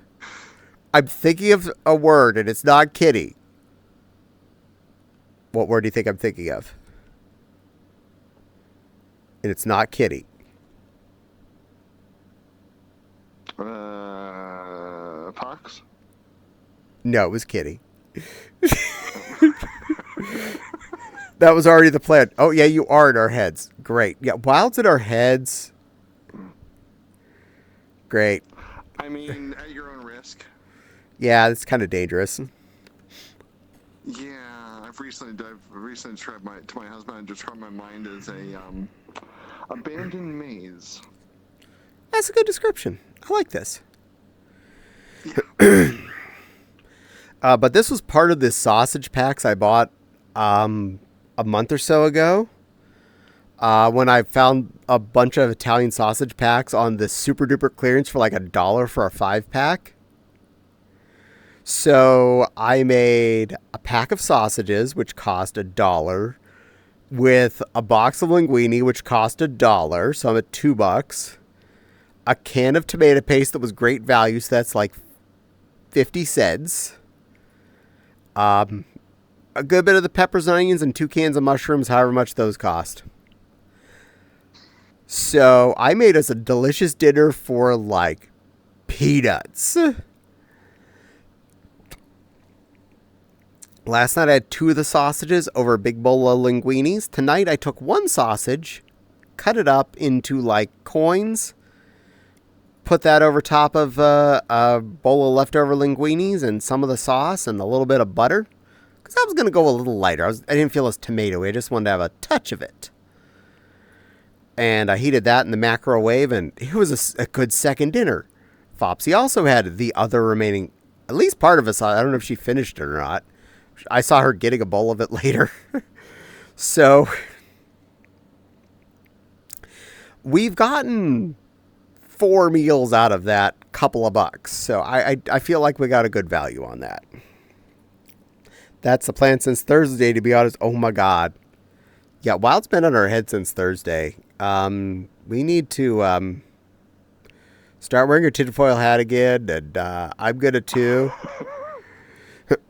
I'm thinking of a word and it's not kitty. What word do you think I'm thinking of? And it's not kitty. Pox? No, it was kitty. That was already the plan. Oh, yeah, you are in our heads. Great. Yeah, Wild's in our heads. Great. I mean, at your own risk. Yeah, it's kind of dangerous. Yeah, I've recently tried to my husband. I described my mind as a abandoned maze. That's a good description. I like this. Yeah. But this was part of the sausage packs I bought a month or so ago. When I found a bunch of Italian sausage packs on the super duper clearance for like $1 for a 5-pack. So I made a pack of sausages, which cost $1, with a box of linguine, which cost $1. So I'm at $2. A can of tomato paste that was great value, so that's like 50 cents. A good bit of the peppers and onions and 2 cans of mushrooms, however much those cost. So I made us a delicious dinner for like peanuts. Last night I had 2 of the sausages over a big bowl of linguines. Tonight I took 1 sausage, cut it up into like coins, put that over top of a bowl of leftover linguines and some of the sauce and a little bit of butter. Because I was going to go a little lighter. I didn't feel as tomatoey. I just wanted to have a touch of it. And I heated that in the microwave, and it was a good second dinner. Fopsy also had the other remaining, at least part of it. I don't know if she finished it or not. I saw her getting a bowl of it later. So, we've gotten 4 meals out of that couple of bucks. So, I feel like we got a good value on that. That's the plan since Thursday, to be honest. Oh my God. Yeah, Wild's been on our head since Thursday. We need to start wearing your tinfoil hat again, and I'm gonna too.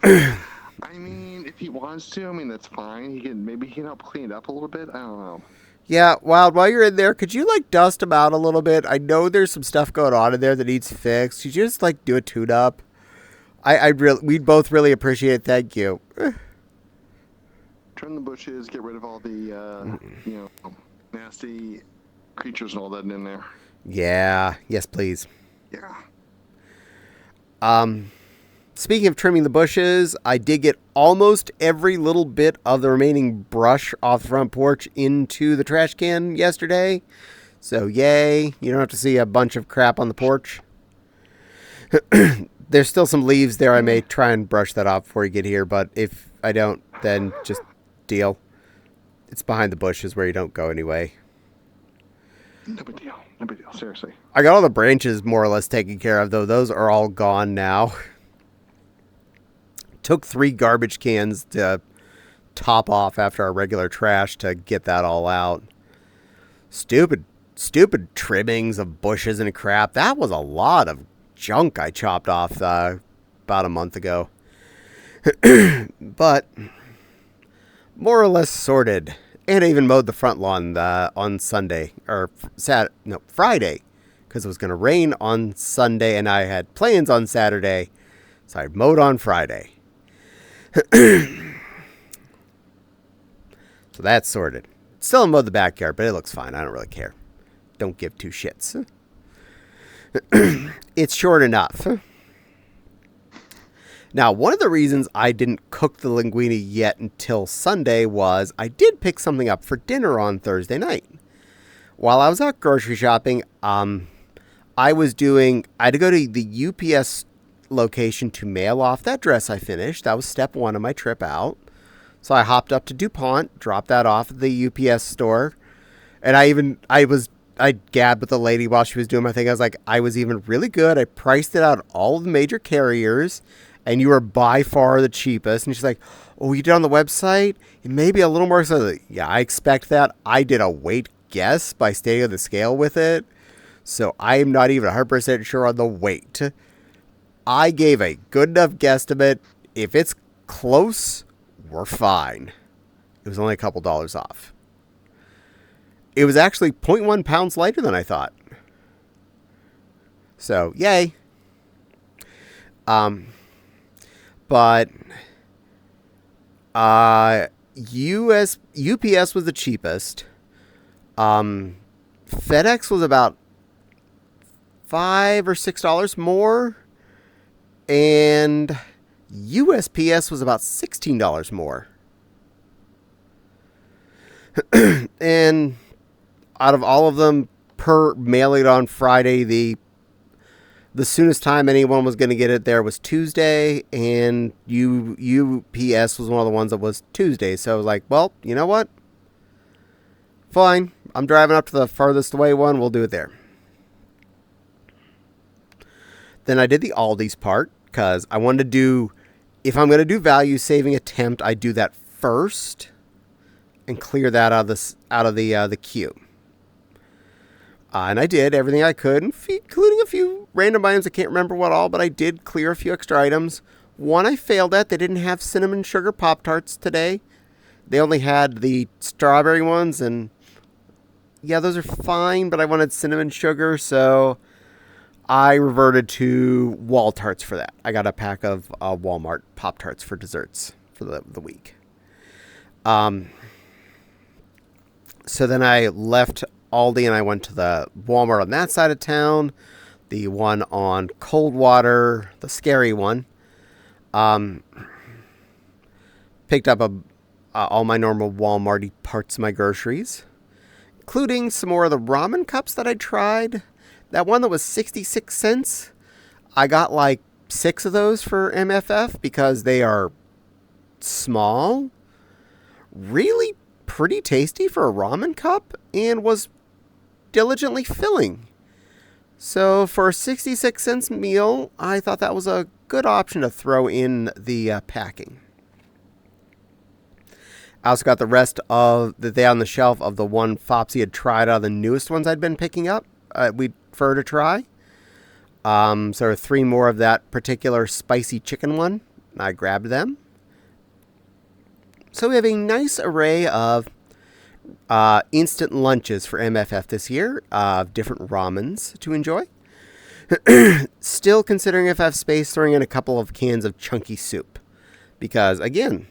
I mean, if he wants to, I mean, that's fine. Maybe he can help clean it up a little bit. I don't know. Yeah, Wild, while you're in there, could you like dust him out a little bit? I know there's some stuff going on in there that needs fixed. Could you just like do a tune-up? We'd both really appreciate it. Thank you. Trim the bushes, get rid of all the, nasty creatures and all that in there. Yeah. Yes, please. Yeah. Speaking of trimming the bushes, I did get almost every little bit of the remaining brush off the front porch into the trash can yesterday. So, yay. You don't have to see a bunch of crap on the porch. There's still some leaves there. I may try and brush that off before you get here, but if I don't, then just deal. It's behind the bushes where you don't go anyway. No big deal. No big deal. Seriously. I got all the branches more or less taken care of, though. Those are all gone now. Took 3 garbage cans to top off after our regular trash to get that all out. Stupid trimmings of bushes and crap. That was a lot of junk I chopped off about a month ago. But more or less sorted. And I even mowed the front lawn on Sunday. Or Friday. Because it was going to rain on Sunday and I had plans on Saturday. So I mowed on Friday. So that's sorted. Still mowed the backyard, but it looks fine. I don't really care. Don't give 2 shits. It's short enough. Now, one of the reasons I didn't cook the linguine yet until Sunday was I did pick something up for dinner on Thursday night. While I was out grocery shopping, I had to go to the UPS location to mail off that dress I finished. That was step 1 of my trip out. So I hopped up to DuPont, dropped that off at the UPS store, and I gabbed with the lady while she was doing my thing. I was like, I was even really good. I priced it out all of the major carriers, and you were by far the cheapest. And she's like, oh, you did on the website? It may be a little more. So yeah, I expect that. I did a weight guess by staying on the scale with it. So I am not even 100% sure on the weight. I gave a good enough guesstimate. If it's close, we're fine. It was only a couple dollars off. It was actually 0.1 pounds lighter than I thought. So, yay. But UPS was the cheapest. FedEx was about $5 or $6 more. And USPS was about $16 more. And out of all of them, per mailing on Friday, the soonest time anyone was going to get it there was Tuesday, and UPS was one of the ones that was Tuesday. So I was like, well, you know what? Fine. I'm driving up to the farthest away one. We'll do it there. Then I did the Aldi's part, because I wanted to do, if I'm going to do value saving attempt, I do that first and clear that out of the queue. And I did everything I could, including a few random items. I can't remember what all, but I did clear a few extra items. One I failed at. They didn't have cinnamon sugar Pop-Tarts today. They only had the strawberry ones, and yeah, those are fine, but I wanted cinnamon sugar, so I reverted to Wall Tarts for that. I got a pack of Walmart Pop-Tarts for desserts for the week. So then I left Aldi and I went to the Walmart on that side of town, the one on Coldwater, the scary one. Picked up all my normal Walmart-y parts of my groceries, including some more of the ramen cups that I tried. That one that was 66 cents, I got like 6 of those for MFF because they are small, really pretty tasty for a ramen cup, and was diligently filling. So for a 66 cents meal, I thought that was a good option to throw in the packing. I also got the rest of the day on the shelf of the one Fopsy had tried out of the newest ones I'd been picking up. We'd prefer to try. So there were 3 more of that particular spicy chicken one. I grabbed them. So we have a nice array of instant lunches for MFF this year, of different ramens to enjoy. Still considering if I have space, throwing in a couple of cans of chunky soup. Because, again,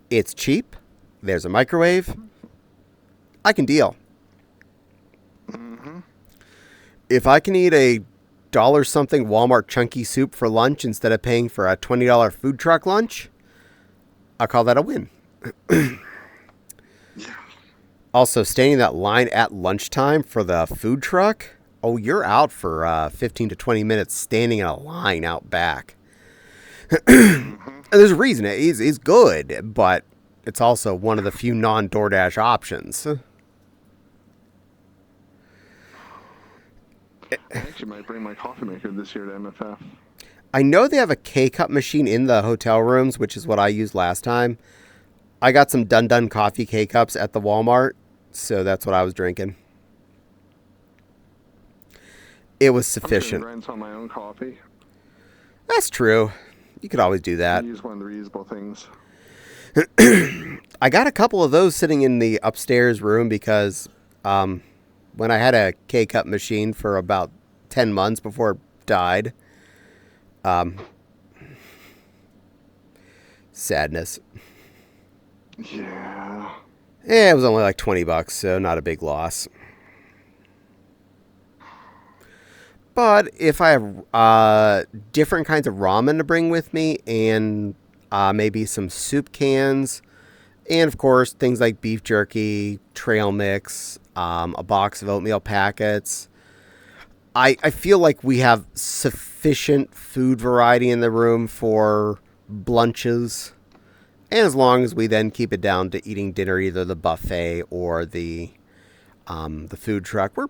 it's cheap. There's a microwave. I can deal. Mm-hmm. If I can eat a $1 Walmart chunky soup for lunch instead of paying for a $20 food truck lunch, I'll call that a win. Yeah. Also, staying in that line at lunchtime for the food truck, Oh, you're out for 15 to 20 minutes standing in a line out back. Mm-hmm. And there's a reason. It's good, but it's also one of the few non-DoorDash options. I actually might bring my coffee maker this year to MFF. I know they have a K-Cup machine in the hotel rooms, which is what I used last time. I got some Dun Dun coffee K-Cups at the Walmart, so that's what I was drinking. It was I'm going to sufficient. grind some of my own coffee. That's true. You could always do that. Use one of the reusable things. I got a couple of those sitting in the upstairs room because when I had a K-Cup machine for about 10 months before it died, sadness. Yeah. Yeah, it was only like $20, so not a big loss. But if I have different kinds of ramen to bring with me and maybe some soup cans, and of course things like beef jerky, trail mix, a box of oatmeal packets, I feel like we have sufficient food variety in the room for lunches. And as long as we then keep it down to eating dinner, either the buffet or the food truck, we're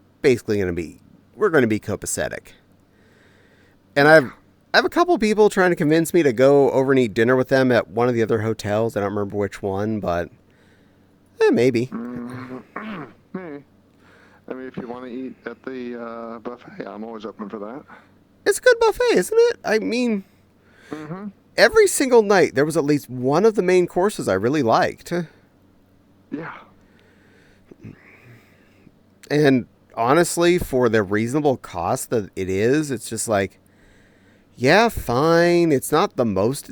going to be copacetic. And I have a couple people trying to convince me to go over and eat dinner with them at one of the other hotels. I don't remember which one, but maybe. Maybe. I mean, if you want to eat at the buffet, I'm always open for that. It's a good buffet, isn't it? I mean, every single night there was at least one of the main courses I really liked. Yeah. And honestly, for the reasonable cost that it is, it's just like, yeah, fine. It's not the most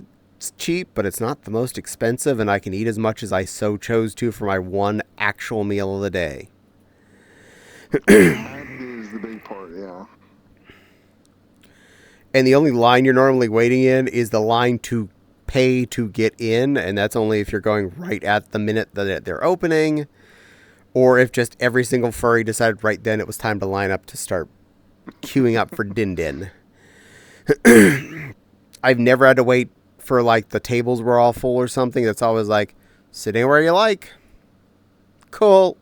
cheap, but it's not the most expensive, and I can eat as much as I so chose to for my one actual meal of the day. That is the big part, yeah. And the only line you're normally waiting in is the line to pay to get in, and that's only if you're going right at the minute that they're opening, or if just every single furry decided right then it was time to line up to start queuing up for Din Din. I've never had to wait for like the tables were all full or something. That's always like, sit anywhere you like. Cool.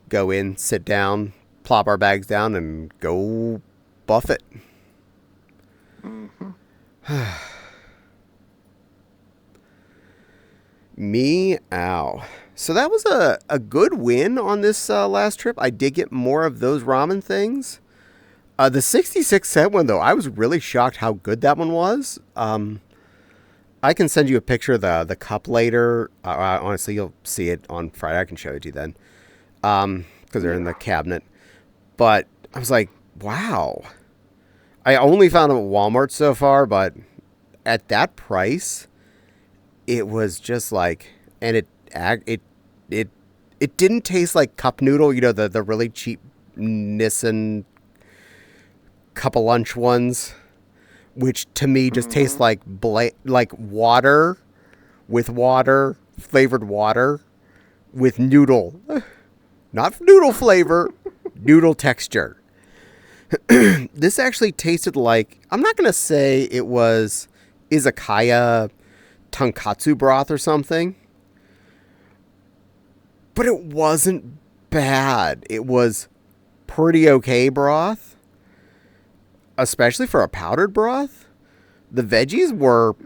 Go in, sit down, plop our bags down, and go buff it. Meow. So that was a good win on this last trip. I did get more of those ramen things. The 66-cent one, though, I was really shocked how good that one was. I can send you a picture of the cup later. Honestly, you'll see it on Friday. I can show it to you then. Because they're in the cabinet. But I was like, wow. I only found them at Walmart so far, but at that price, it was just like, and it didn't taste like cup noodle, you know, the really cheap Nissan cup of lunch ones, which to me just tastes like water with water, flavored water with noodle. Not noodle flavor, noodle texture. This actually tasted like, I'm not going to say it was izakaya tonkatsu broth or something, but it wasn't bad. It was pretty okay broth, especially for a powdered broth. The veggies were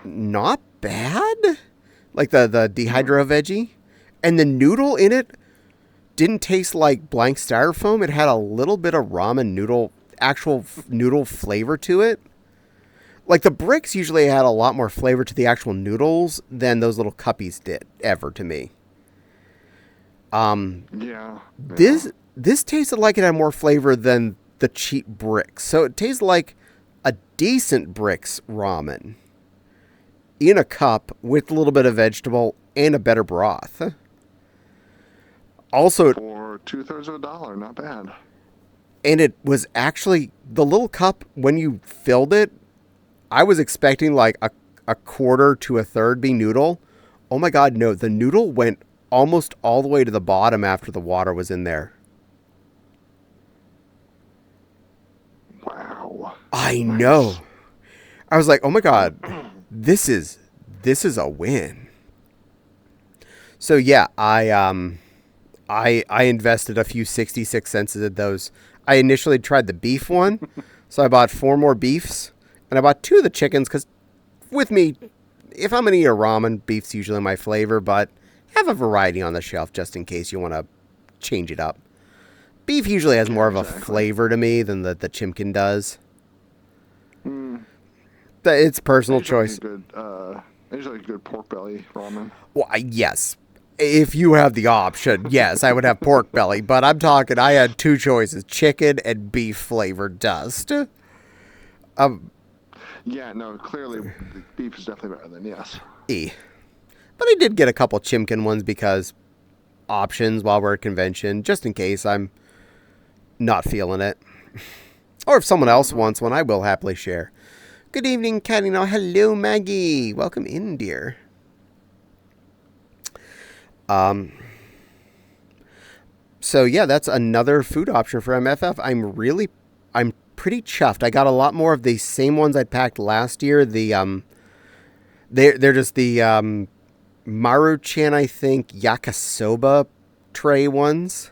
not bad, like the dehydro veggie, and the noodle in it didn't taste like blank styrofoam. It had a little bit of ramen noodle, actual noodle flavor to it. Like the bricks usually had a lot more flavor to the actual noodles than those little cuppies did ever to me. Yeah. This tasted like it had more flavor than the cheap bricks. So it tasted like a decent bricks ramen in a cup with a little bit of vegetable and a better broth. Also, for $0.00 not bad. And it was actually the little cup when you filled it. I was expecting like a quarter to a third be noodle. Oh my God, no! The noodle went almost all the way to the bottom after the water was in there. I know. I was like, oh my god, this is a win. So yeah, I invested a few 66 cents in those. I initially tried the beef one, so I bought 4 more beefs, and I bought 2 of the chickens because with me, if I'm gonna eat a ramen, beef's usually my flavor, but have a variety on the shelf just in case you want to change it up. Beef usually has more of a flavor to me than the chimkin does. It's personal choice. There's like a good pork belly ramen. Well, yes. If you have the option, yes, I would have pork belly. But I'm talking, I had 2 choices, chicken and beef flavored dust. Yeah, no, clearly the beef is definitely better than yes. But I did get a couple chimkin ones because options while we're at convention, just in case I'm not feeling it. Or if someone else wants one, I will happily share. Good evening, Caddie. Now, hello, Maggie. Welcome in, dear. So yeah, that's another food option for MFF. I'm pretty chuffed. I got a lot more of the same ones I packed last year. They're just the Maruchan, I think, yakisoba tray ones.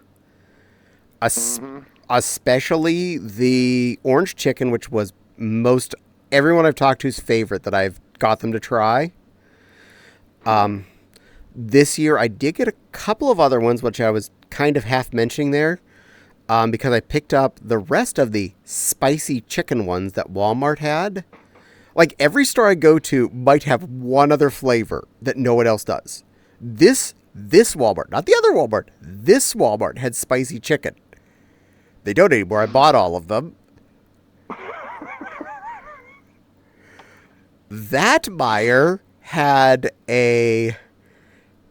Especially the orange chicken, which was most everyone I've talked to's favorite that I've got them to try. This year I did get a couple of other ones, which I was kind of half mentioning there, because I picked up the rest of the spicy chicken ones that Walmart had. Like, every store I go to might have one other flavor that no one else does. This Walmart, not the other Walmart, this Walmart had spicy chicken. They don't anymore. I bought all of them. That buyer had a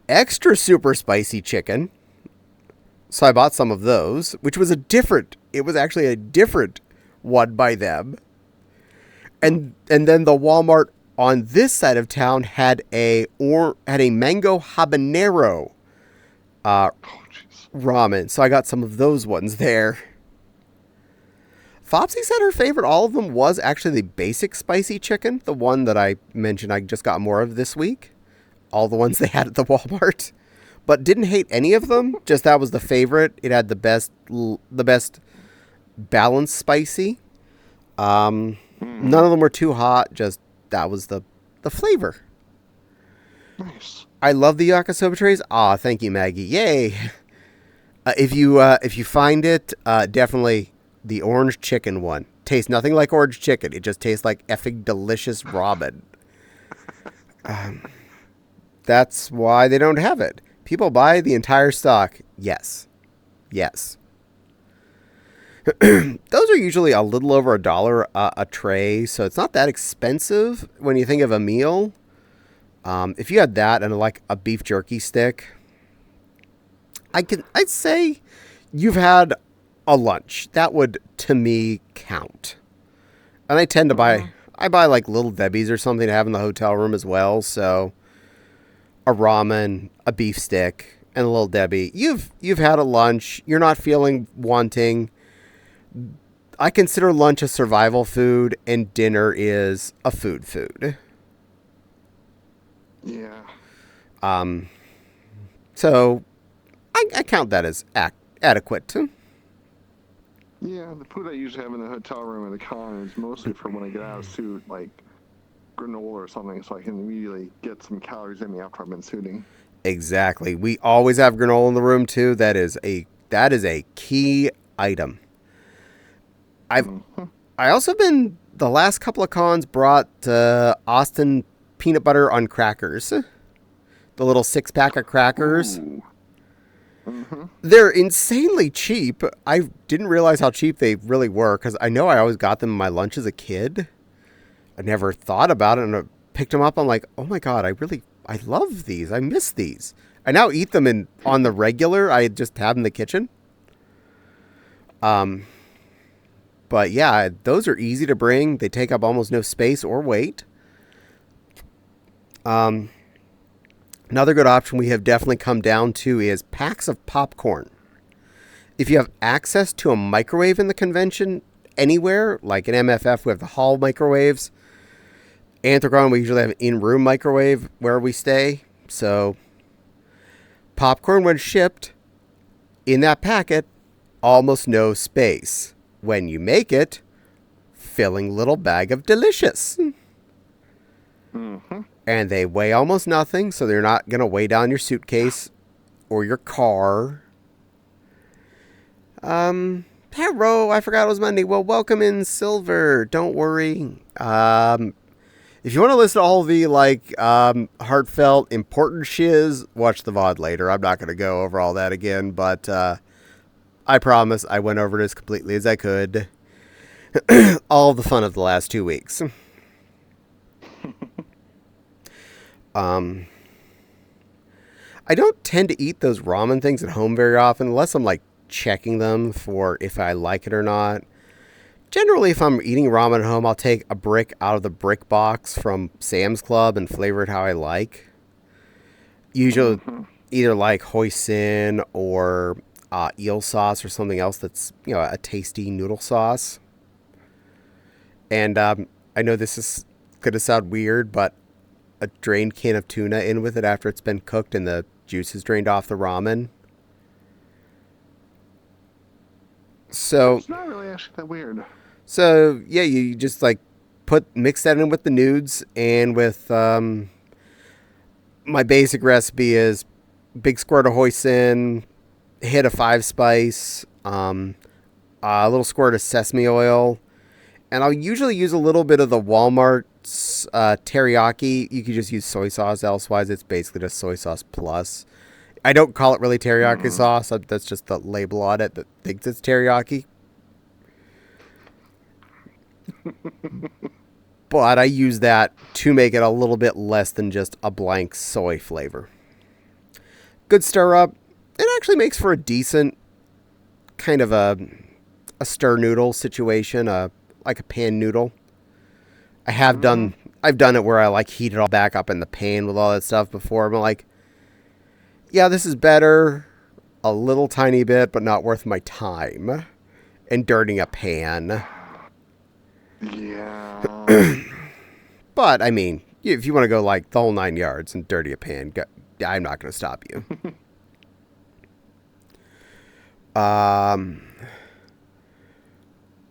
extra super spicy chicken. So I bought some of those, which was it was actually a different one by them. And then the Walmart on this side of town had a mango habanero ramen. So I got some of those ones there. Fopsy said her favorite, all of them, was actually the basic spicy chicken. The one that I mentioned I just got more of this week. All the ones they had at the Walmart. But didn't hate any of them. Just that was the favorite. It had the best balanced spicy. None of them were too hot. Just that was the flavor. Nice. I love the yakisoba trays. Ah, thank you, Maggie. Yay. If you find it, definitely the orange chicken one. Tastes nothing like orange chicken. It just tastes like effing delicious ramen. That's why they don't have it. People buy the entire stock. Yes. Yes. Those are usually a little over $1 a tray, so it's not that expensive when you think of a meal. If you had that and like a beef jerky stick, I'd say you've had a lunch. That would, to me, count. And I tend to buy like Little Debbie's or something to have in the hotel room as well. So a ramen, a beef stick, and a Little Debbie. You've had a lunch. You're not feeling wanting. I consider lunch a survival food, and dinner is a food. Yeah. So I count that as adequate. Yeah, the food I usually have in the hotel room at the con is mostly for when I get out of suit, like granola or something, so I can immediately get some calories in me after I've been suiting. Exactly. We always have granola in the room too. That is a key item. I also been the last couple of cons brought Austin peanut butter on crackers, the little 6-pack of crackers. They're insanely cheap. I didn't realize how cheap they really were because I know I always got them in my lunch as a kid. I never thought about it, and I picked them up. I'm like, oh my god, I love these. I miss these. I now eat them on the regular. I just have them in the kitchen. But yeah, those are easy to bring. They take up almost no space or weight. Another good option we have definitely come down to is packs of popcorn. If you have access to a microwave in the convention, anywhere. Like in MFF, we have the hall microwaves. Anthragon, we usually have an in-room microwave where we stay. So popcorn, when shipped in that packet, almost no space. When you make it, filling little bag of delicious. Mm-hmm. And they weigh almost nothing, so they're not going to weigh down your suitcase or your car. Hello, I forgot it was Monday. Well, welcome in, Silver. Don't worry. If you want to listen to all the, heartfelt, important shiz, watch the VOD later. I'm not going to go over all that again, but I promise I went over it as completely as I could. All the fun of the last 2 weeks. I don't tend to eat those ramen things at home very often, unless I'm, checking them for if I like it or not. Generally, if I'm eating ramen at home, I'll take a brick out of the brick box from Sam's Club and flavor it how I like. Usually, either like hoisin or eel sauce or something else that's, a tasty noodle sauce. And I know this is going to sound weird, but a drained can of tuna in with it after it's been cooked and the juice is drained off the ramen. So It's not really actually that weird. So yeah, you just mix that in with the nudes, and with my basic recipe is big squirt of hoisin, hit of 5 spice, a little squirt of sesame oil, and I'll usually use a little bit of the Walmart's teriyaki. You could just use soy sauce. Elsewise, it's basically just soy sauce plus. I don't call it really teriyaki sauce. That's just the label on it that thinks it's teriyaki. But I use that to make it a little bit less than just a blank soy flavor. Good stir up. It actually makes for a decent kind of a stir noodle situation, like a pan noodle. I've done it where I heat it all back up in the pan with all that stuff before. I'm like, yeah, this is better a little tiny bit, but not worth my time and dirtying a pan. Yeah. But, I mean, if you want to go the whole 9 yards and dirty a pan, I'm not going to stop you.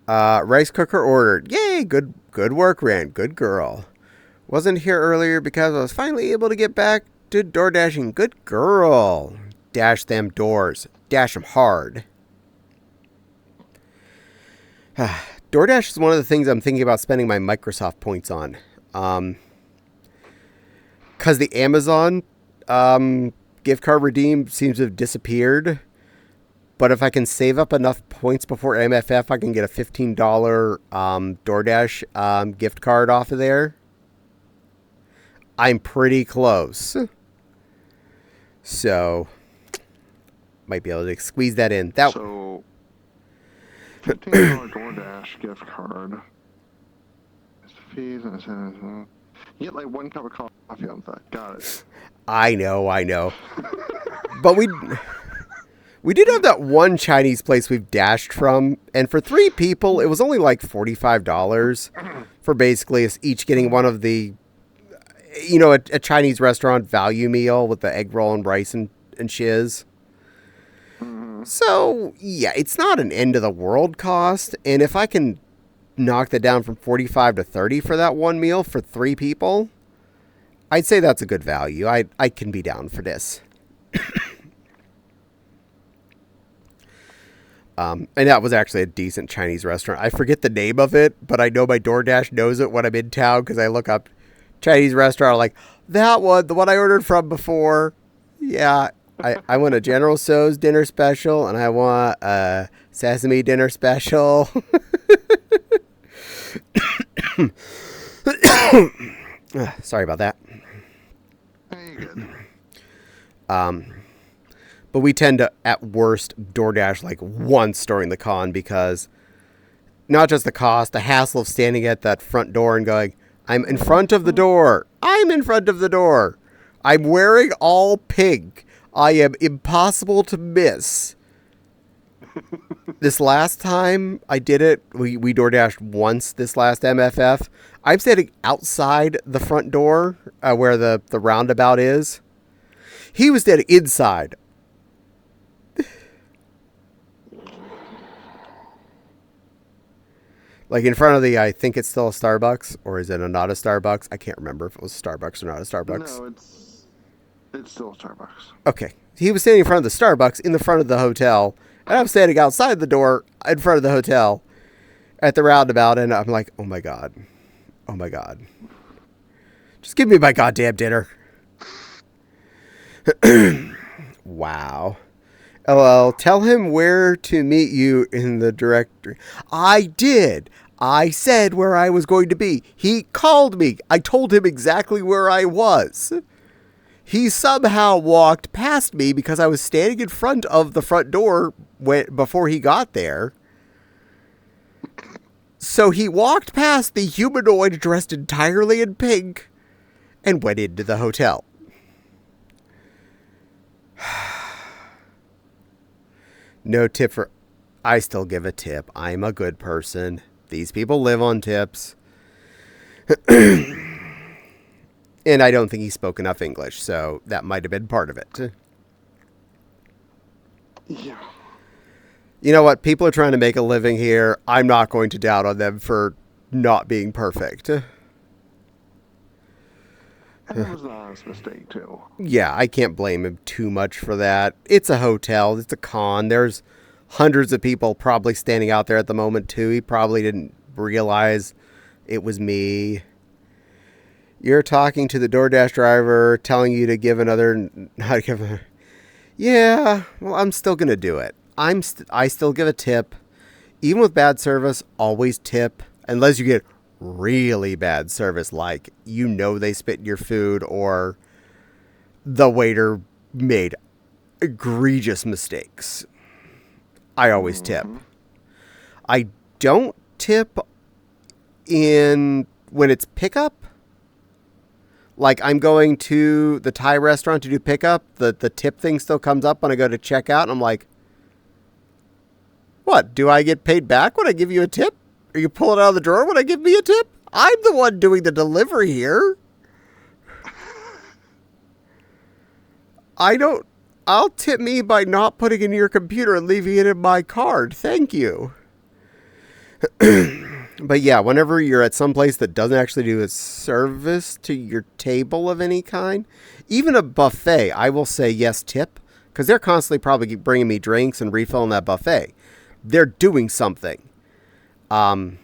Rice cooker ordered. Yay, good work, Rand. Good girl. Wasn't here earlier because I was finally able to get back to door dashing. Good girl. Dash them doors. Dash them hard. DoorDash is one of the things I'm thinking about spending my Microsoft points on. Because the Amazon gift card redeem seems to have disappeared. But if I can save up enough points before MFF, I can get a $15 DoorDash gift card off of there. I'm pretty close. So, might be able to squeeze that in. So, $15 DoorDash gift card. It's the fees and you get 1 cup of coffee on that. Got it. I know. But we did have that one Chinese place we've dashed from, and for 3 people, it was only $45 for basically us each getting one of the, a Chinese restaurant value meal with the egg roll and rice and shiz. So, yeah, it's not an end of the world cost, and if I can knock that down from 45 to 30 for that one meal for 3 people, I'd say that's a good value. I can be down for this. And that was actually a decent Chinese restaurant. I forget the name of it, but I know my DoorDash knows it when I'm in town because I look up Chinese restaurant. I'm like, that one, the one I ordered from before. Yeah, I want a General Tso's dinner special, and I want a sesame dinner special. Sorry about that. Hey, good. But we tend to, at worst, DoorDash once during the con because not just the cost, the hassle of standing at that front door and going, I'm in front of the door. I'm in front of the door. I'm wearing all pink. I am impossible to miss. This last time I did it, we DoorDashed once this last MFF. I'm standing outside the front door where the roundabout is. He was standing inside. Like in front of the, I think it's still a Starbucks, or is it not a Starbucks? I can't remember if it was a Starbucks or not a Starbucks. No, it's still Starbucks. Okay. He was standing in front of the Starbucks in the front of the hotel, and I'm standing outside the door in front of the hotel at the roundabout, and I'm like, oh my God. Oh my God. Just give me my goddamn dinner. Wow. LL, tell him where to meet you in the directory. I did. I said where I was going to be. He called me. I told him exactly where I was. He somehow walked past me because I was standing in front of the front door before he got there. So he walked past the humanoid dressed entirely in pink and went into the hotel. No tip for... I still give a tip. I'm a good person. These people live on tips. And I don't think he spoke enough English, so that might have been part of it. Yeah. You know what? People are trying to make a living here. I'm not going to doubt on them for not being perfect. And it was an honest mistake, too. Yeah, I can't blame him too much for that. It's a hotel. It's a con. There's hundreds of people probably standing out there at the moment, too. He probably didn't realize it was me. You're talking to the DoorDash driver, telling you to give another... Not give a, yeah, well, I'm still going to do it. I still give a tip. Even with bad service, always tip. Unless you get really bad service, like you know they spit in your food or the waiter made egregious mistakes. I always tip. I don't tip in when it's pickup. Like I'm going to the Thai restaurant to do pickup, the tip thing still comes up when I go to check out, and I'm like, what, do I get paid back when I give you a tip? Or you pull it out of the drawer when I give me a tip? I'm the one doing the delivery here. I'll tip me by not putting it in your computer and leaving it in my card. Thank you. But yeah, whenever you're at some place that doesn't actually do a service to your table of any kind, even a buffet, I will say yes, tip. Because they're constantly probably bringing me drinks and refilling that buffet. They're doing something. But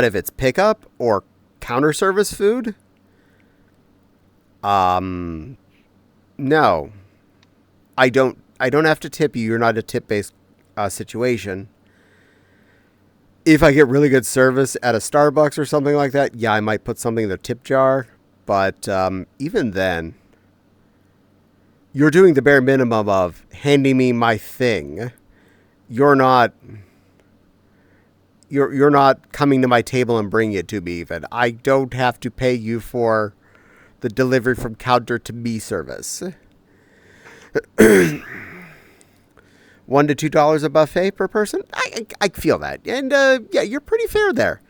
if it's pickup or counter service food, no. I don't have to tip you. You're not a tip-based situation. If I get really good service at a Starbucks or something like that, yeah, I might put something in the tip jar. But even then, you're doing the bare minimum of handing me my thing. You're not coming to my table and bringing it to me even. I don't have to pay you for the delivery from counter to me service. $1 to $2 a buffet per person. I feel that, and yeah, you're pretty fair there.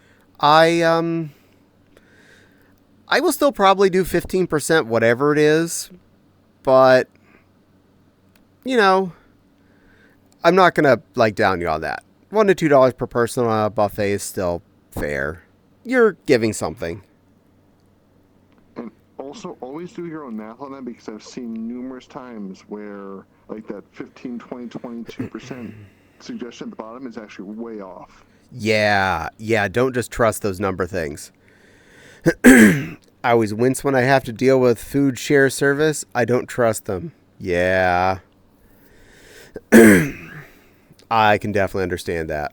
I will still probably do 15%, whatever it is, but you know, I'm not gonna down you on that. $1 to $2 per person on a buffet is still fair. You're giving something. And also, always do your own math on that, because I've seen numerous times where that 15, 20, 22% suggestion at the bottom is actually way off. Yeah, don't just trust those number things. I always wince when I have to deal with food share service. I don't trust them. Yeah. I can definitely understand that.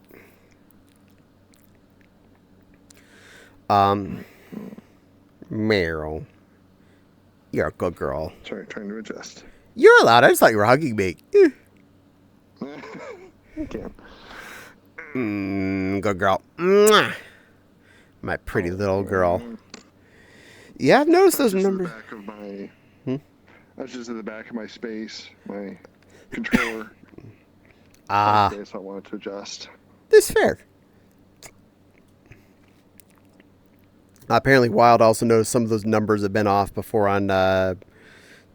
Meryl. You're a good girl. Sorry, trying to adjust. You're allowed. I just thought you were hugging me. You can. Good girl. Mwah. My pretty little girl. Yeah, I've noticed those numbers. That's just in the back of my space, my controller. Ah, today, so I wanted to adjust. this is fair. Apparently, Wild also noticed some of those numbers have been off before on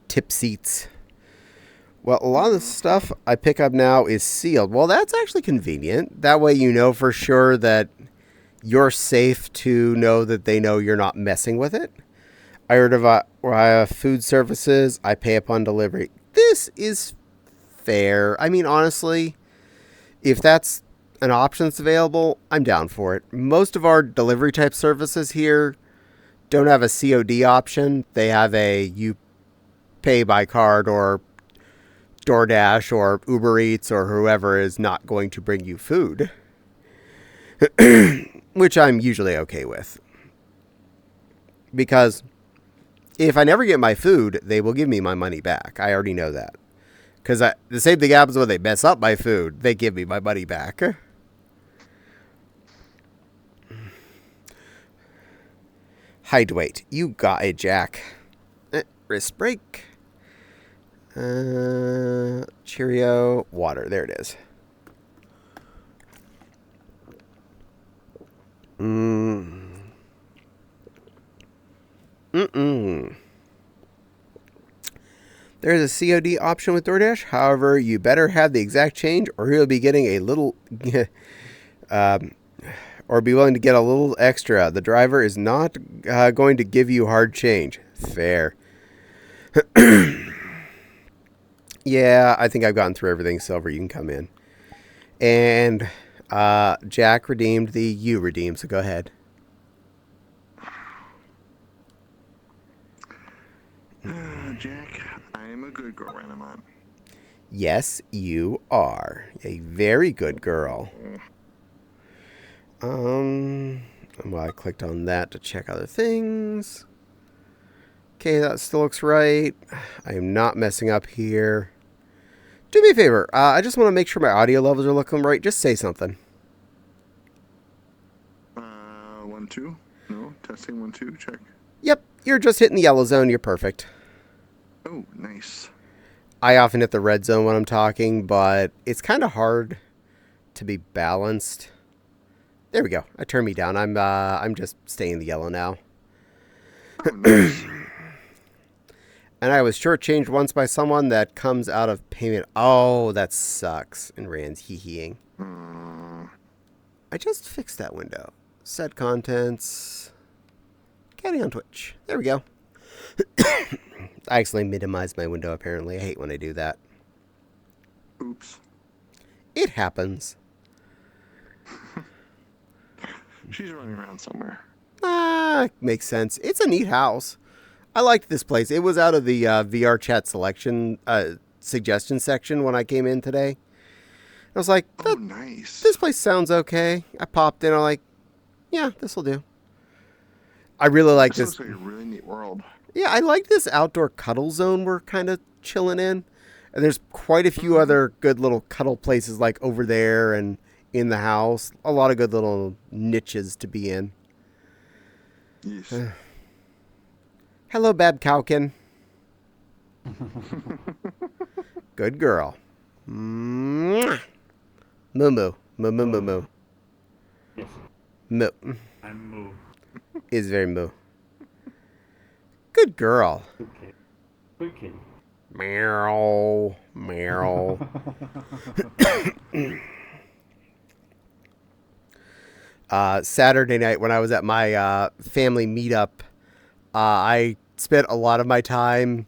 tip seats. Well, a lot of the stuff I pick up now is sealed. Well, that's actually convenient. That way you know for sure that you're safe to know that they know you're not messing with it. I heard of food services. I pay upon delivery. This is fair. I mean, honestly, if that's an option that's available, I'm down for it. Most of our delivery type services here don't have a COD option. They have a you pay by card or DoorDash or Uber Eats or whoever is not going to bring you food, which I'm usually okay with. Because if I never get my food, they will give me my money back. I already know that. Because the same thing happens when they mess up my food. They give me my money back. Hydrate. You got it, Jack. Wrist break. Cheerio. Water. There it is. There's a COD option with DoorDash. However, you better have the exact change or you'll be getting a little... or be willing to get a little extra. The driver is not going to give you hard change. Fair. Yeah, I think I've gotten through everything, Silver. You can come in. And Jack redeemed the you redeemed, so go ahead. Jack, I am a good girl, right, Amon? Yes, you are. A very good girl. Well, I clicked on that to check other things. Okay, that still looks right. I am not messing up here. Do me a favor. I just want to make sure my audio levels are looking right. Just say something. 1, 2. No, testing 1, 2. Check. Yep, you're just hitting the yellow zone. You're perfect. Oh, nice. I often hit the red zone when I'm talking, but it's kind of hard to be balanced. There we go. I turned me down. I'm just staying the yellow now. Oh, nice. And I was shortchanged once by someone that comes out of payment. Oh, that sucks. And Rand's hee-heeing. I just fixed that window. Set contents. Caddie on Twitch. There we go. I actually minimized my window, apparently. I hate when I do that. Oops. It happens. She's running around somewhere. Makes sense. It's a neat house. I liked this place. It was out of the VR chat suggestion section when I came in today. I was like, oh, nice. This place sounds okay. I popped in. I'm like, yeah, this will do. I really like this. Looks like a really neat world. Yeah, I like this outdoor cuddle zone we're kind of chilling in. And there's quite a few other good little cuddle places like over there and in the house. A lot of good little niches to be in. Yes. Hello, Babcowkin. Good girl. Moo moo. Moo moo moo moo. Yes. Moo. I'm Moo. Is very moo. Good girl. Okay. Good kitty. Meow. Meow. Saturday night when I was at my family meetup, I spent a lot of my time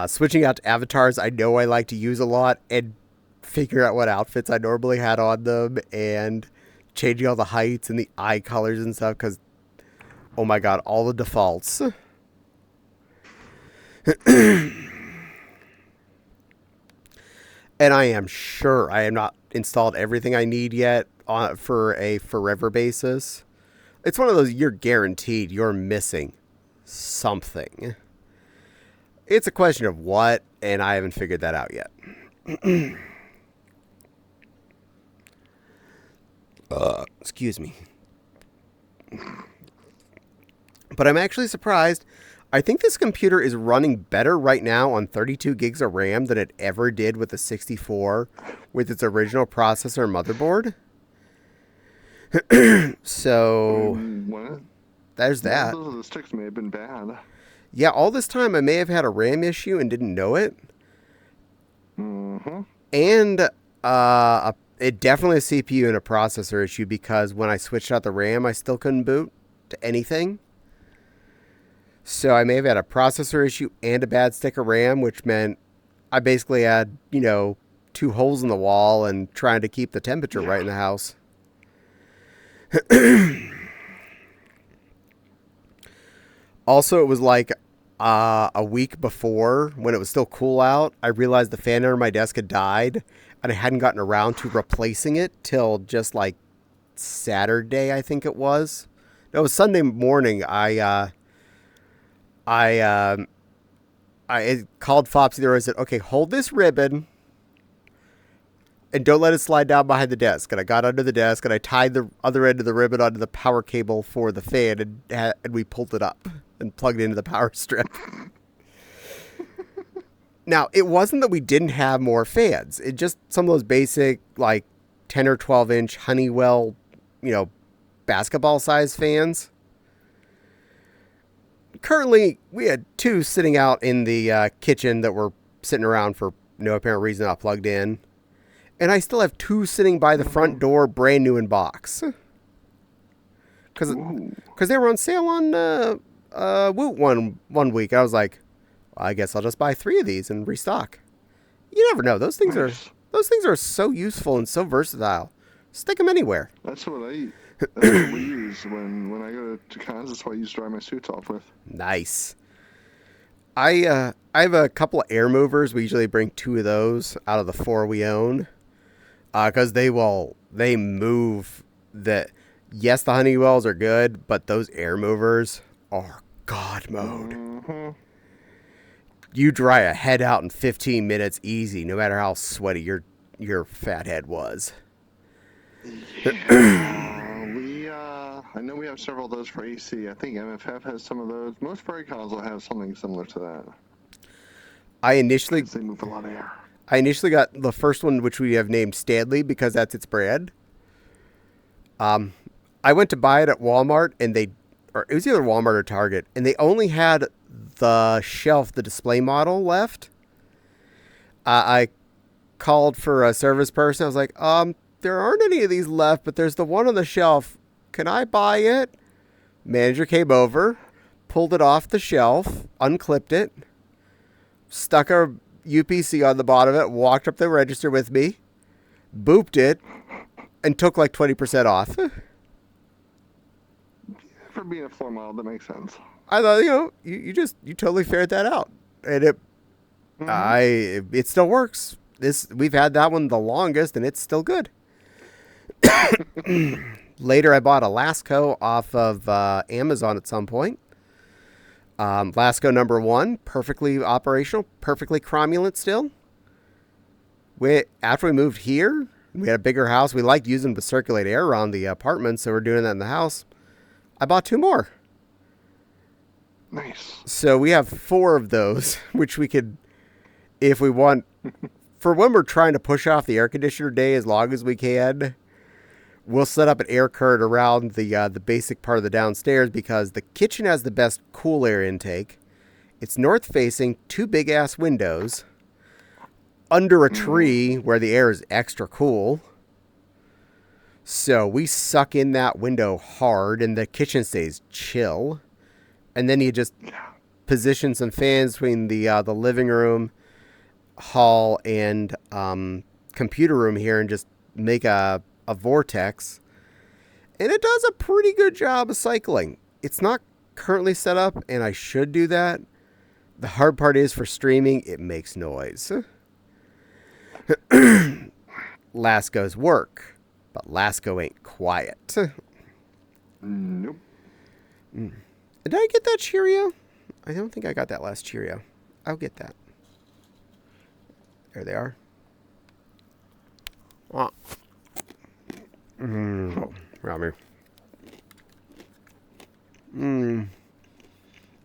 switching out to avatars I know I like to use a lot and figuring out what outfits I normally had on them and changing all the heights and the eye colors and stuff because, oh my god, all the defaults. And I am sure I have not installed everything I need yet for a forever basis. It's one of those you're guaranteed you're missing something. It's a question of what, and I haven't figured that out yet. Excuse me. But I'm actually surprised. I think this computer is running better right now on 32 gigs of RAM than it ever did with the 64 with its original processor and motherboard. So, there's One of that. those of the sticks may have been bad. Yeah, all this time I may have had a RAM issue and didn't know it. Mm-hmm. And it definitely a CPU and a processor issue because when I switched out the RAM, I still couldn't boot to anything. So I may have had a processor issue and a bad stick of RAM, which meant I basically had, 2 holes in the wall and trying to keep the temperature right in the house. Also, it was like a week before when it was still cool out. I realized the fan under my desk had died, and I hadn't gotten around to replacing it till just like Saturday, I think it was. No, it was Sunday morning. I called Fopsy there. I said, "Okay, hold this ribbon and don't let it slide down behind the desk." And I got under the desk and I tied the other end of the ribbon onto the power cable for the fan, and we pulled it up and plugged it into the power strip. Now, it wasn't that we didn't have more fans. It just some of those basic, like 10 or 12 inch Honeywell, basketball size fans. Currently, we had 2 sitting out in the kitchen that were sitting around for no apparent reason, not plugged in. And I still have 2 sitting by the front door, brand new in box. Because they were on sale on Woot one week. I was like, well, I guess I'll just buy 3 of these and restock. You never know. Those things are so useful and so versatile. Stick them anywhere. That's what we use when I go to cons. That's what I used to dry my suits off with. Nice. I have a couple of air movers. We usually bring 2 of those out of the 4 we own. Because they move that. Yes, the Honeywells are good, but those air movers are God mode. Mm-hmm. You dry a head out in 15 minutes easy, no matter how sweaty your fat head was. Yeah, I know we have several of those for AC. I think MFF has some of those. Most Prairie cons will have something similar to that. They move a lot of air. I initially got the first one, which we have named Stanley because that's its brand. I went to buy it at Walmart, and it was either Walmart or Target, and they only had the display model left. I called for a service person. I was like, there aren't any of these left, but there's the one on the shelf. Can I buy it? Manager came over, pulled it off the shelf, unclipped it, stuck a UPC on the bottom of it, walked up the register with me, booped it, and took like 20% off. For being a floor model, that makes sense. I thought, you totally ferret that out. And it still works. We've had that one the longest, and it's still good. Later, I bought a Lasco off of Amazon at some point. Lasco number 1, perfectly operational, perfectly cromulent still. After we moved here, we had a bigger house. We liked using them to circulate air around the apartment, so we're doing that in the house. I bought 2 more. Nice. So we have 4 of those, which we could, if we want, for when we're trying to push off the air conditioner day as long as we can, we'll set up an air current around the basic part of the downstairs because the kitchen has the best cool air intake. It's north facing, 2 big ass windows under a tree where the air is extra cool. So we suck in that window hard and the kitchen stays chill. And then you just position some fans between the living room, hall, and computer room here and just make a vortex. And it does a pretty good job of cycling. It's not currently set up, and I should do that. The hard part is for streaming, it makes noise. Lasco's work, but Lasco ain't quiet. Nope. Did I get that Cheerio? I don't think I got that last Cheerio. I'll get that. There they are. Around here.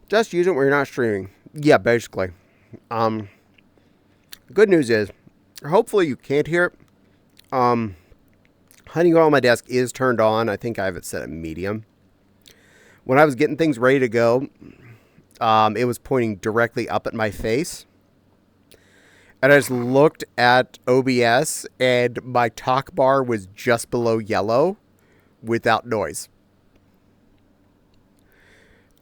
Just use it when you're not streaming. Yeah, basically. Good news is, hopefully you can't hear it. Honey oil on my desk is turned on. I think I have it set at medium. When I was getting things ready to go, it was pointing directly up at my face. And I just looked at OBS, and my talk bar was just below yellow without noise.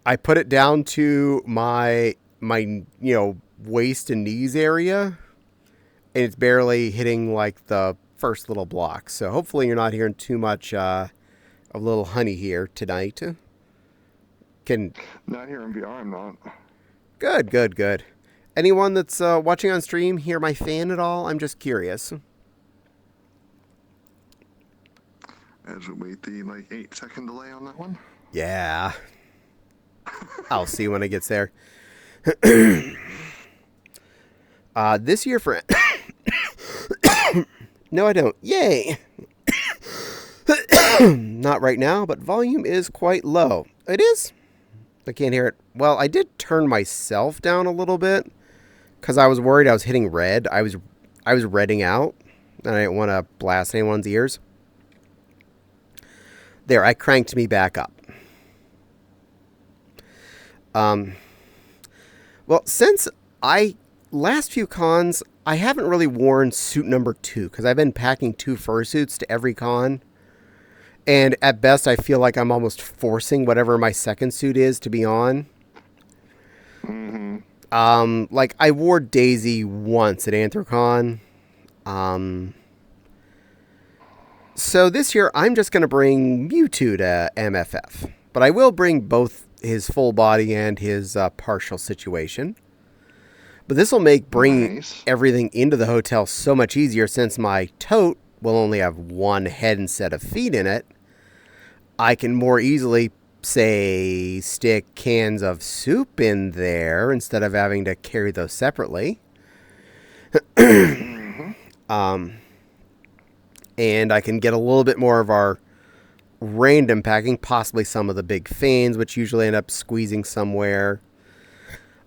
I put it down to my waist and knees area, and it's barely hitting like the first little block. So hopefully you're not hearing too much of little honey here tonight. Not here in VR, I'm not. Good. Anyone that's watching on stream hear my fan at all? I'm just curious. As we wait the 8-second delay on that one. Yeah. I'll see when it gets there. This year for... No, I don't. Yay! Not right now, but volume is quite low. It is? I can't hear it. Well, I did turn myself down a little bit because I was worried I was hitting red. I was redding out, and I didn't want to blast anyone's ears. There, I cranked me back up. Well, since last few cons, I haven't really worn suit number 2 because I've been packing 2 fursuits to every con. And at best, I feel like I'm almost forcing whatever my second suit is to be on. Mm-hmm. Like I wore Daisy once at Anthrocon. So this year, I'm just going to bring Mewtwo to MFF. But I will bring both his full body and his partial situation. But this will make bringing everything into the hotel so much easier since my tote will only have one head and set of feet in it. I can more easily, say, stick cans of soup in there instead of having to carry those separately. And I can get a little bit more of our random packing, possibly some of the big fans, which usually end up squeezing somewhere.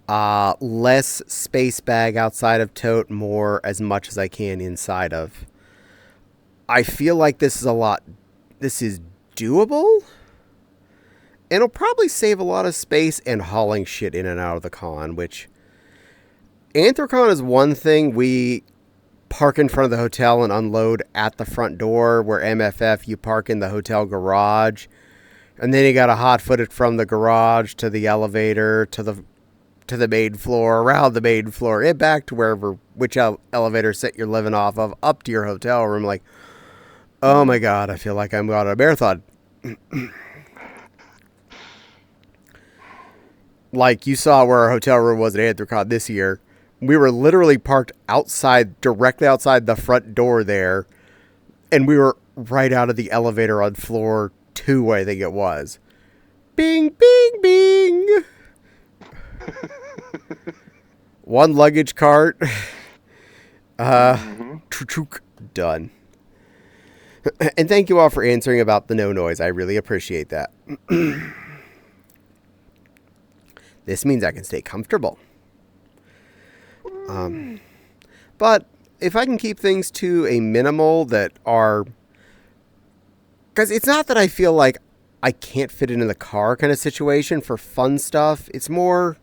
Less space bag outside of tote, more as much as I can inside of. I feel like this is doable. And it'll probably save a lot of space and hauling shit in and out of the con, which Anthrocon is one thing. We park in front of the hotel and unload at the front door, where MFF you park in the hotel garage, and then you got to hot foot it from the garage to the elevator to the main floor, around the main floor, and back to which elevator set you're living off of, up to your hotel room. Like, oh my god, I feel like I'm on a marathon. Like you saw where our hotel room was at Anthrocon this year. We were literally parked directly outside the front door there, and we were right out of the elevator on floor 2, I think it was. Bing, bing, bing! One luggage cart. Done. And thank you all for answering about the no noise. I really appreciate that. This means I can stay comfortable. But if I can keep things to a minimal that are... Because it's not that I feel like I can't fit it in the car kind of situation for fun stuff. It's more...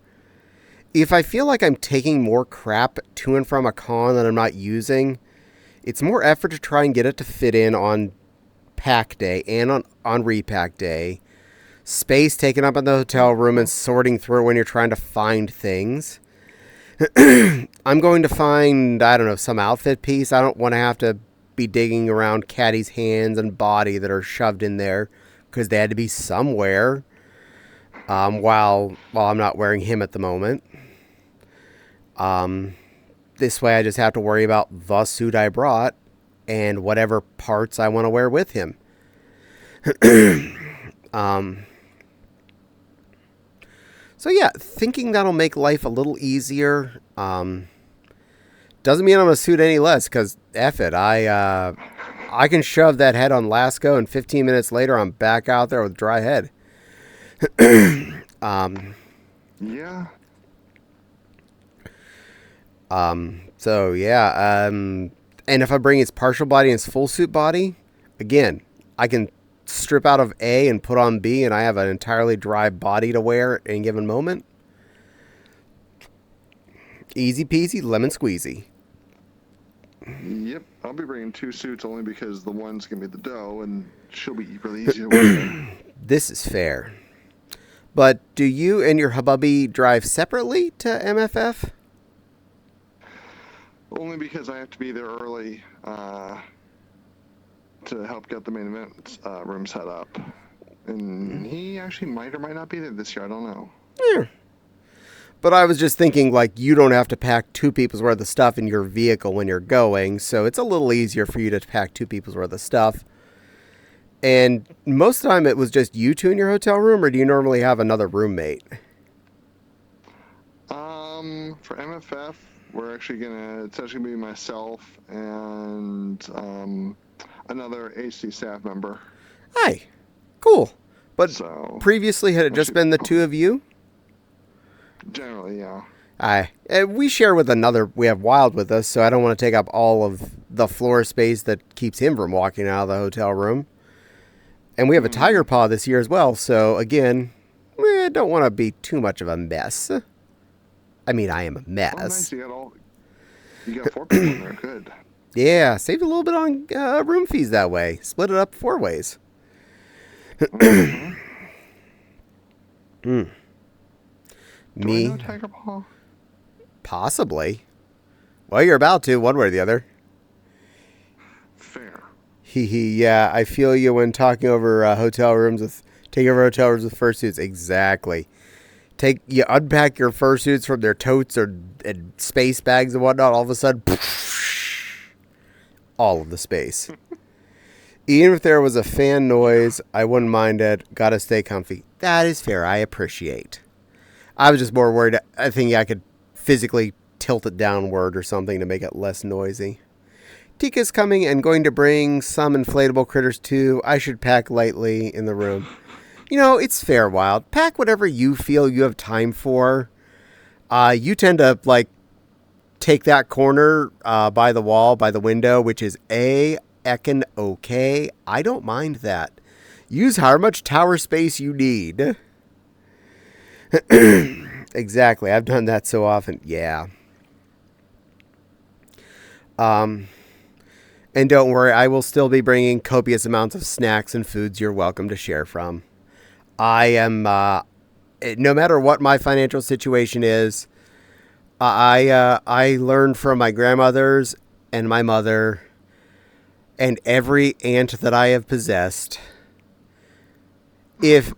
If I feel like I'm taking more crap to and from a con that I'm not using, it's more effort to try and get it to fit in on pack day and on repack day. Space taken up in the hotel room and sorting through it when you're trying to find things. I'm going to find, I don't know, some outfit piece. I don't want to have to be digging around Caddie's hands and body that are shoved in there because they had to be somewhere while I'm not wearing him at the moment. This way I just have to worry about the suit I brought and whatever parts I want to wear with him. So yeah, thinking that'll make life a little easier. Doesn't mean I'm going to suit any less, because F it. I can shove that head on Lasco, and 15 minutes later I'm back out there with dry head. Yeah. So yeah, and if I bring its partial body and its full suit body, again, I can strip out of A and put on B, and I have an entirely dry body to wear at any given moment. Easy peasy, lemon squeezy. Yep. I'll be bringing 2 suits only because the one's gonna be the dough, and she'll be really easy to wear. This is fair. But do you and your hubby drive separately to MFF? Only because I have to be there early to help get the main event room set up. And he actually might or might not be there this year. I don't know. Yeah. But I was just thinking, like, you don't have to pack 2 people's worth of stuff in your vehicle when you're going, so it's a little easier for you to pack 2 people's worth of stuff. And most of the time it was just you 2 in your hotel room, or do you normally have another roommate? For MFF, it's actually gonna be myself and another AC staff member. Hey, cool. But So previously, had it just been the 2 of you? generally, yeah. We share with another. We have Wild with us, so I don't want to take up all of the floor space that keeps him from walking out of the hotel room. And we have a Tiger Paw this year as well, so again, I don't want to be too much of a mess. I mean, I am a Oh, nice. mess. You got 4 people in there. Good. Yeah, saved a little bit on room fees that way. Split it up 4 ways. Do Me, I know Tiger Paw? possibly. Well, you're about to, one way or the other. Fair. Yeah, I feel you when taking over hotel rooms with fursuits. Exactly. You unpack your fursuits from their totes and space bags and whatnot. All of a sudden, all of the space. Even if there was a fan noise, I wouldn't mind it. Gotta stay comfy. That is fair. I appreciate. I was just more worried. I think I could physically tilt it downward or something to make it less noisy. Tika's coming and going to bring some inflatable critters too. I should pack lightly in the room. You know, it's fair, Wild. Pack whatever you feel you have time for. You tend to, like, take that corner by the wall, by the window, which is eckin' okay. I don't mind that. Use however much tower space you need. Exactly. I've done that so often. Yeah. And don't worry, I will still be bringing copious amounts of snacks and foods you're welcome to share from. I am, no matter what my financial situation is, I learned from my grandmothers and my mother and every aunt that I have possessed. If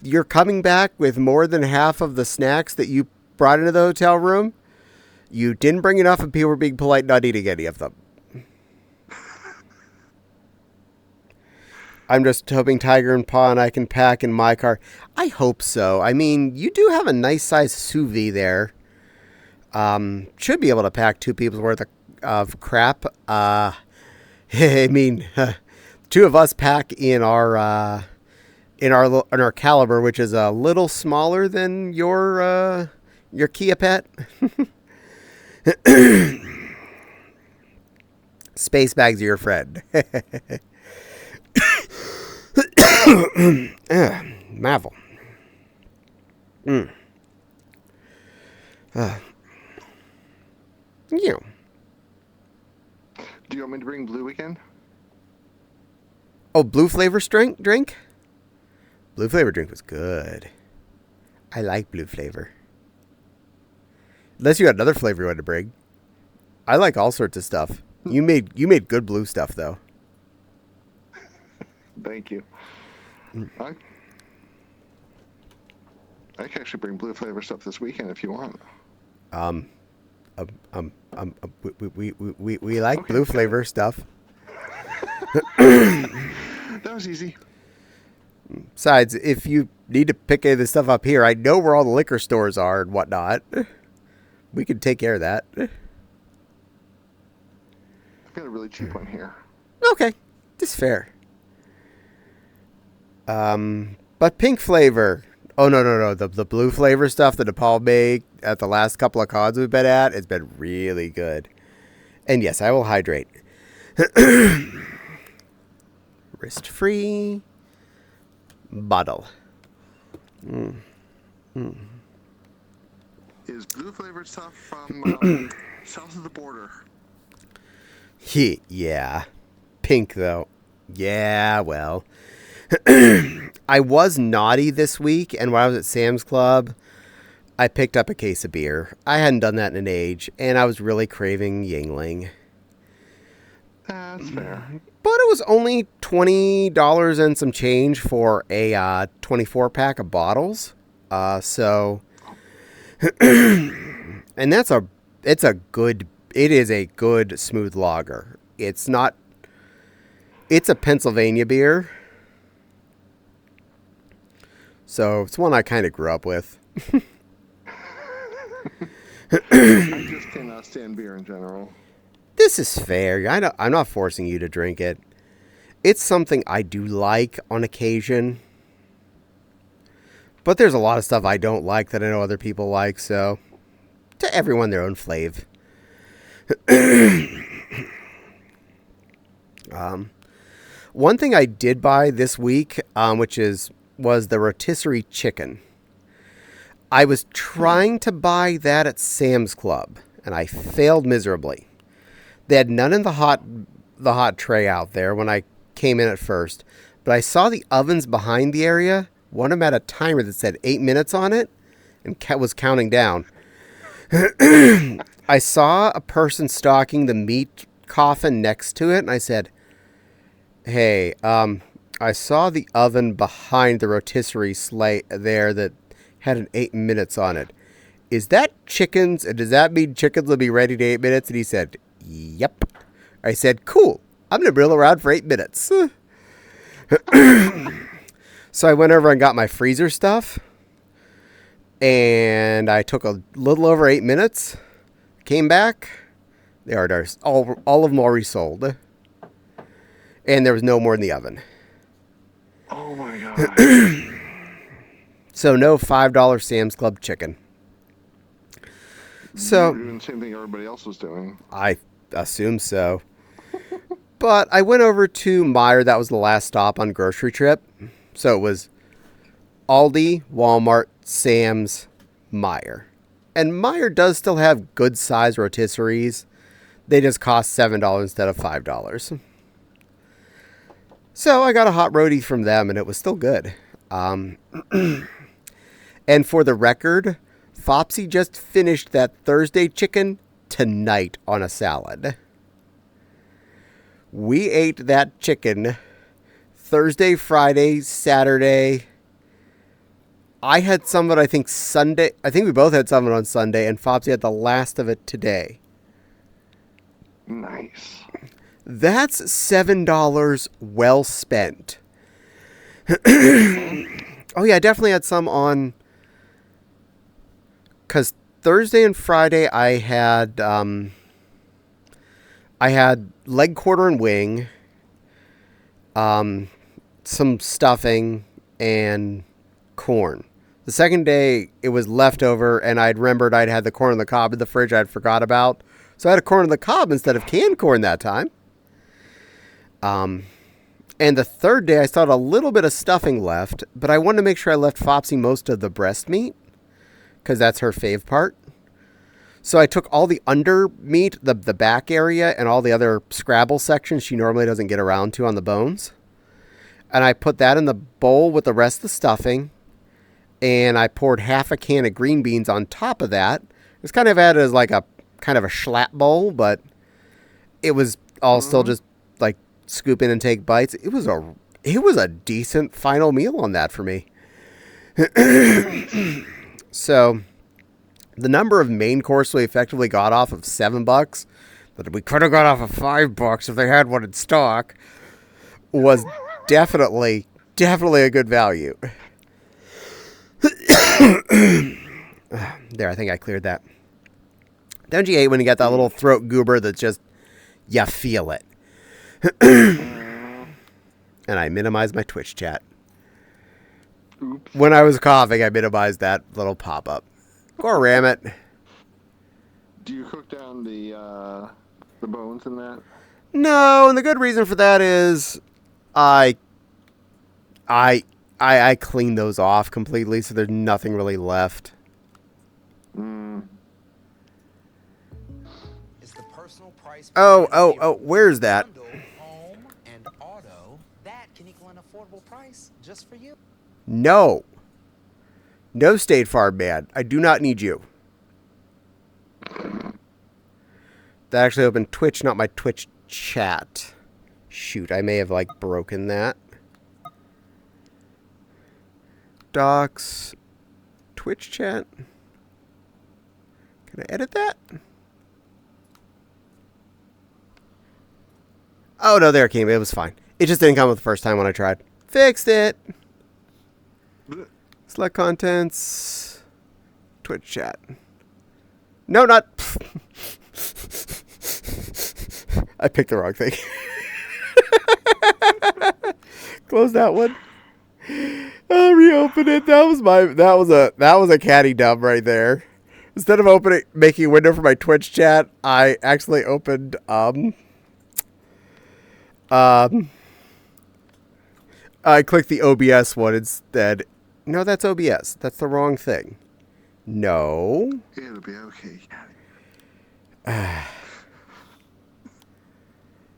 you're coming back with more than half of the snacks that you brought into the hotel room, you didn't bring enough and people were being polite not eating any of them. I'm just hoping Tiger and Paw and I can pack in my car. I hope so. I mean, you do have a nice size sous vide there. Should be able to pack 2 people's worth of crap. I mean, 2 of us pack in our caliber, which is a little smaller than your Kia Pet. Space bags are your friend. Marvel. Yeah. Do you want me to bring blue again? Oh, blue flavor drink? Blue flavor drink was good. I like blue flavor. Unless you got another flavor you want to bring. I like all sorts of stuff. You made good blue stuff though. Thank you. I can actually bring blue flavor stuff this weekend if you want. We like Okay, blue got flavor stuff. That was easy. Besides, if you need to pick any of this stuff up here, I know where all the liquor stores are and whatnot. We can take care of that. I've got a really cheap one here. Okay, this is fair. But pink flavor. Oh, no. The blue flavor stuff that Nepal made at the last couple of cons we've been at, it's been really good. And yes, I will hydrate. Wrist-free bottle. Is blue flavored stuff from south of the border? Yeah. Pink, though. Yeah, well. I was naughty this week, and when I was at Sam's Club, I picked up a case of beer. I hadn't done that in an age, and I was really craving Yingling. That's fair. But it was only $20 and some change for a 24-pack of bottles. And it is a good smooth lager. It's a Pennsylvania beer. So it's one I kind of grew up with. I just cannot stand beer in general. This is fair. I'm not forcing you to drink it. It's something I do like on occasion. But there's a lot of stuff I don't like that I know other people like, so to everyone their own flavor. One thing I did buy this week, was the rotisserie chicken. I was trying to buy that at Sam's Club, and I failed miserably. They had none in the hot tray out there when I came in at first, but I saw the ovens behind the area. One of them had a timer that said 8 minutes on it and was counting down. I saw a person stocking the meat coffin next to it, and I said, hey, I saw the oven behind the rotisserie slate there that had an 8 minutes on it. Is that chickens? And does that mean chickens will be ready to 8 minutes? And he said, yep. I said, cool. I'm going to grill around for 8 minutes. So I went over and got my freezer stuff. And I took a little over 8 minutes. Came back. There it is. All of them already sold. And there was no more in the oven. Oh my god. So no $5 Sam's Club chicken. So You're doing the same thing everybody else was doing. I assume so. But I went over to Meijer. That was the last stop on grocery trip. So it was Aldi, Walmart, Sam's, Meijer. And Meijer does still have good size rotisseries. They just cost $7 instead of $5. So I got a hot roti from them, and it was still good. And for the record, Fopsy just finished that Thursday chicken tonight on a salad. We ate that chicken Thursday, Friday, Saturday. I had some of it, I think, Sunday. I think we both had some of it on Sunday, and Fopsy had the last of it today. Nice. That's $7 well spent. Oh, yeah, I definitely had some on... Because Thursday and Friday I had leg quarter and wing, some stuffing, and corn. The second day it was leftover, and I'd remembered I'd had the corn on the cob in the fridge I'd forgot about. So I had a corn on the cob instead of canned corn that time. And the third day I still had a little bit of stuffing left, but I wanted to make sure I left Fopsy most of the breast meat, because that's her fave part. So I took all the under meat, the back area, and all the other Scrabble sections she normally doesn't get around to on the bones. And I put that in the bowl with the rest of the stuffing. And I poured half a can of green beans on top of that. It's kind of added as like a kind of a schlapp bowl, but it was all still just like scoop in and take bites. It was a decent final meal on that for me. So the number of main course we effectively got off of $7, that we could have got off of $5 if they had one in stock, was definitely a good value. There, I think I cleared that. Don't you hate when you got that little throat goober that's just, you feel it? And I minimize my Twitch chat. Oops. When I was coughing, I minimized that little pop-up. Or ram it. Do you cook down the bones in that? No, and the good reason for that is I cleaned those off completely, so there's nothing really left. Is the personal price Oh, where's that? home and auto that can equal an affordable price just for you? No. No State Farm man. I do not need you. That actually opened Twitch, not my Twitch chat. Shoot, I may have broken that. Docs. Twitch chat. Can I edit that? Oh, no, there it came. It was fine. It just didn't come with the first time when I tried. Fixed it. Select contents. Twitch chat. No, not... I picked the wrong thing. Close that one. I'll reopen it. That was a Caddie dub right there. Instead of making a window for my Twitch chat, I actually opened I clicked the OBS one instead. No, that's OBS. That's the wrong thing. No. It'll be okay,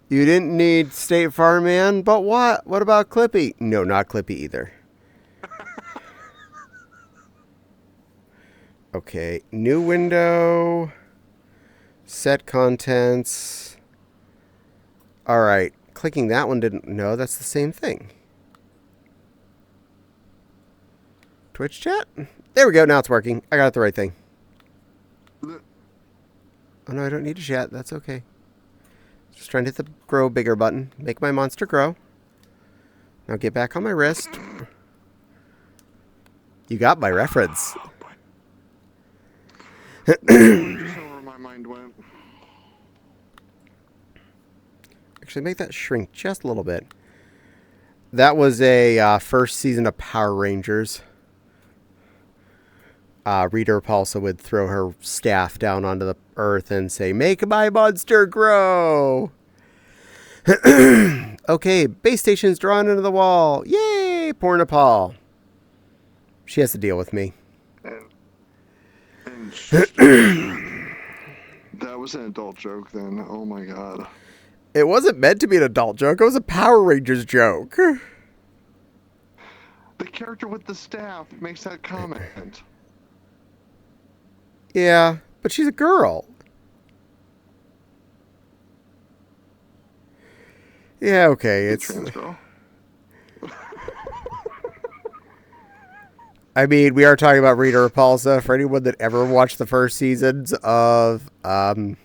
You didn't need State Farm Man, but what? What about Clippy? No, not Clippy either. Okay, new window. Set contents. All right, clicking that one didn't. No, that's the same thing. Twitch chat? There we go, now it's working. I got the right thing. Oh no, I don't need to chat. That's okay. Just trying to hit the grow bigger button. Make my monster grow. Now get back on my wrist. You got my reference. Just where my mind went. Actually, make that shrink just a little bit. That was a first season of Power Rangers. Rita Repulsa would throw her staff down onto the earth and say, "Make my monster grow!" Okay, base station's drawn into the wall. Yay! Poor Nepal. She has to deal with me. And that was an adult joke then. Oh my god. It wasn't meant to be an adult joke. It was a Power Rangers joke. The character with the staff makes that comment. Yeah, but she's a girl. Yeah, okay. It's Trans girl. I mean, we are talking about Rita Repulsa. For anyone that ever watched the first seasons of Power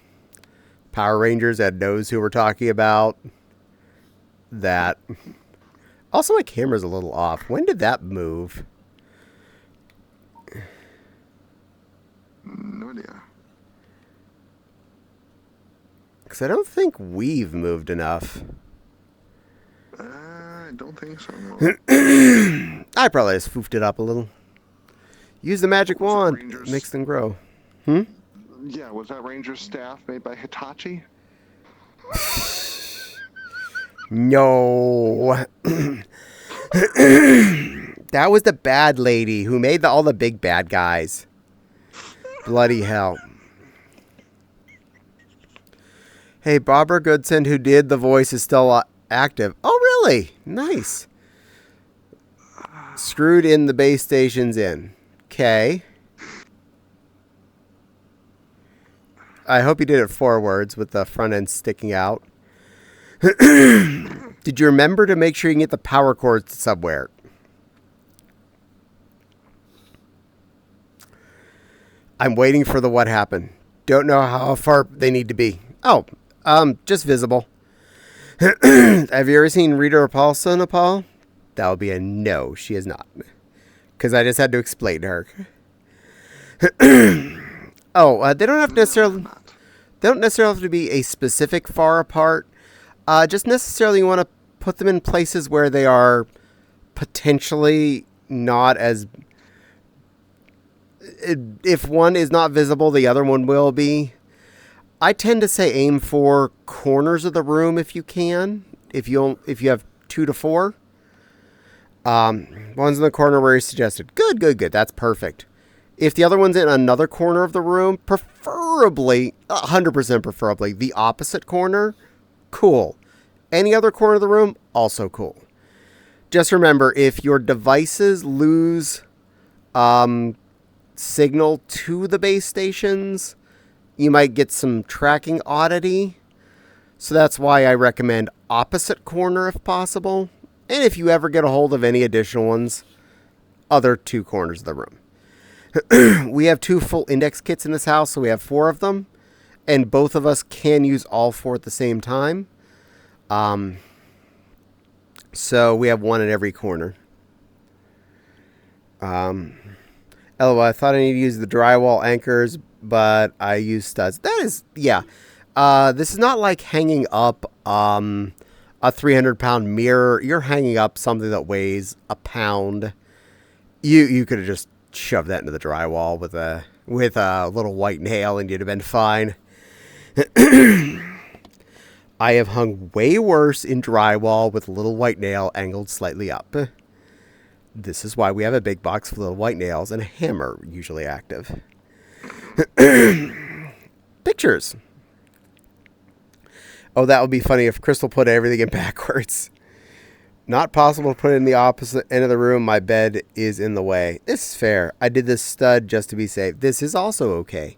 Rangers and knows who we're talking about, that. Also, my camera's a little off. When did that move? No idea. Because I don't think we've moved enough. I don't think so. No. I probably just foofed it up a little. Use the magic wand. Rangers? Makes them grow. Yeah, was that Ranger staff made by Hitachi? No. That was the bad lady who made all the big bad guys. Bloody hell. Hey, Barbara Goodson, who did the voice, is still active. Oh, really? Nice. Screwed in the base station's in. Okay. I hope you did it forwards with the front end sticking out. Did you remember to make sure you can get the power cords somewhere? I'm waiting for the what happened. Don't know how far they need to be. Oh, just visible. Have you ever seen Rita Repulsa, Nepal? That would be a no. She is not. Because I just had to explain to her. They don't have necessarily. They don't necessarily have to be a specific far apart. Just necessarily you want to put them in places where they are potentially not as... If one is not visible, the other one will be. I tend to say aim for corners of the room if you can. If you have 2 to 4. One's in the corner where you suggested. Good. That's perfect. If the other one's in another corner of the room, preferably, 100% preferably, the opposite corner, cool. Any other corner of the room, also cool. Just remember, if your devices lose signal to the base stations, you might get some tracking oddity. So that's why I recommend opposite corner if possible. And if you ever get a hold of any additional ones, other 2 corners of the room. We have 2 full index kits in this house, so we have 4 of them. And both of us can use all 4 at the same time. So we have 1 at every corner. LOL, I thought I needed to use the drywall anchors, but I use studs. That is, yeah. This is not like hanging up a 300-pound mirror. You're hanging up something that weighs a pound. You could have just shoved that into the drywall with a little white nail, and you'd have been fine. I have hung way worse in drywall with a little white nail angled slightly up. This is why we have a big box of little white nails and a hammer usually active. Pictures. Oh, that would be funny if Crystal put everything in backwards. Not possible to put it in the opposite end of the room. My bed is in the way. This is fair. I did this stud just to be safe. This is also okay.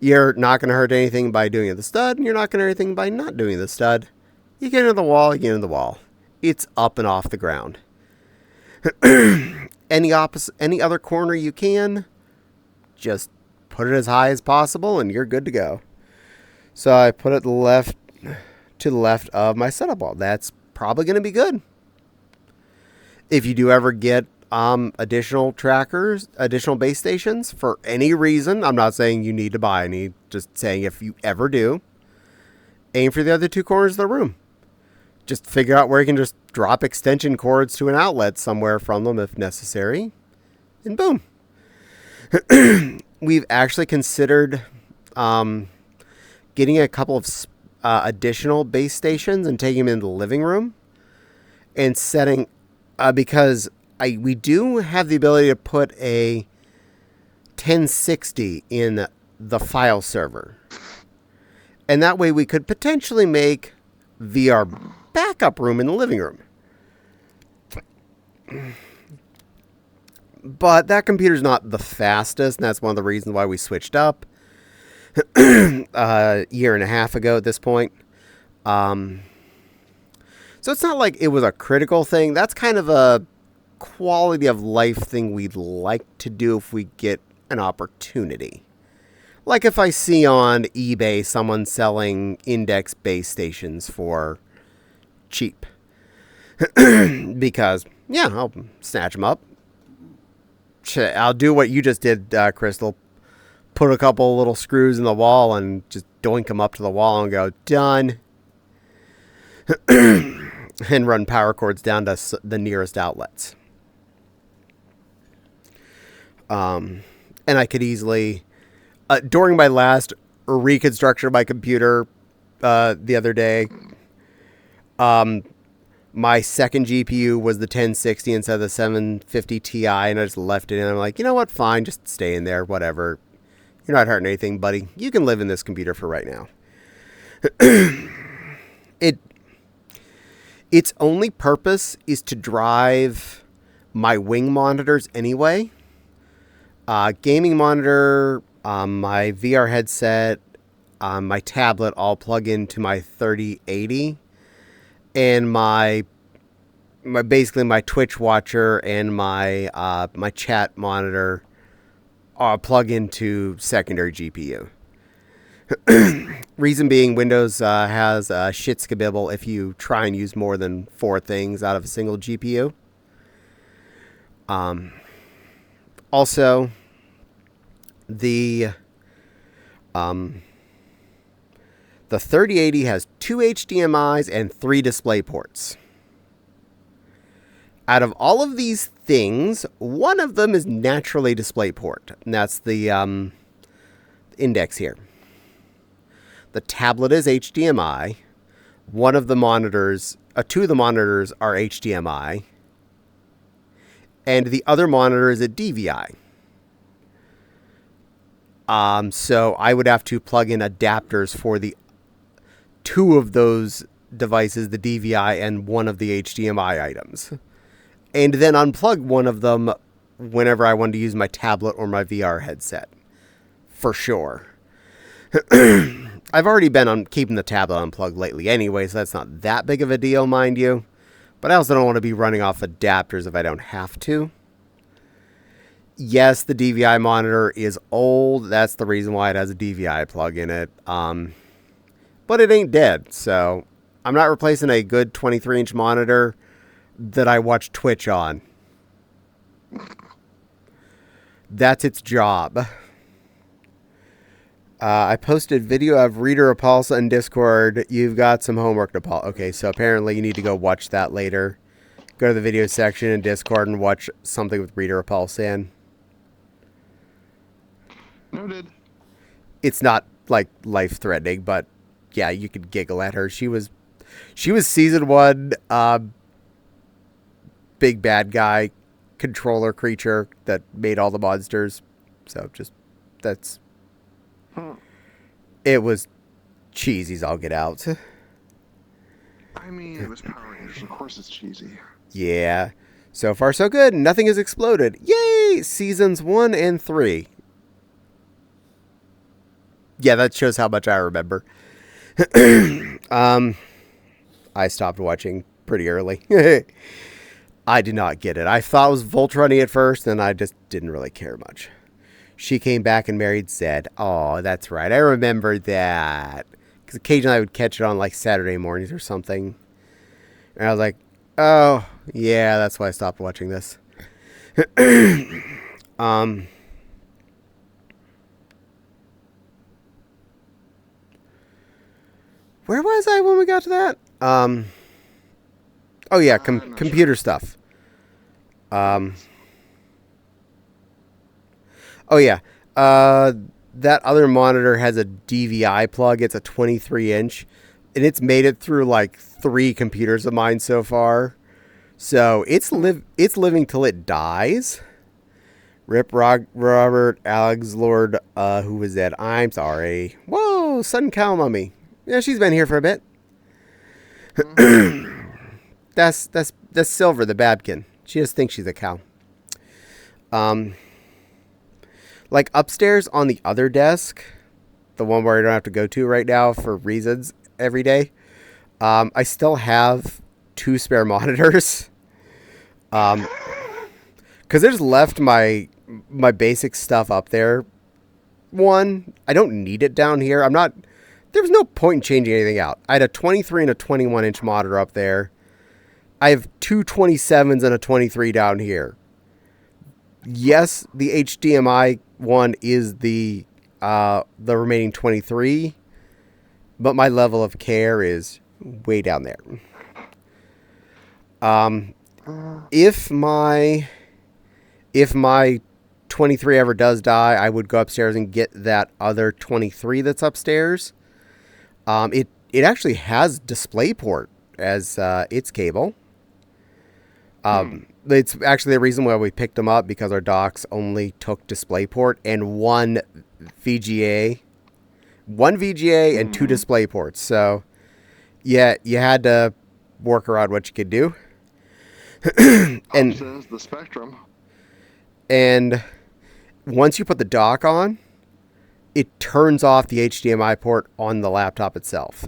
You're not going to hurt anything by doing it with the stud, and you're not going to hurt anything by not doing the stud. You get into the wall, you get into the wall. It's up and off the ground. Any other corner you can, just put it as high as possible, and you're good to go. So I put it to the left of my setup wall. That's probably going to be good. If you do ever get additional trackers, additional base stations for any reason, I'm not saying you need to buy any, just saying if you ever do, aim for the other 2 corners of the room. Just figure out where you can just drop extension cords to an outlet somewhere from them if necessary, and boom. We've actually considered getting a couple of additional base stations and taking them into the living room and setting, because we do have the ability to put a 1060 in the file server. And that way we could potentially make VR backup room in the living room. But that computer's not the fastest, and that's one of the reasons why we switched up a year and a half ago at this point. So it's not like it was a critical thing. That's kind of a quality of life thing we'd like to do if we get an opportunity. Like if I see on eBay someone selling index base stations for cheap. Because, yeah, I'll snatch them up. I'll do what you just did, Crystal. Put a couple little screws in the wall and just doink them up to the wall and go, done. And run power cords down to the nearest outlets. And I could easily... during my last reconstruction of my computer the other day, my second GPU was the 1060 instead of the 750 Ti, and I just left it in. I'm like, you know what? Fine, just stay in there, whatever. You're not hurting anything, buddy. You can live in this computer for right now. Its only purpose is to drive my wing monitors anyway. Gaming monitor, my VR headset, my tablet all plug into my 3080, and my basically my Twitch watcher and my my chat monitor plug into secondary GPU. Reason being, Windows has a shit skabibble if you try and use more than 4 things out of a single GPU. Also, the 3080 has 2 HDMIs and 3 display ports. out of all of these things, one of them is naturally DisplayPort, and that's the index here. The tablet is HDMI. One of the monitors, two of the monitors are HDMI, and the other monitor is a DVI. So I would have to plug in adapters for the two of those devices, the DVI and one of the HDMI items, and then unplug one of them whenever I wanted to use my tablet or my VR headset, for sure. I've already been on keeping the tablet unplugged lately anyway, so that's not that big of a deal, mind you. But I also don't want to be running off adapters if I don't have to. Yes, the DVI monitor is old. That's the reason why it has a DVI plug in it. But it ain't dead, so I'm not replacing a good 23-inch monitor that I watch Twitch on. That's its job. I posted video of Reader Repulse on Discord. You've got some homework to Paul. Okay, so apparently you need to go watch that later. Go to the video section in Discord and watch something with Reader Repulse in. Noted. It's not like life-threatening, but yeah, you could giggle at her. She was season 1 big bad guy controller creature that made all the monsters. So just that's it was cheesy as all get out. I mean, it was Power Rangers. Of course it's cheesy. Yeah. So far so good. Nothing has exploded. Yay! Seasons 1 and 3. Yeah, that shows how much I remember. I stopped watching pretty early. I did not get it. I thought it was Voltron at first, and I just didn't really care much. She came back and married Zed. Oh, that's right. I remember that. Because occasionally I would catch it on like Saturday mornings or something. And I was like, oh, yeah, that's why I stopped watching this. Where was I when we got to that? Oh yeah, computer stuff. Oh yeah. That other monitor has a DVI plug. It's a 23-inch. And it's made it through like 3 computers of mine so far. So it's living till it dies. Rip Robert Alex Lord, who was that? I'm sorry. Whoa, sudden cow mummy. Yeah, she's been here for a bit. That's Silver, the Babkin. She just thinks she's a cow. Like upstairs on the other desk, the one where I don't have to go to right now for reasons every day, I still have 2 spare monitors. Because I just left my basic stuff up there. One, I don't need it down here. There was no point in changing anything out. I had a 23 and a 21-inch monitor up there. I have 2 27s and a 23 down here. Yes, the HDMI one is the remaining 23, but my level of care is way down there. If my 23 ever does die, I would go upstairs and get that other 23 that's upstairs. It actually has DisplayPort as its cable. It's actually the reason why we picked them up, because our docks only took DisplayPort and one VGA and 2 DisplayPorts. So yeah, you had to work around what you could do. And the Spectrum. And once you put the dock on, it turns off the HDMI port on the laptop itself.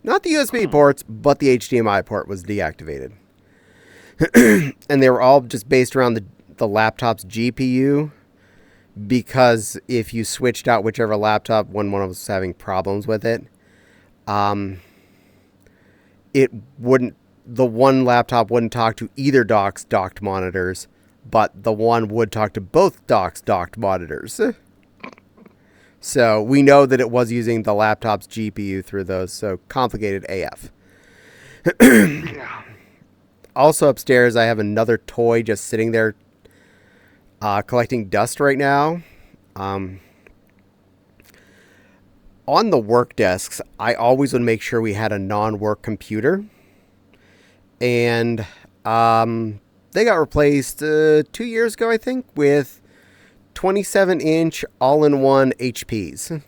Not the USB ports, but the HDMI port was deactivated. And they were all just based around the laptop's GPU, because if you switched out whichever laptop when one was having problems with it, the one laptop wouldn't talk to either dock's docked monitors, but the one would talk to both dock's docked monitors. So we know that it was using the laptop's GPU through those, so complicated AF. Yeah. Also upstairs, I have another toy just sitting there collecting dust right now. On the work desks, I always would make sure we had a non-work computer. And they got replaced 2 years ago, I think, with 27-inch all-in-one HPs.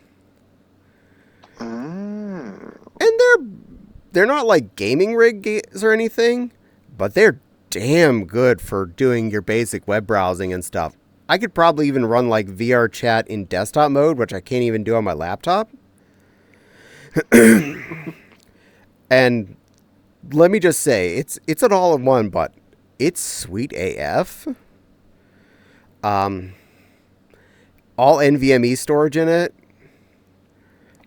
And they're not like gaming rigs or anything, but they're damn good for doing your basic web browsing and stuff. I could probably even run like VR chat in desktop mode, which I can't even do on my laptop. And let me just say, it's an all-in-one, but it's sweet AF. All NVMe storage in it.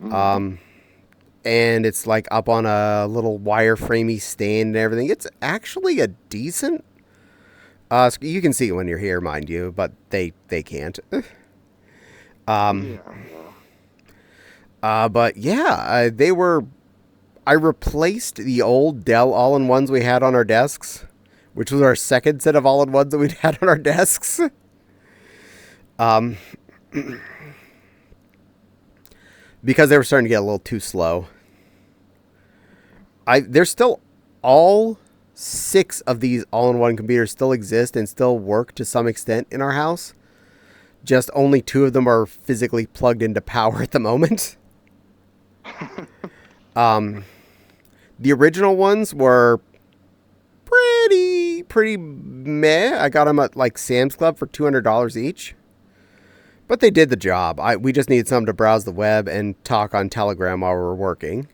And it's like up on a little wireframey stand and everything. It's actually a decent. You can see it when you're here, mind you, but they can't. But yeah, they were. I replaced the old Dell all-in-ones we had on our desks, which was our second set of all-in-ones that we'd had on our desks. Because they were starting to get a little too slow. There's still all 6 of these all-in-one computers still exist and still work to some extent in our house. Just only 2 of them are physically plugged into power at the moment. The original ones were pretty meh. I got them at like Sam's Club for $200 each. But they did the job. We just needed something to browse the web and talk on Telegram while we were working.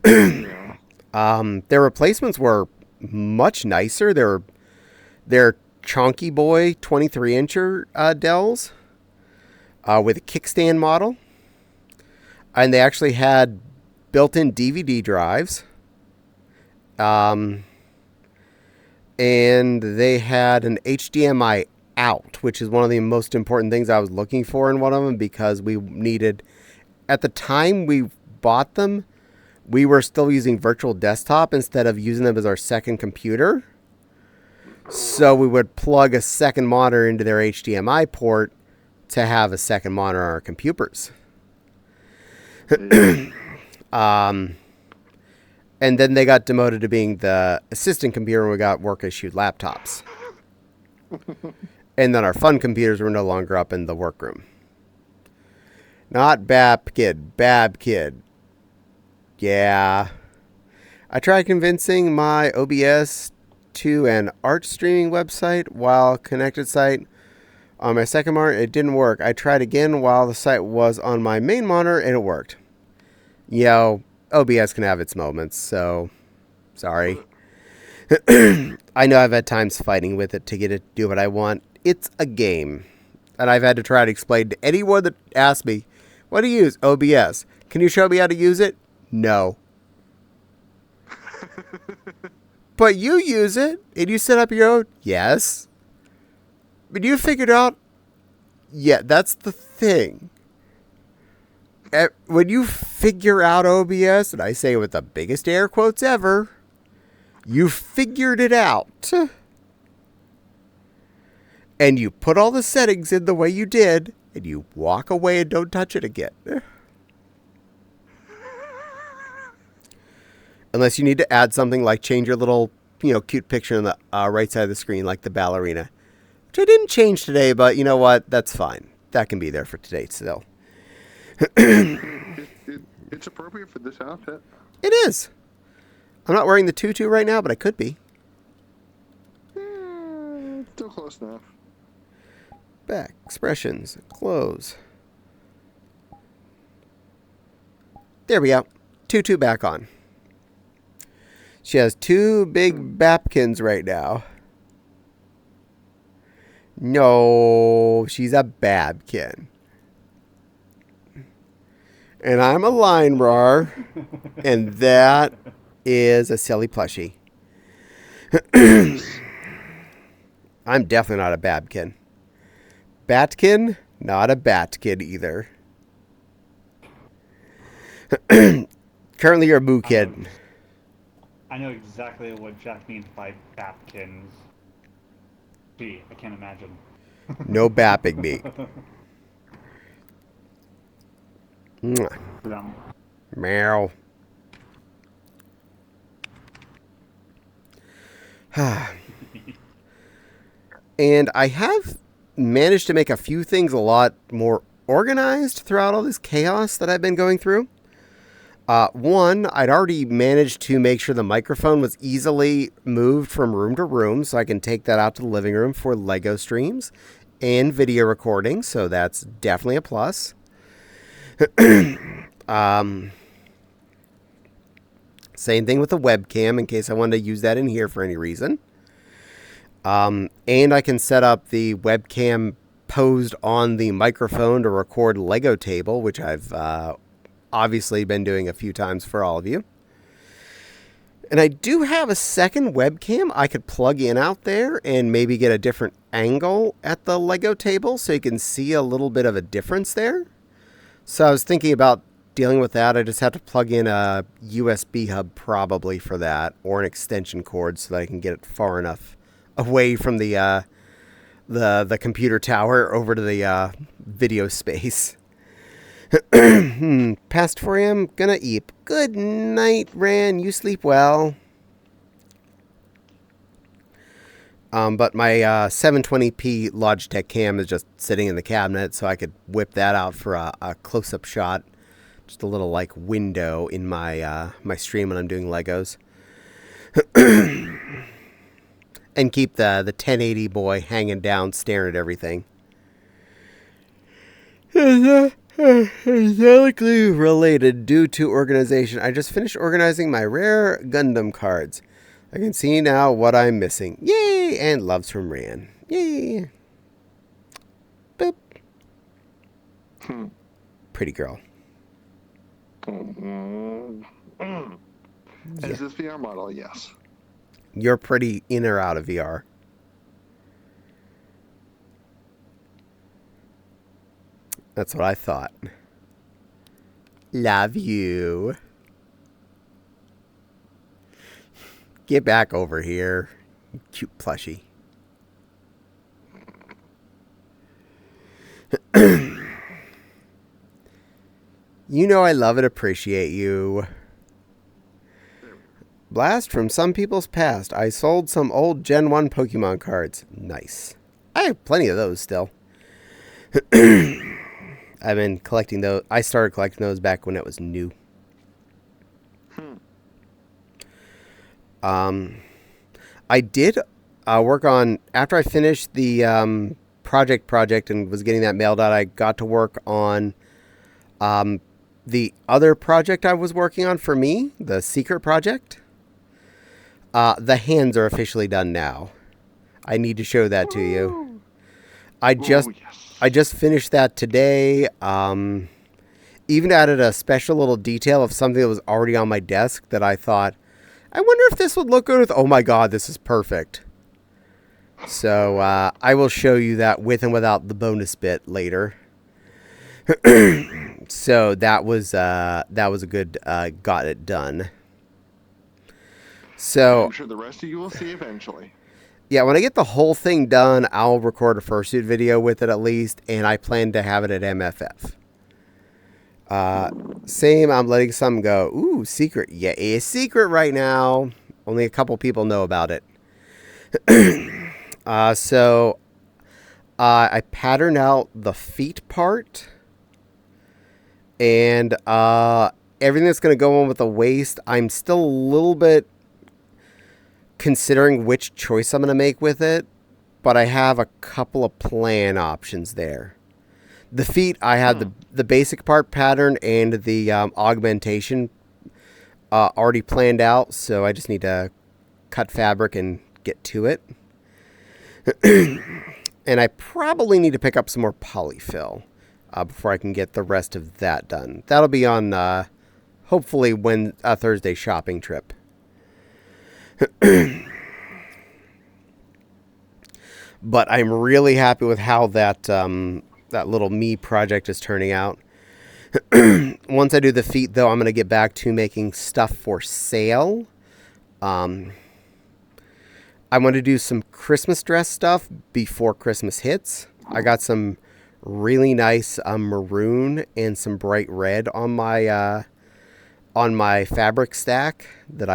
Their replacements were much nicer. They're Chonky Boy 23-incher Dells with a kickstand model. And they actually had built-in DVD drives. And they had an HDMI out, which is one of the most important things I was looking for in one of them, because we needed, at the time we bought them, we were still using virtual desktop instead of using them as our second computer. So we would plug a second monitor into their HDMI port to have a second monitor on our computers. And then they got demoted to being the assistant computer when we got work-issued laptops. And then our fun computers were no longer up in the workroom. Not Bab Kid. Yeah. I tried convincing my OBS to an art streaming website while connected site on my second monitor. It didn't work. I tried again while the site was on my main monitor and it worked. OBS can have its moments, so sorry. I know I've had times fighting with it to get it to do what I want. It's a game. And I've had to try to explain to anyone that asks me, what do you use? OBS. Can you show me how to use it? No. But you use it, and you set up your own? Yes. But you figured out? Yeah, that's the thing. When you figure out OBS, and I say with the biggest air quotes ever, you figured it out. And you put all the settings in the way you did, and you walk away and don't touch it again. Unless you need to add something like change your little, cute picture on the right side of the screen, like the ballerina. Which I didn't change today, but you know what? That's fine. That can be there for today still. It's appropriate for this outfit. It is. I'm not wearing the tutu right now, but I could be. Still close enough. Back, expressions, clothes. There we go. Tutu back on. She has 2 big Bapkins right now. No, she's a Babkin. And I'm a line rar, and that is a silly plushie. I'm definitely not a Babkin. Batkin, not a Batkin either. Currently, you're a Boo Kid. I know exactly what Jack means by Bapkins. Gee, I can't imagine. No bapping me. Um, Meow. And I have managed to make a few things a lot more organized throughout all this chaos that I've been going through. One, I'd already managed to make sure the microphone was easily moved from room to room, so I can take that out to the living room for Lego streams and video recording, so that's definitely a plus. Same thing with the webcam in case I wanted to use that in here for any reason. And I can set up the webcam posed on the microphone to record Lego table, which I've obviously been doing a few times for all of you. And I do have a second webcam I could plug in out there and maybe get a different angle at the Lego table so you can see a little bit of a difference there. So I was thinking about dealing with that. I just have to plug in a USB hub probably for that, or an extension cord so that I can get it far enough away from the computer tower over to the video space. Past 4 a.m. Gonna eat. Good night, Ran. You sleep well. But my 720p Logitech cam is just sitting in the cabinet, so I could whip that out for a close-up shot. Just a little like window in my my stream when I'm doing Legos. And keep the 1080 boy hanging down, staring at everything. Exactly related due to organization. I just finished organizing my rare Gundam cards. I can see now what I'm missing. Yay! And loves from Ran. Yay! Boop. Pretty girl. Is this VR model? Yes. You're pretty in or out of VR. That's what I thought. Love you. Get back over here, you cute plushie. You know I love and appreciate you. Blast from some people's past. I sold some old Gen 1 Pokemon cards. Nice. I have plenty of those still. I've been collecting those. I started collecting those back when it was new. I did work on, after I finished the project and was getting that mailed out, I got to work on the other project I was working on for me, the secret project. The hands are officially done now. I need to show that to you. I just finished that today. Even added a special little detail of something that was already on my desk that I thought, I wonder if this would look good with, oh my god, this is perfect. So I will show you that with and without the bonus bit later. So that was a good got it done. So I'm sure the rest of you will see eventually. Yeah, when I get the whole thing done, I'll record a fursuit video with it at least, and I plan to have it at MFF. Same, I'm letting some go. Ooh, secret. Yeah, it's secret right now. Only a couple people know about it. So I patterned out the feet part. And everything that's going to go on with the waist, I'm still a little bit considering which choice I'm going to make with it. But I have a couple of plan options there. The feet, I have the basic part pattern and the augmentation already planned out. So I just need to cut fabric and get to it. And I probably need to pick up some more polyfill before I can get the rest of that done. That'll be on hopefully when a Thursday shopping trip. But I'm really happy with how that that little me project is turning out. Once I do the feet, though, I'm going to get back to making stuff for sale. I want to do some Christmas dress stuff before Christmas hits. I got some really nice maroon and some bright red on my fabric stack that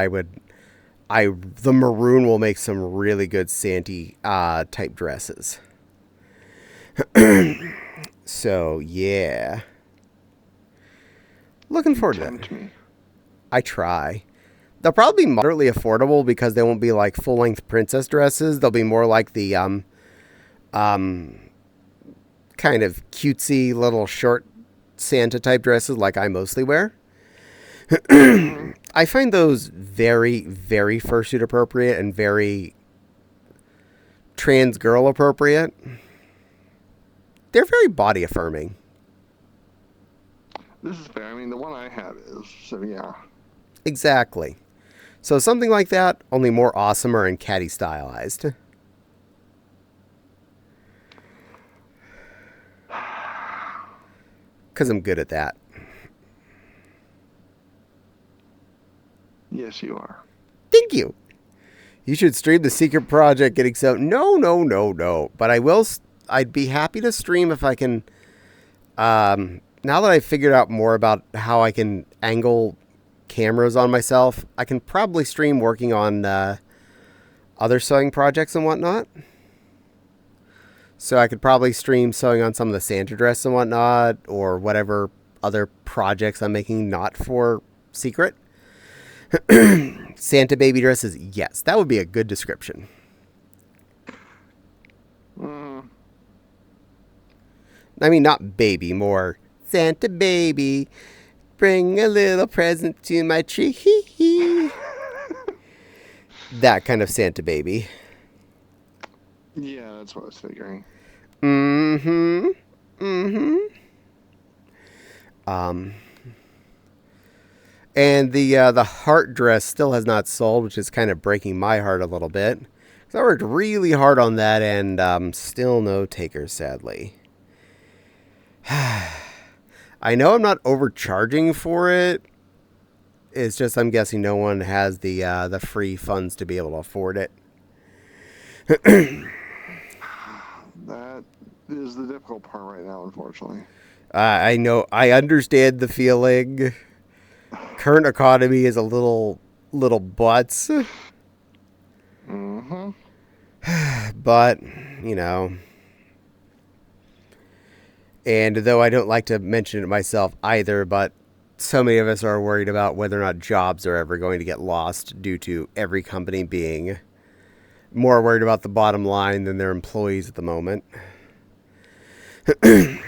the maroon will make some really good Santa type dresses. So yeah, looking forward to that. Me. I try. They'll probably be moderately affordable because they won't be like full length princess dresses. They'll be more like the kind of cutesy little short Santa type dresses like I mostly wear. I find those very, very fursuit appropriate and very trans girl appropriate. They're very body affirming. This is fair. I mean, the one I have is, so yeah. Exactly. So something like that, only more awesomer and Caddie stylized. Because I'm good at that. Yes, you are. Thank you. You should stream the secret project getting so... No. But I'd be happy to stream if I can... now that I've figured out more about how I can angle cameras on myself, I can probably stream working on other sewing projects and whatnot. So I could probably stream sewing on some of the Santa dress and whatnot, or whatever other projects I'm making not for secret. Santa baby dresses, yes, that would be a good description. I mean, not baby, more Santa baby, bring a little present to my tree. That kind of Santa baby. Yeah, that's what I was figuring. And the heart dress still has not sold, which is kind of breaking my heart a little bit. So I worked really hard on that, and still no takers, sadly. I know I'm not overcharging for it. It's just I'm guessing no one has the free funds to be able to afford it. That is the difficult part right now, unfortunately. I know. I understand the feeling. Current economy is a little butts. But, you know. And though I don't like to mention it myself either, but so many of us are worried about whether or not jobs are ever going to get lost due to every company being more worried about the bottom line than their employees at the moment. There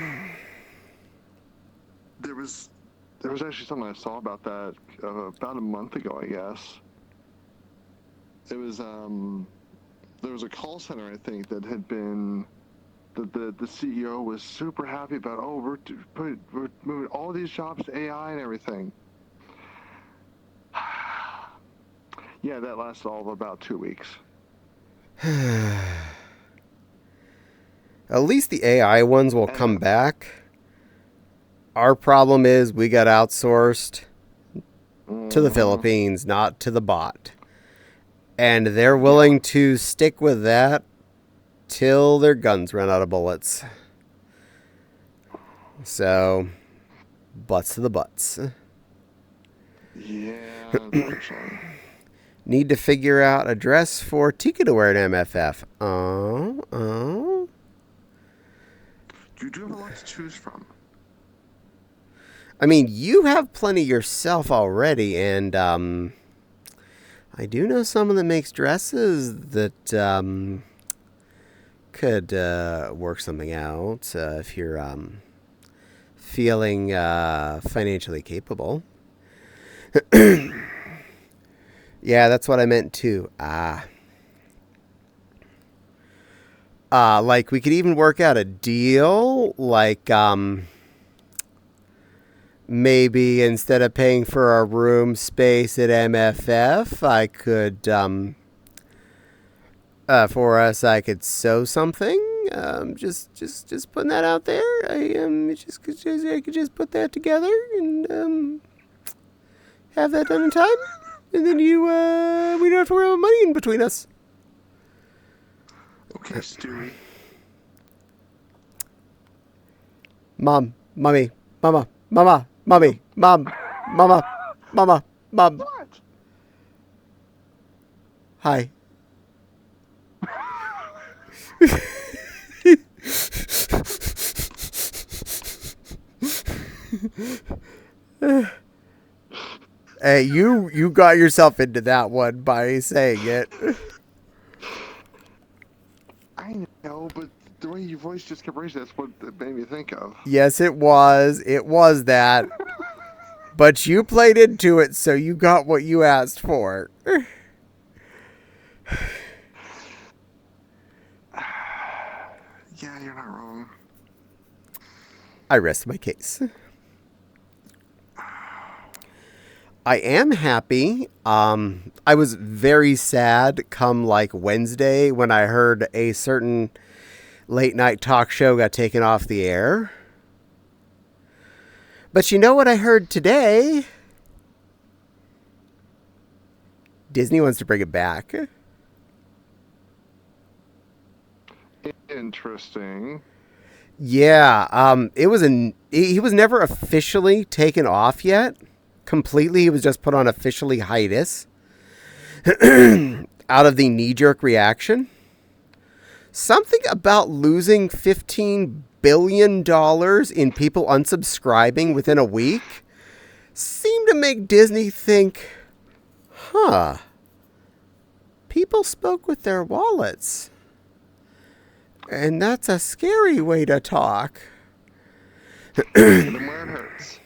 was actually something I saw about that about a month ago, I guess. It was there was a call center, I think, that had been the CEO was super happy about. Oh, we're moving all these jobs to AI and everything. Yeah, that lasted all of about 2 weeks. At least the AI ones will come back. Our problem is we got outsourced to the Philippines, not to the bot. And they're willing to stick with that till their guns run out of bullets. So, butts to the butts. Yeah, unfortunately. Need to figure out a dress for Tika to wear at MFF. Oh. You do have a lot to choose from. I mean, you have plenty yourself already, and I do know someone that makes dresses that could work something out if you're feeling financially capable. Yeah, that's what I meant too. Like we could even work out a deal, like maybe instead of paying for our room space at MFF, I could for us I could sew something Just putting that out there. I could just put that together and have that done in time, and then we don't have to worry about money in between us. Okay, Stewie. Mom, mommy, mama, mama, mommy, mom, mama, mama, mom. What? Hi. Hey, you got yourself into that one by saying it. I know, but the way your voice just kept raising, that's what it made me think of. Yes, it was. It was that. But you played into it, so you got what you asked for. Yeah, you're not wrong. I rest my case. I am happy. I was very sad come like Wednesday when I heard a certain late night talk show got taken off the air. But you know what I heard today? Disney wants to bring it back. Interesting. Yeah, he was never officially taken off yet. Completely, he was just put on officially hiatus out of the knee-jerk reaction. Something about losing $15 billion in people unsubscribing within a week seemed to make Disney think, people spoke with their wallets. And that's a scary way to talk. Then where it hurts.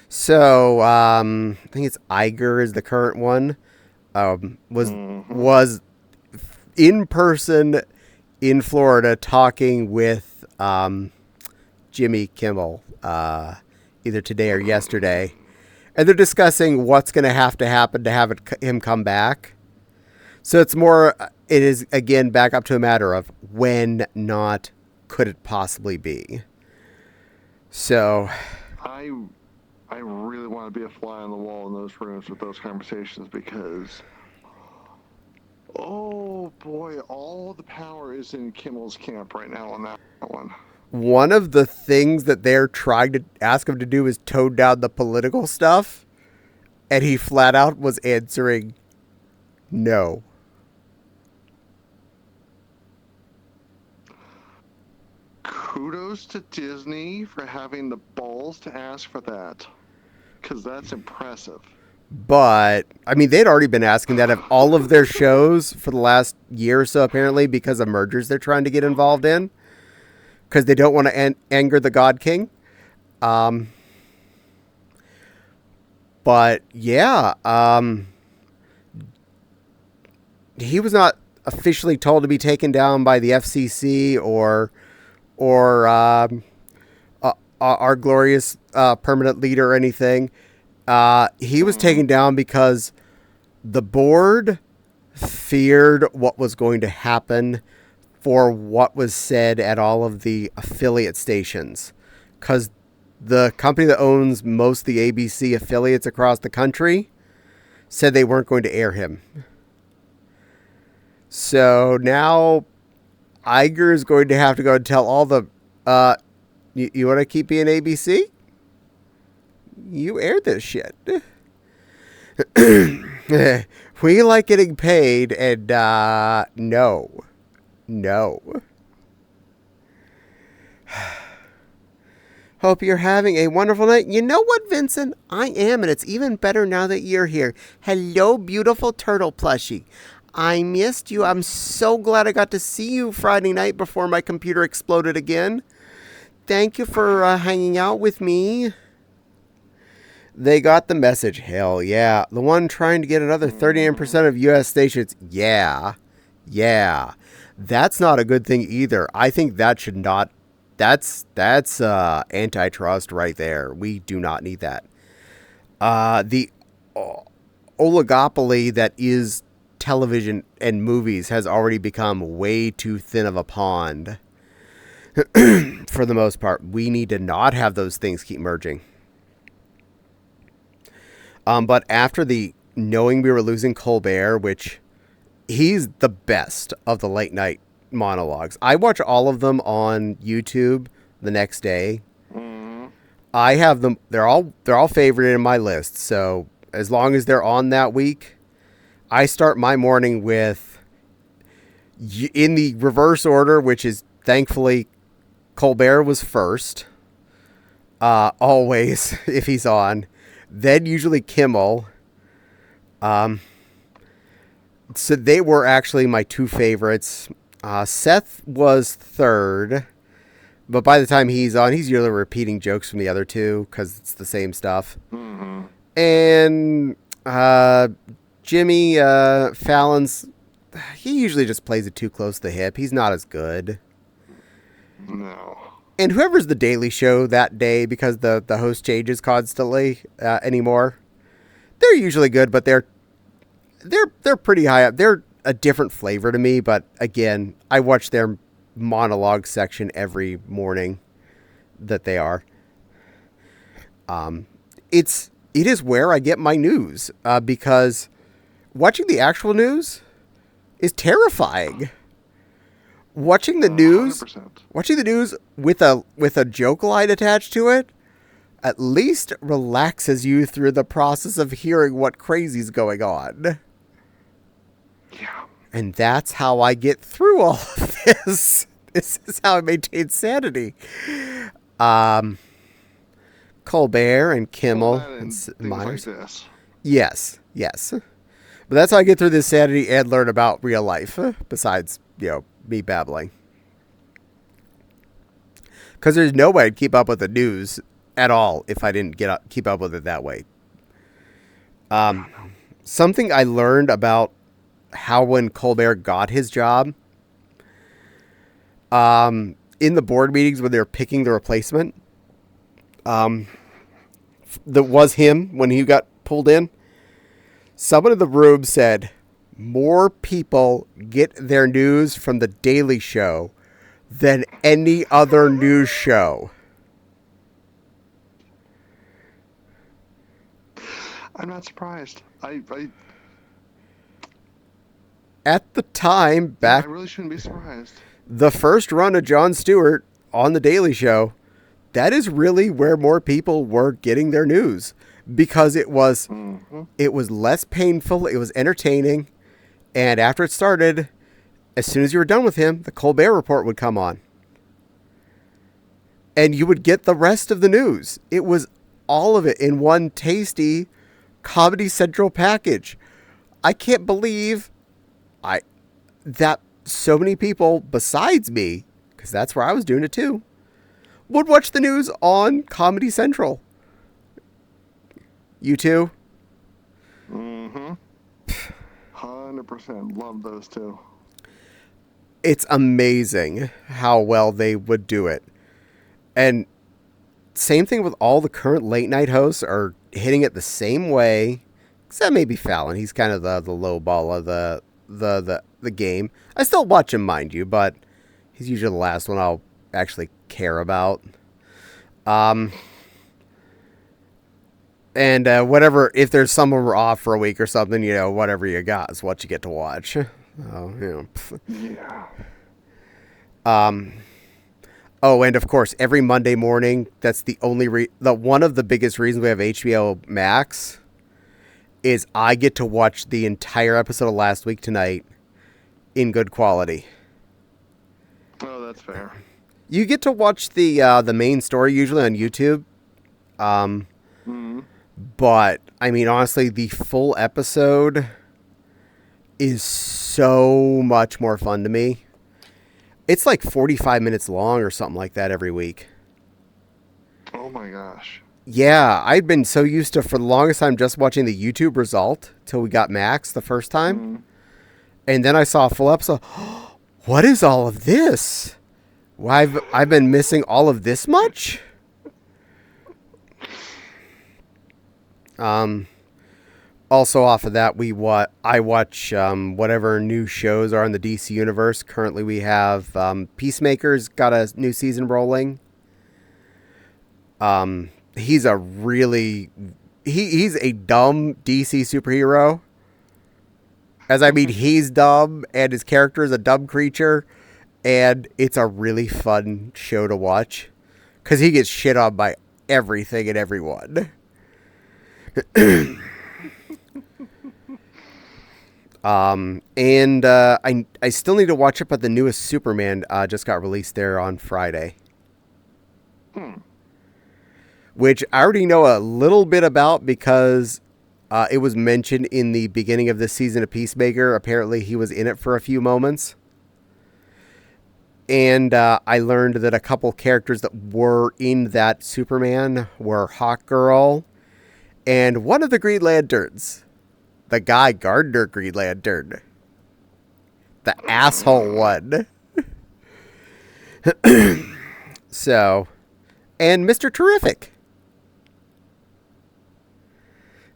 So, I think it's Iger is the current one. Was in person in Florida talking with Jimmy Kimmel either today or yesterday, and they're discussing what's going to happen to have him come back. So it is again back up to a matter of when, not could it possibly be. So I really want to be a fly on the wall in those rooms with those conversations because, oh boy, all the power is in Kimmel's camp right now on that one. One of the things that they're trying to ask him to do is tone down the political stuff, and he flat out was answering no. Kudos to Disney for having the balls to ask for that, because that's impressive. But, I mean, they'd already been asking that of all of their shows for the last year or so, apparently, because of mergers they're trying to get involved in. Because they don't want to anger the God King. But, yeah. He was not officially told to be taken down by the FCC or our glorious permanent leader or anything. He was taken down because the board feared what was going to happen for what was said at all of the affiliate stations. Because the company that owns most of the ABC affiliates across the country said they weren't going to air him. So now Iger is going to have to go and tell all the, you want to keep being ABC? You aired this shit. We like getting paid, and no. Hope you're having a wonderful night. You know what, Vincent? I am, and it's even better now that you're here. Hello, beautiful turtle plushie. I missed you. I'm so glad I got to see you Friday night before my computer exploded again. Thank you for hanging out with me. They got the message. Hell yeah. The one trying to get another 39% of U.S. stations. Yeah. That's not a good thing either. I think that should not. That's antitrust right there. We do not need that. The oligopoly that is television and movies has already become way too thin of a pond. For the most part, we need to not have those things keep merging. But after knowing we were losing Colbert, which he's the best of the late night monologues. I watch all of them on YouTube the next day. I have them. They're all favorited in my list. So as long as they're on that week, I start my morning with, in the reverse order, which is thankfully Colbert was first. Always, if he's on. Then usually Kimmel. So they were actually my two favorites. Seth was third. But by the time he's on, he's usually repeating jokes from the other two because it's the same stuff. Mm-hmm. And Jimmy Fallon's, he usually just plays it too close to the hip. He's not as good. No. And whoever's the Daily Show that day, because the host changes constantly anymore, they're usually good, but they're pretty high up. They're a different flavor to me, but again, I watch their monologue section every morning that they are. It is where I get my news, because watching the actual news is terrifying. Watching the news 100%. Watching the news with a joke line attached to it at least relaxes you through the process of hearing what crazy's going on. Yeah. And that's how I get through all of this. This is how I maintain sanity. Colbert and Kimmel and Myers. Like this. Yes. But that's how I get through this sanity and learn about real life, besides, me babbling. Because there's no way I'd keep up with the news at all if I didn't keep up with it that way. Something I learned about how when Colbert got his job, in the board meetings when they were picking the replacement, that was him when he got pulled in, someone in the room said, more people get their news from the Daily Show than any other news show. I'm not surprised. At the time, I really shouldn't be surprised. The first run of Jon Stewart on the Daily Show, that is really where more people were getting their news, because it was less painful, it was entertaining, and after it started, as soon as you were done with him, the Colbert Report would come on. And you would get the rest of the news. It was all of it in one tasty Comedy Central package. I can't believe that so many people besides me, because that's where I was doing it too, would watch the news on Comedy Central. You too? Mm-hmm. 100%. Love those two. It's amazing how well they would do it. And same thing with all the current late night hosts are hitting it the same way. Except maybe Fallon. He's kind of the low ball of the game. I still watch him, mind you, but he's usually the last one I'll actually care about. And whatever, if there's someone we're off for a week or something, whatever you got is what you get to watch. Yeah. Oh, and of course, every Monday morning, that's the only one of the biggest reasons we have HBO Max is I get to watch the entire episode of Last Week Tonight in good quality. Oh, that's fair. You get to watch the main story usually on YouTube. But, I mean, honestly, the full episode is so much more fun to me. It's like 45 minutes long or something like that every week. Oh my gosh. Yeah, I'd been so used to, for the longest time, just watching the YouTube result till we got Max the first time. And then I saw a full episode. What is all of this? Well, I've been missing all of this much? Also, off of that, I watch whatever new shows are in the DC universe. Currently, we have Peacemaker's got a new season rolling. He's a really he's a dumb DC superhero. As I mean, he's dumb, and his character is a dumb creature, and it's a really fun show to watch because he gets shit on by everything and everyone. I still need to watch up, but the newest Superman just got released there on Friday. Which I already know a little bit about because it was mentioned in the beginning of this season of Peacemaker. Apparently he was in it for a few moments. And I learned that a couple characters that were in that Superman were Hawkgirl and one of the Green Lanterns. The Guy Gardner Green Lantern. The asshole one. So, and Mr. Terrific.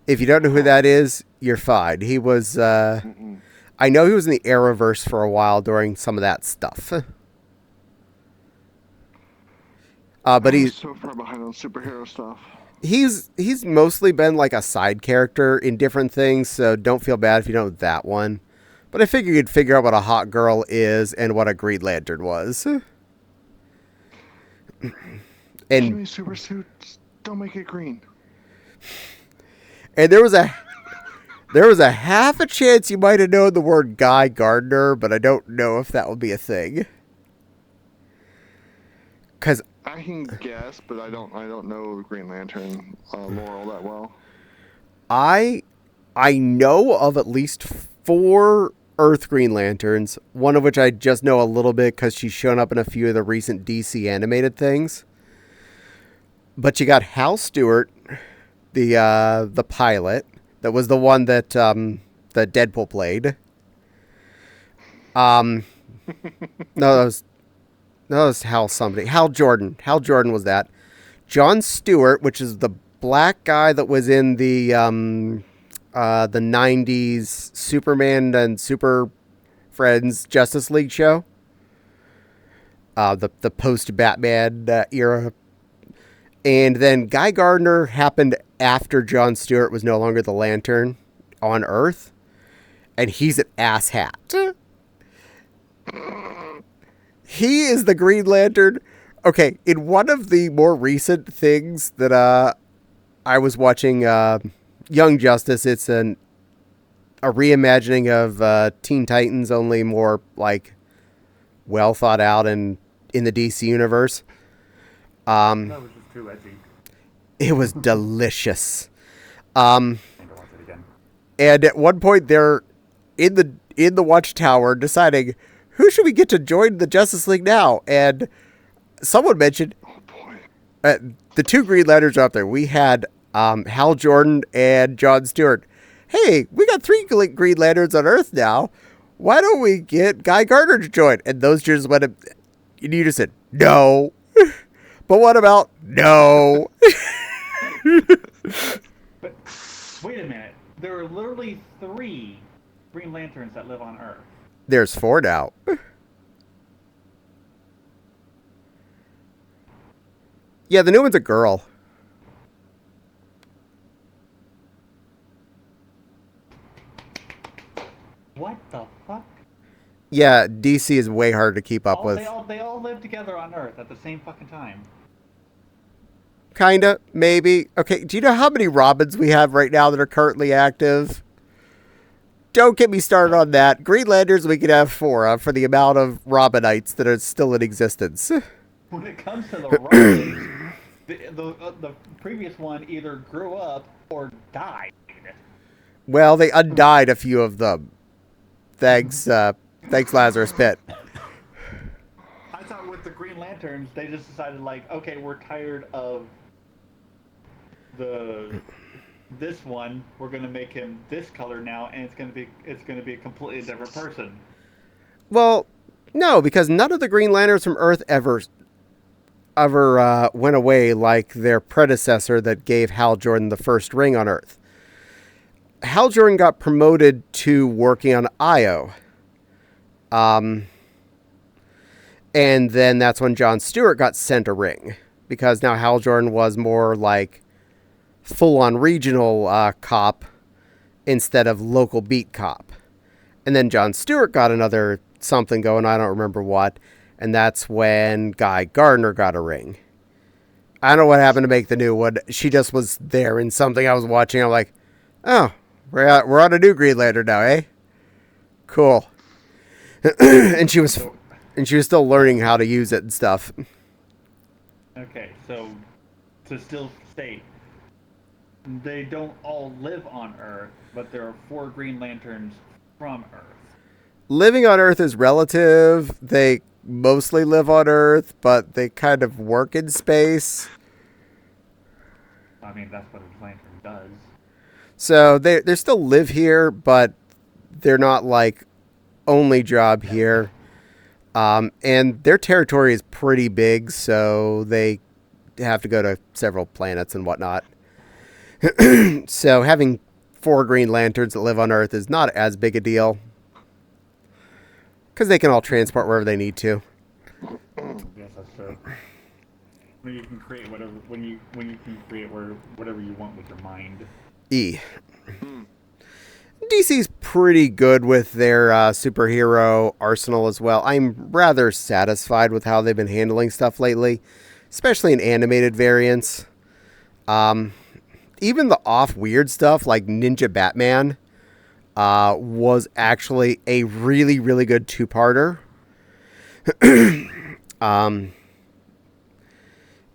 If you don't know who that is, you're fine. He was, I know he was in the Arrowverse for a while during some of that stuff. But he's so far behind on superhero stuff. He's mostly been like a side character in different things, so don't feel bad if you don't know that one. But I figured you'd figure out what a Hawkgirl is and what a Green Lantern was. And Jimmy super suits, don't make it green. And there was a half a chance you might have known the word Guy Gardner, but I don't know if that would be a thing. 'Cause I can guess, but I don't know Green Lantern lore all that well. I know of at least 4 Earth Green Lanterns, one of which I just know a little bit because she's shown up in a few of the recent DC animated things. But you got Hal Stewart, the pilot, that was the one that that Deadpool played. No, that was Hal somebody. Hal Jordan. Hal Jordan was that. John Stewart, which is the black guy that was in the 90s Superman and Super Friends Justice League show. The post-Batman era. And then Guy Gardner happened after John Stewart was no longer the Lantern on Earth. And he's an asshat. He is the Green Lantern. Okay, in one of the more recent things that I was watching, Young Justice, it's a reimagining of Teen Titans, only more like well thought out and in the DC universe. That was just too edgy. It was delicious. I need to watch it again. And at one point, they're in the Watchtower deciding, who should we get to join the Justice League now? And someone mentioned, the 2 Green Lanterns are up there. We had Hal Jordan and John Stewart. Hey, we got 3 Green Lanterns on Earth now. Why don't we get Guy Gardner to join? And those just went, and you just said, no. But what about no? But wait a minute. There are literally 3 Green Lanterns that live on Earth. There's 4 now. Yeah, the new one's a girl. What the fuck? Yeah, DC is way harder to keep up with. They all live together on Earth at the same fucking time. Kinda, maybe. Okay, do you know how many Robins we have right now that are currently active? Don't get me started on that. Green Lanterns, we could have 4 for the amount of Robinites that are still in existence. When it comes to the Robins, the previous one either grew up or died. Well, they undied a few of them. Thanks, Lazarus Pit. I thought with the Green Lanterns, they just decided like, okay, we're tired of this one. We're gonna make him this color now, and it's gonna be a completely different person. Well, no, because none of the Green Lanterns from Earth ever went away like their predecessor that gave Hal Jordan the first ring on Earth. Hal Jordan got promoted to working on Io. And then that's when Jon Stewart got sent a ring, because now Hal Jordan was more like full-on regional cop instead of local beat cop. And then Jon Stewart got another something going, I don't remember what, and that's when Guy Gardner got a ring. I don't know what happened to make the new one. She just was there in something I was watching. I'm like, oh, we're on a new Green Lantern now, eh? Cool. and she was still learning how to use it and stuff. Okay, so to still state, they don't all live on Earth, but there are 4 Green Lanterns from Earth. Living on Earth is relative. They mostly live on Earth, but they kind of work in space. I mean, that's what a Lantern does. So they still live here, but they're not like only job here. And their territory is pretty big, so they have to go to several planets and whatnot. So having 4 Green Lanterns that live on Earth is not as big a deal, because they can all transport wherever they need to. Yes, that's true. When you can create whatever, when you can create whatever you want with your mind. DC's pretty good with their superhero arsenal as well. I'm rather satisfied with how they've been handling stuff lately, especially in animated variants. Even the off-weird stuff like Ninja Batman was actually a really, really good 2-parter.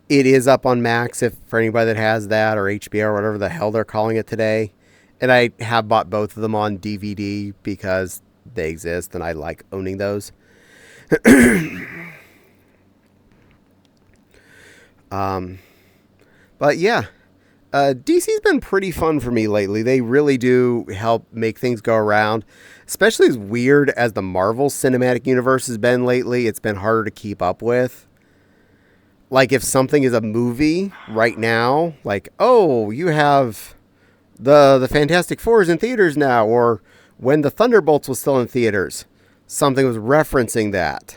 It is up on Max for anybody that has that, or HBO or whatever the hell they're calling it today. And I have bought both of them on DVD because they exist and I like owning those. But yeah, DC's been pretty fun for me lately. They really do help make things go around. Especially as weird as the Marvel Cinematic Universe has been lately, it's been harder to keep up with. Like if something is a movie right now, like, oh, you have the Fantastic Four is in theaters now, or when the Thunderbolts was still in theaters, something was referencing that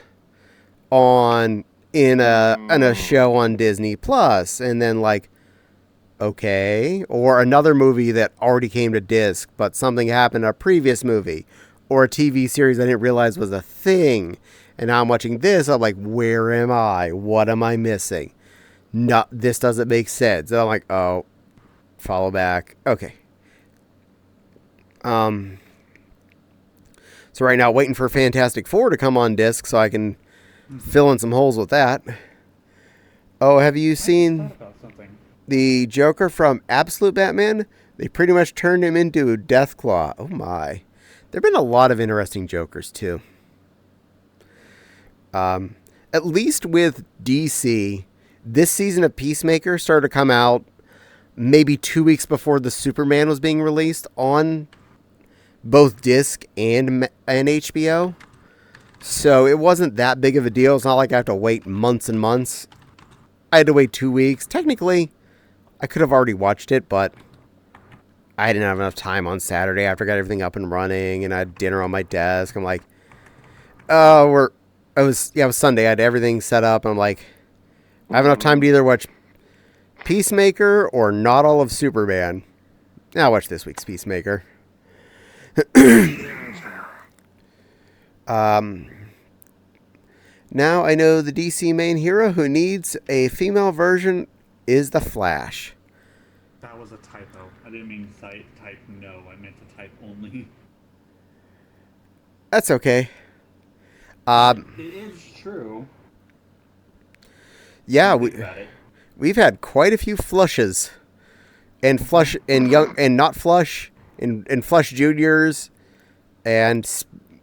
in a show on Disney Plus, and then like, okay, or another movie that already came to disc, but something happened in a previous movie, or a TV series I didn't realize was a thing, and now I'm watching this, I'm like, where am I? What am I missing? No, this doesn't make sense. And I'm like, oh, follow back. Okay. So right now, waiting for Fantastic Four to come on disc so I can fill in some holes with that. Oh, have you seen the Joker from Absolute Batman? They pretty much turned him into Deathclaw. Oh my. There have been a lot of interesting Jokers too. At least with DC, this season of Peacemaker started to come out maybe 2 weeks before the Superman was being released on both disc and HBO. So it wasn't that big of a deal. It's not like I have to wait months and months. I had to wait 2 weeks. Technically, I could have already watched it, but I didn't have enough time on Saturday after I got everything up and running and I had dinner on my desk. I'm like, it was Sunday. I had everything set up and I'm like, I have enough time to either watch Peacemaker or not all of Superman. I'll watch this week's Peacemaker. Now I know the DC main hero who needs a female version is the Flash. That was a typo. I didn't mean type no. I meant to type only. That's okay. It is true. Yeah, we've had quite a few flushes, and flush and young and not flush, and flush juniors, and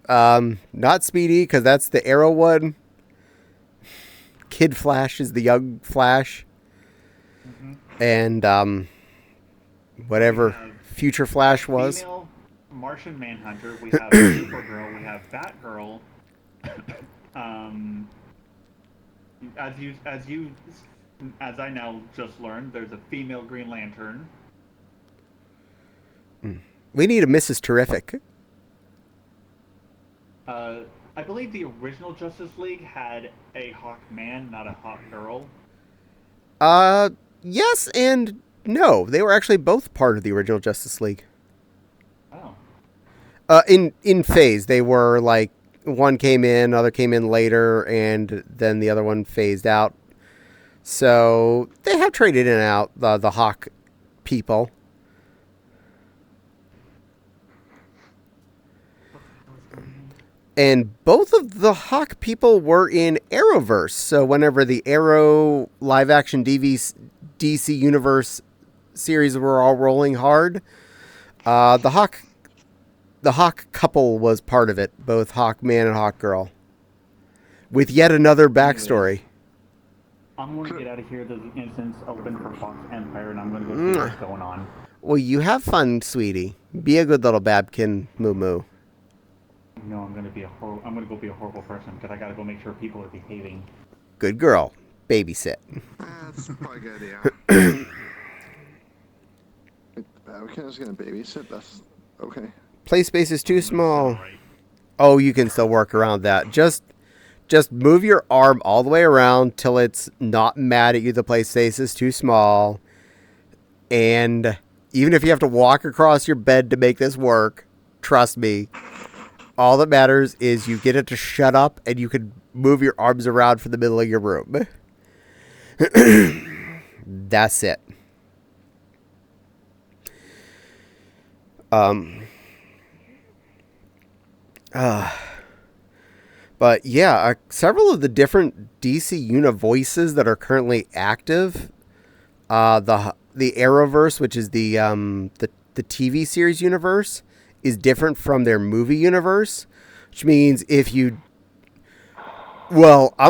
not Speedy because that's the Arrow one. Kid Flash is the young Flash, and whatever Future Flash was. Female Martian Manhunter. We have Supergirl. We have Batgirl. As I now just learned, there's a female Green Lantern. We need a Mrs. Terrific. I believe the original Justice League had a Hawk man, not a Hawk girl. Yes and no. They were actually both part of the original Justice League. Oh. In phase, they were like one came in, other came in later, and then the other one phased out. So they have traded in and out the Hawk people. And both of the Hawk people were in Arrowverse. So whenever the Arrow live-action DC Universe series were all rolling hard, the Hawk couple was part of it, both Hawk Man and Hawk Girl, with yet another backstory. I'm going to get out of here. There's an instance open for Fox Empire, and I'm going to go see what's going on. Well, you have fun, sweetie. Be a good little Babkin Moo Moo. No, I'm going to go be a horrible person because I got to go make sure people are behaving. Good girl. Babysit. That's probably a good idea. Okay, I was going to babysit. That's okay. Play space is too small. Right. Oh, you can still work around that. Just move your arm all the way around till it's not mad at you. The play space is too small. And even if you have to walk across your bed to make this work, trust me, all that matters is you get it to shut up and you can move your arms around from the middle of your room. That's it. But yeah, several of the different DC Univoices that are currently active, the Arrowverse, which is the TV series universe, is different from their movie universe, which means I'm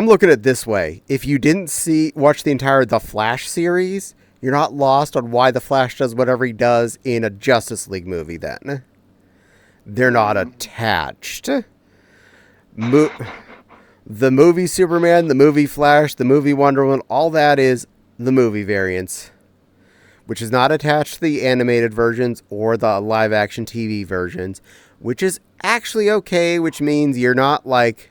looking at it this way. If you didn't watch the entire The Flash series, you're not lost on why the Flash does whatever he does in a Justice League movie then. They're not attached. The movie Superman, the movie Flash, the movie Wonder Woman, all that is the movie variants, which is not attached to the animated versions or the live-action TV versions, which is actually okay, which means you're not like...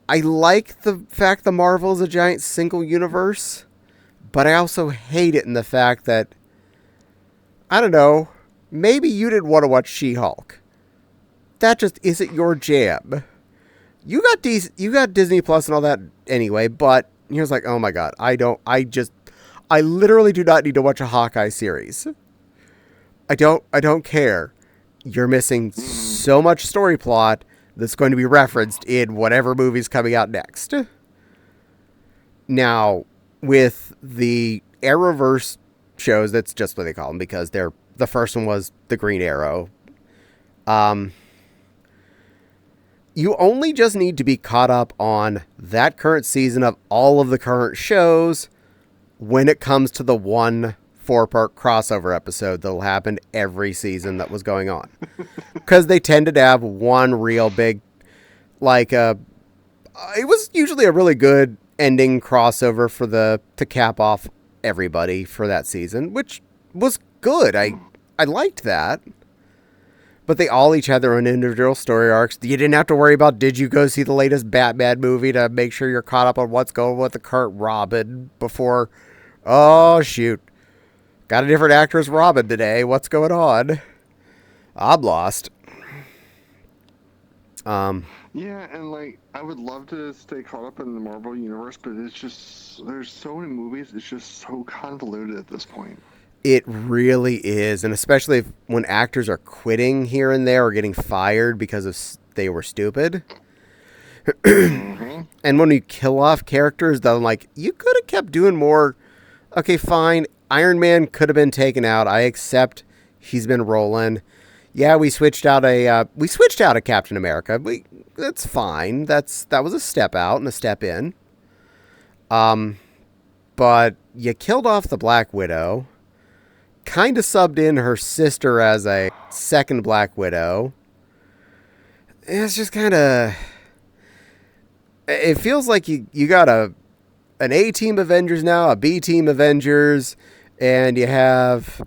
I like the fact the Marvel is a giant single universe, but I also hate it in the fact that, I don't know, maybe you didn't want to watch She-Hulk. That just isn't your jam. You got Disney Plus and all that anyway, but he was like, oh my god, I literally do not need to watch a Hawkeye series. I don't care. You're missing so much story plot that's going to be referenced in whatever movie's coming out next. Now, with the Arrowverse shows, that's just what they call them because the first one was the Green Arrow. You only just need to be caught up on that current season of all of the current shows when it comes to the one 4-part crossover episode that'll happen every season that was going on. Because they tended to have one real big, it was usually a really good ending crossover to cap off everybody for that season, which was good. I liked that. But they all each had their own individual story arcs. You didn't have to worry about, did you go see the latest Batman movie to make sure you're caught up on what's going on with the current Robin before, oh, shoot. Got a different actor as Robin today. What's going on? I'm lost. Yeah, and I would love to stay caught up in the Marvel universe, but it's just, there's so many movies, it's just so convoluted at this point. It really is, and especially when actors are quitting here and there or getting fired because they were stupid. And when you kill off characters, then you could have kept doing more. Okay, fine. Iron Man could have been taken out. I accept he's been rolling. Yeah, we switched out a Captain America. That's fine. That was a step out and a step in. But you killed off the Black Widow. Kind of subbed in her sister as a second Black Widow. It's just kind of... It feels like you got an A-team Avengers now, a B-team Avengers, and you have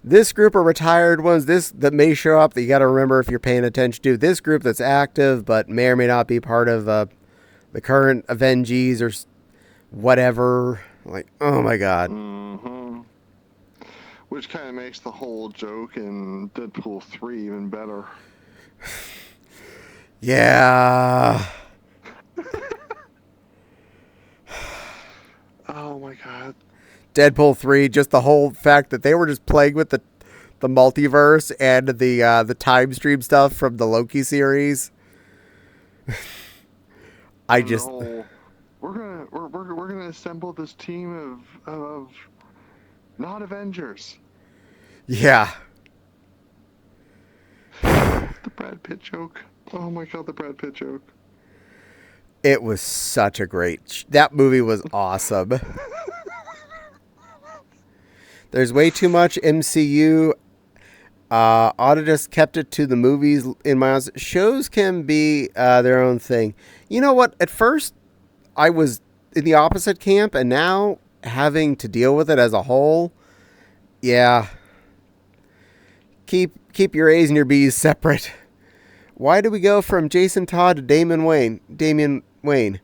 This group are retired ones. This that may show up that you got to remember if you're paying attention to. This group that's active but may or may not be part of the current Avengees or whatever. Like, oh my god. Mm-hmm. Which kind of makes the whole joke in Deadpool 3 even better. Yeah. Oh my god. Deadpool 3, just the whole fact that they were just playing with the multiverse and the time stream stuff from the Loki series. I And the just whole, we're gonna assemble this team of not Avengers. yeah. The Brad Pitt joke. Oh my god, the Brad Pitt joke. It was such a great that movie was awesome. There's way too much MCU. Oughta just kept it to the movies in my eyes. Shows can be their own thing. You know what? At first, I was in the opposite camp, and now having to deal with it as a whole, yeah. Keep your A's and your B's separate. Why do we go from Jason Todd to Damian Wayne?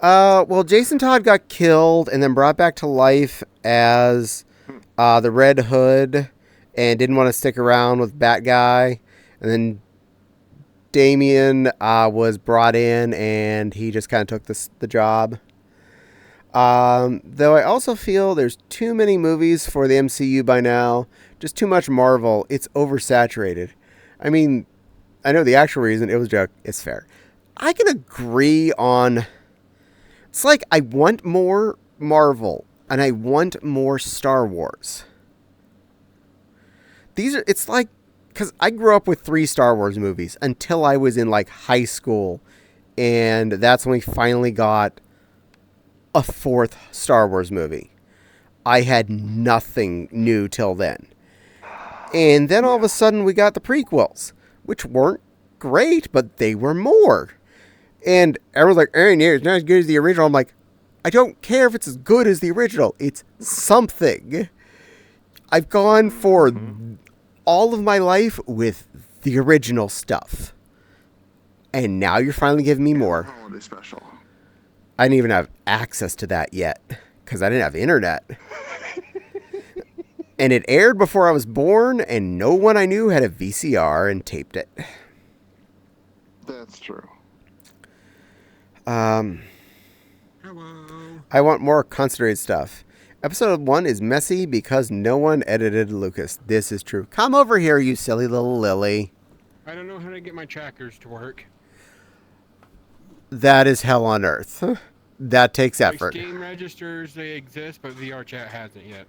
Well, Jason Todd got killed and then brought back to life as the Red Hood and didn't want to stick around with Bat Guy. And then Damian was brought in and he just kind of took the job. Though I also feel there's too many movies for the MCU by now. Just too much Marvel. It's oversaturated. I mean, I know the actual reason. It was a joke. It's fair. I can agree on... It's like I want more Marvel and I want more Star Wars. It's like... Because I grew up with 3 Star Wars movies until I was in like high school. And that's when we finally got a 4th Star Wars movie. I had nothing new till then. And then all of a sudden we got the prequels, which weren't great, but they were more. And everyone's like, Aaron, it's not as good as the original. I'm like, I don't care if it's as good as the original. It's something. I've gone for all of my life with the original stuff. And now you're finally giving me more. Holiday special. I didn't even have access to that yet because I didn't have internet. And it aired before I was born, and no one I knew had a VCR and taped it. That's true. Hello. I want more concentrated stuff. Episode 1 is messy because no one edited Lucas. This is true. Come over here, you silly little lily. I don't know how to get my trackers to work. That is hell on earth. That takes My effort. Steam registers, they exist, but VR chat hasn't yet.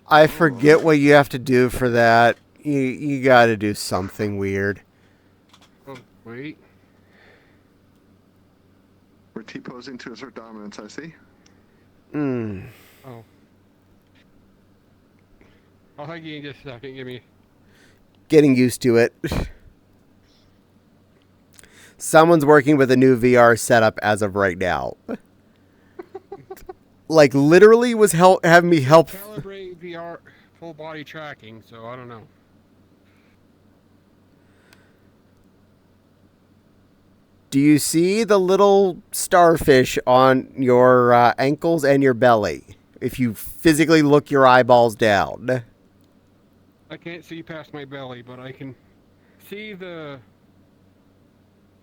I forget what you have to do for that. You got to do something weird. Oh, wait. We're T-posing to assert dominance, I see. Oh. I'll hug you in just a second. Give me... Getting used to it. Someone's working with a new VR setup as of right now. Like, literally was having me help... Calibrate VR full body tracking, so I don't know. Do you see the little starfish on your ankles and your belly? If you physically look your eyeballs down. I can't see past my belly, but I can see the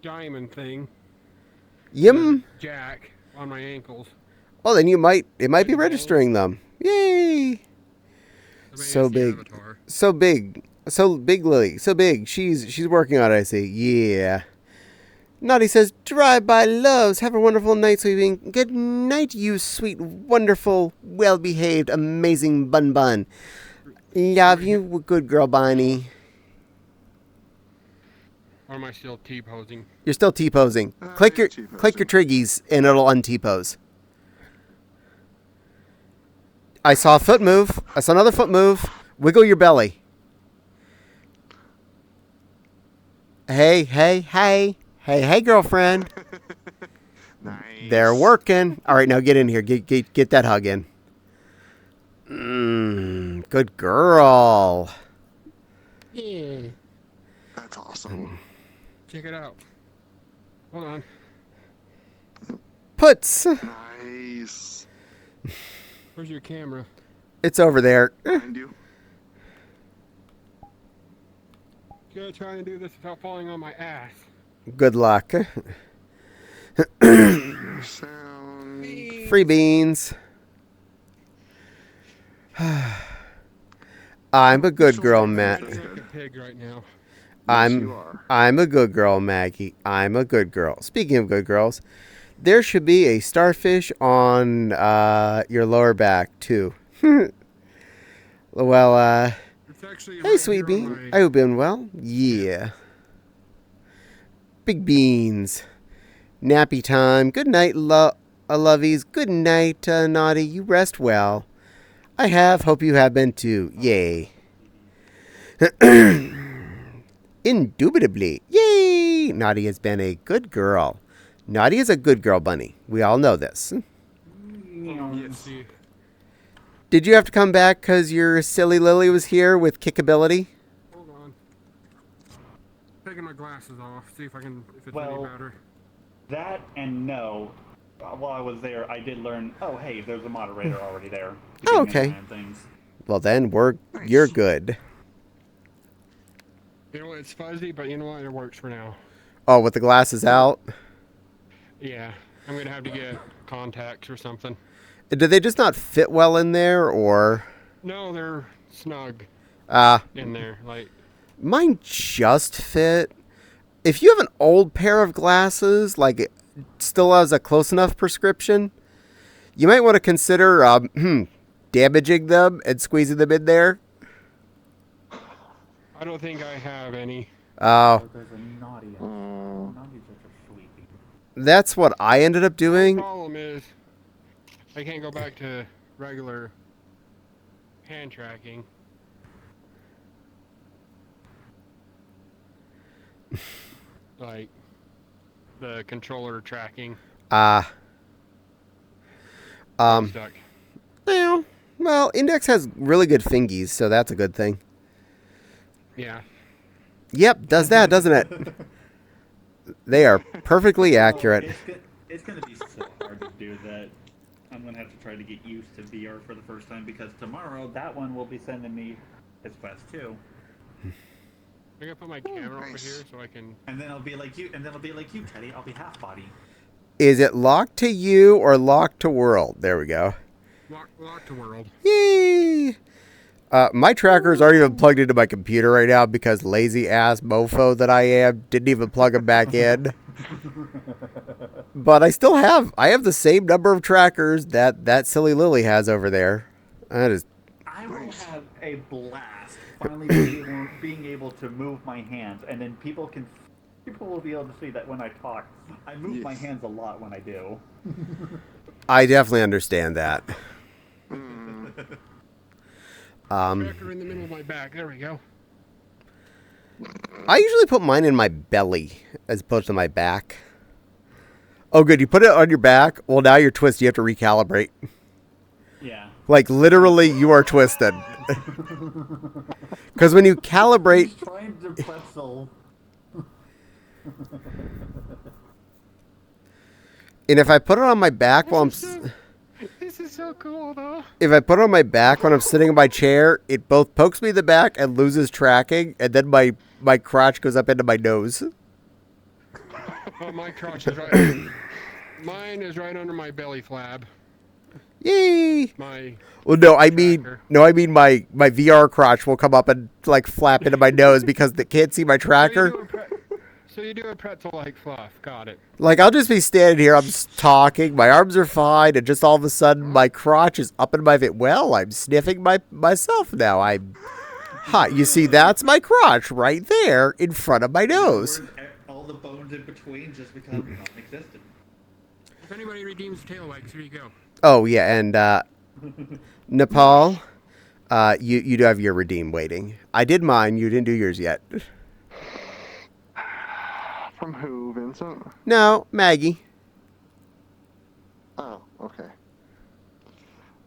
diamond thing. Yim. The jack on my ankles. Oh, then it might be registering them. Yay! So big. Avatar. So big. So big, Lily. So big. She's working on it, I see. Yeah. Naughty says, drive-by loves. Have a wonderful night, sweeting. Good night, you sweet, wonderful, well-behaved, amazing bun. Love you, good girl, Bonnie. Or am I still T-posing? You're still T-posing. Click you're your T-posing. triggies, and it'll un-T-pose. I saw a foot move. I saw another foot move. Wiggle your belly. Hey, girlfriend. Nice. They're working. All right, now get in here. Get that hug in. Good girl. Yeah. That's awesome. Check it out. Hold on. Puts. Nice. Where's your camera? It's over there. Behind you. Gotta try and do this without falling on my ass. Good luck. Sound. Free beans. I'm a good girl, Matt. I'm like a pig right now. Yes, you are. I'm a good girl, Maggie. I'm a good girl. Speaking of good girls, there should be a starfish on your lower back too. Well, It's actually hey, right sweet here bean. on I my... hope you're doing well. Yeah. Big beans. Nappy time. Good night, lovies. Good night, Naughty. You rest well. I have. Hope you have been too. Yay. Indubitably. Yay! Naughty has been a good girl. Naughty is a good girl, Bunny. We all know this. Yes, see. Did you have to come back because your silly Lily was here with kickability? Hold on. Taking my glasses off. See if I can... If it's Well- any better. That and no. While I was there, I did learn. Oh, hey, there's a moderator already there. Oh, keeping an okay. eye on Things. Well, then you're good. You know what? It's fuzzy, but you know what? It works for now. Oh, with the glasses out? Yeah. I'm gonna have to get contacts or something. Did they just not fit well in there, or? No, they're snug Ah, in there. Like, mine just fit. If you have an old pair of glasses, like it still has a close enough prescription, you might want to consider damaging them and squeezing them in there. I don't think I have any. Oh, There's a naughty. Naughty's such a sweetie. that's what I ended up The doing. problem is, I can't go back to regular hand tracking. Like, the controller tracking. Ah. Stuck. Yeah. Well, Index has really good fingies, so that's a good thing. Yeah. Yep, does that, doesn't it? They are perfectly accurate. It's gonna be so hard to do that. I'm gonna have to try to get used to VR for the first time because tomorrow that one will be sending me his Quest 2. I gotta put my camera over nice. here so I can. And then I'll be like you. And then I'll be like you, Teddy. I'll be half body. Is it locked to you or locked to world? There we go. Lock to world. Yay! My tracker's aren't even plugged into my computer right now because lazy ass mofo that I am didn't even plug them back in. But I have the same number of trackers that silly Lily has over there. That is I will have a blast finally being able to move my hands, and then people will be able to see that when I talk, I move my hands a lot when I do. I definitely understand that. Tracker in the middle of my back. There we go. I usually put mine in my belly as opposed to my back. Oh, good. You put it on your back. Well, now you're twisted. You have to recalibrate. Yeah. Like, literally, you are twisted. Because when you calibrate... Trying to pretzel. And if I put it on my back while I'm... This is so cool, though. If I put it on my back when I'm sitting in my chair, it both pokes me in the back and loses tracking, and then my crotch goes up into my nose. Oh, my crotch is right. Mine is right under my belly flab. Yay! My Well, no, I mean tracker. my VR crotch will come up and like flap into my nose because they can't see my tracker. So you do a pretzel like fluff. Got it. Like, I'll just be standing here, I'm just talking, my arms are fine, and just all of a sudden my crotch is up in my... Well, I'm sniffing myself now. I'm hot. You see, that's my crotch right there in front of my nose. All the bones in between just become non-existent. If anybody redeems tail legs, here you go. Oh, yeah, and Nepal, you do have your redeem waiting. I did mine, you didn't do yours yet. From who, Vincent? No, Maggie. Oh, okay.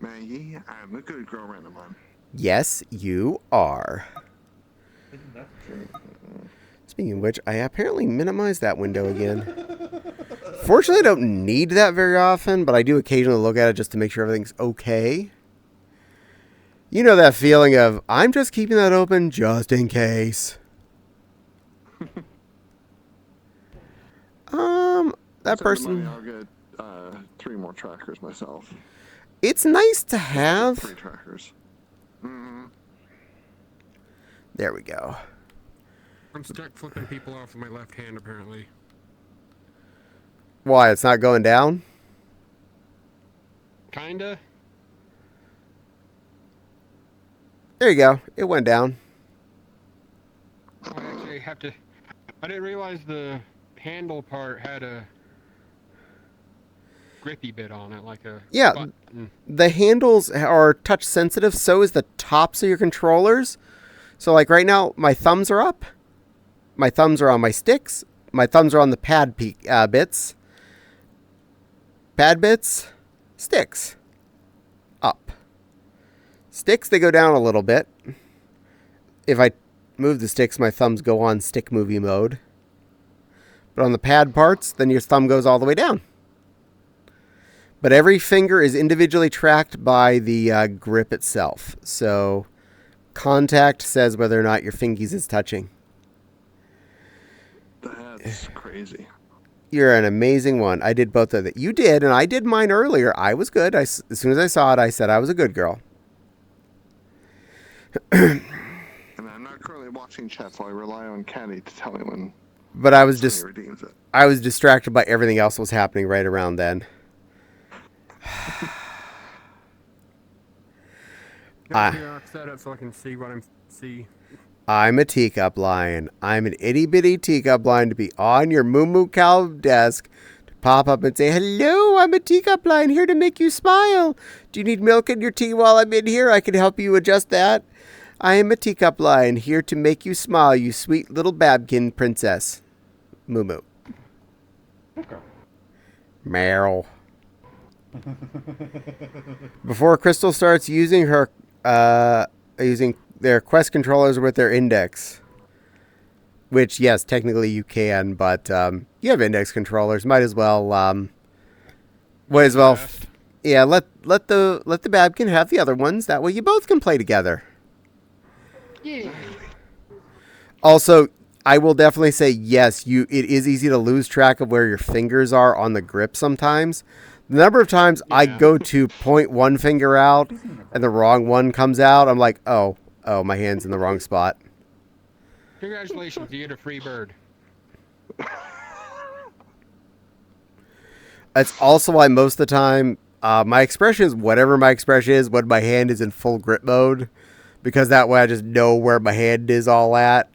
Maggie, I'm a good girl, Randomon. Yes, you are. That's true. Speaking of which, I apparently minimized that window again. Fortunately, I don't need that very often, but I do occasionally look at it just to make sure everything's okay. You know that feeling of, I'm just keeping that open just in case. That Send the person... money, I'll get 3 more trackers myself. It's nice to 3 have... trackers. There we go. I'm stuck flipping people off with my left hand, apparently. Why, it's not going down? Kinda. There you go. It went down. I actually have to... I didn't realize the handle part had a grippy bit on it, like a Yeah, button. the handles are touch sensitive, so is the tops of your controllers. So like right now, my thumbs are up. My thumbs are on my sticks. My thumbs are on the pad bits. Pad bits, sticks, up. Sticks, they go down a little bit. If I move the sticks, my thumbs go on stick movie mode. But on the pad parts, then your thumb goes all the way down. But every finger is individually tracked by the grip itself. So contact says whether or not your fingies is touching. That's crazy. You're an amazing one. I did both of them. You did, and I did mine earlier. I was good. As soon as I saw it, I said I was a good girl. And I'm not currently watching chat, so I rely on Caddie to tell me when But I was somebody redeems it. I was distracted by everything else that was happening right around then. Here, I'll set up so I can see what I'm see. I'm a teacup lion. I'm an itty bitty teacup lion to be on your moo moo cow desk to pop up and say, "Hello, I'm a teacup lion here to make you smile. Do you need milk in your tea while I'm in here? I can help you adjust that. I am a teacup lion here to make you smile, you sweet little babkin princess." Moo moo. Okay. Meryl. Before Crystal starts using her using their Quest controllers with their index, which yes, technically you can, but you have index controllers. Might as well yeah, let the Babkin have the other ones. That way you both can play together. Yeah. Also, I will definitely say yes, it is easy to lose track of where your fingers are on the grip sometimes. The number of times I go to point one finger out and the wrong one comes out, I'm like, oh, my hand's in the wrong spot. Congratulations, you get a free bird. That's also why most of the time, my expression is whatever my expression is when my hand is in full grip mode, because that way I just know where my hand is all at.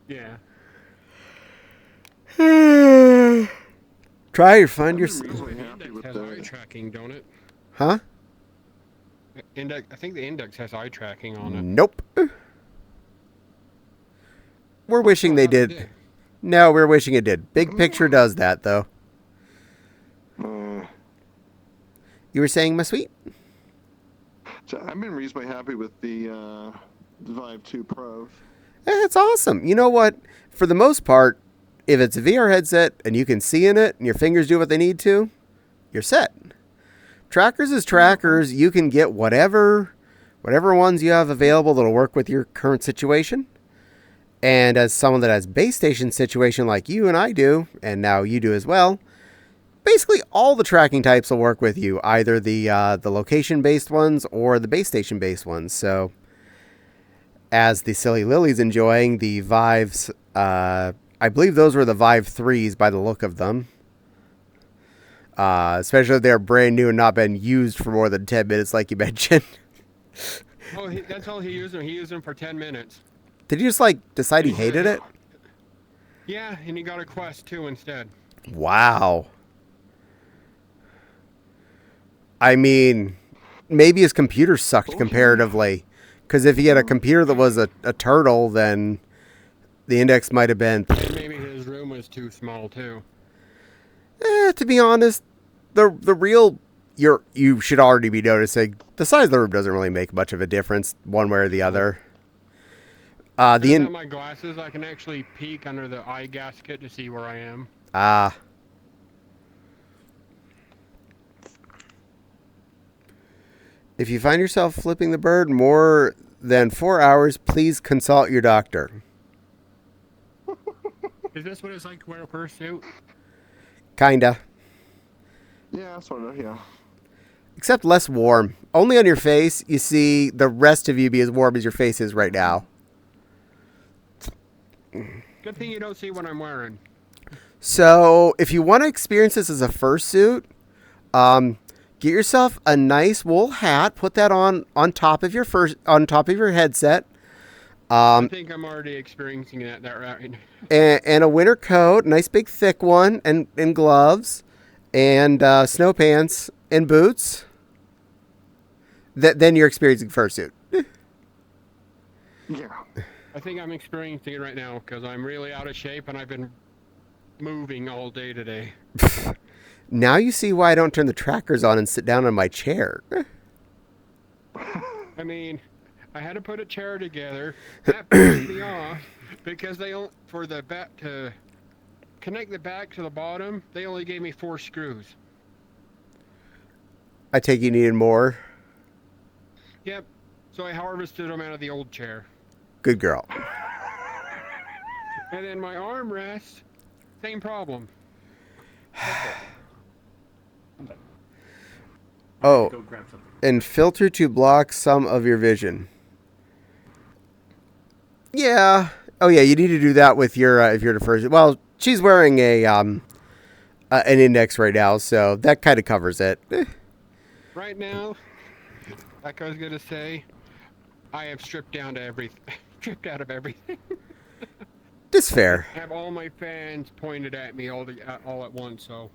Yeah. Try to find your... Reasonably happy with Has eye tracking, don't it? Huh? Index. I think the index has eye tracking on it. Nope. We're wishing they did. No, we're wishing it did. Big Picture does that, though. You were saying, my sweet? So I've been reasonably happy with the Vive 2 Pro. It's awesome. You know what? For the most part, if it's a VR headset and you can see in it and your fingers do what they need to, you're set. Trackers is trackers. You can get whatever ones you have available that'll work with your current situation. And as someone that has base station situation like you and I do, and now you do as well, basically all the tracking types will work with you, either the location-based ones or the base station-based ones. So, as the Silly Lily's enjoying the Vives, I believe those were the Vive 3s by the look of them. Especially if they're brand new and not been used for more than 10 minutes, like you mentioned. Oh, that's all he used them. He used them for 10 minutes. Did you just, decide he hated it? Yeah, and he got a Quest 2 instead. Wow. I mean, maybe his computer sucked comparatively. Because if he had a computer that was a turtle, then the index might have been... Maybe his room was too small, too. To be honest, the real you should already be noticing the size of the room doesn't really make much of a difference one way or the other. Without my glasses, I can actually peek under the eye gasket to see where I am. If you find yourself flipping the bird more than 4 hours, please consult your doctor. Is this what it's like to wear a fursuit? Kinda. Yeah, sort of. Yeah. Except less warm. Only on your face, you see the rest of you be as warm as your face is right now. Good thing you don't see what I'm wearing. So, if you want to experience this as a fursuit, get yourself a nice wool hat. Put that on top of your headset. I think I'm already experiencing that right now. And a winter coat, nice big thick one, and gloves, and snow pants and boots. Then you're experiencing fursuit. Yeah. I think I'm experiencing it right now because I'm really out of shape and I've been moving all day today. Now you see why I don't turn the trackers on and sit down on my chair. I mean, I had to put a chair together. That pissed me off because for the back to connect the back to the bottom, they only gave me 4 screws. I take you needed more. Yep. So I harvested them out of the old chair. Good girl. And then my armrest, same problem. Oh, Go grab something. and filter to block some of your vision. Yeah. Oh yeah, you need to do that with your if you're the first. Well, she's wearing an index right now, so that kind of covers it. Right now, like I was gonna say, I have stripped down to everything, stripped out of everything. It's fair. I have all my fans pointed at me all at once. So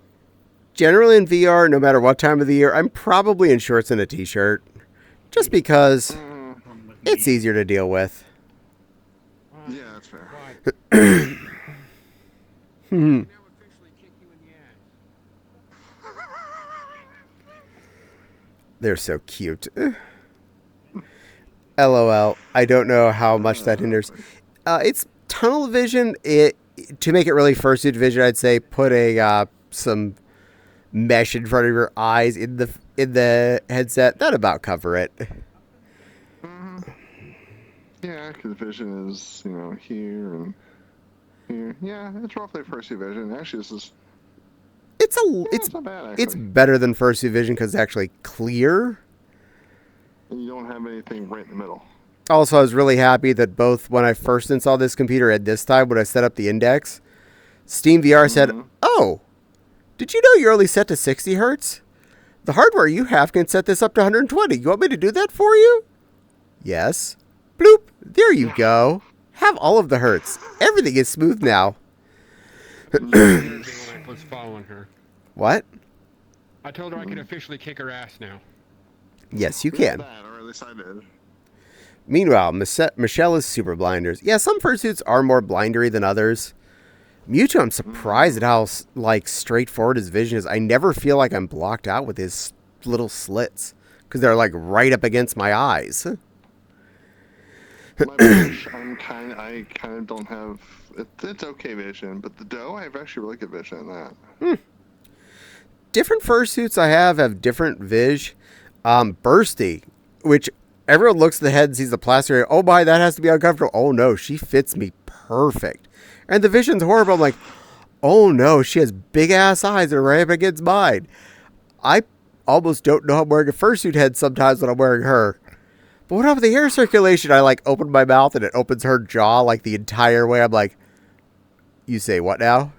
Generally in VR, no matter what time of the year, I'm probably in shorts and a t-shirt, just because it's easier to deal with. Yeah, that's fair. right. Now officially kick you in the ass. They're so cute. LOL. I don't know how much that hinders. It's tunnel vision. To make it really fursuit vision, I'd say put some mesh in front of your eyes in the headset. That'd about cover it. Yeah, because vision is, here and here. Yeah, it's roughly fursuit vision. Actually, this is. It's not bad, actually. It's better than fursuit vision because it's actually clear. And you don't have anything right in the middle. Also, I was really happy that both when I first installed this computer and this time when I set up the index, Steam VR said, "Oh, did you know you're only set to 60 hertz? The hardware you have can set this up to 120. You want me to do that for you?" Yes. Bloop. There you go. Have all of the hertz. Everything is smooth now. When I was following her, What? I told her I could officially kick her ass now. Yes, you can. That, or at least I did. Meanwhile, Michelle is super blinders. Yeah, some fursuits are more blindery than others. Mewtwo, I'm surprised at how straightforward his vision is. I never feel like I'm blocked out with his little slits because they're right up against my eyes. My brush, I kind of don't have. It's okay vision, but the doe, I have actually really good vision in that. Different fursuits I have different vis. Bursty, which everyone looks at the head and sees the plaster. Oh my, that has to be uncomfortable. Oh no, she fits me perfect. And the vision's horrible. I'm like, oh no, she has big ass eyes that are right up against mine. I almost don't know I'm wearing a fursuit head sometimes when I'm wearing her. But what about the air circulation? I open my mouth and it opens her jaw the entire way. I'm like, you say what now?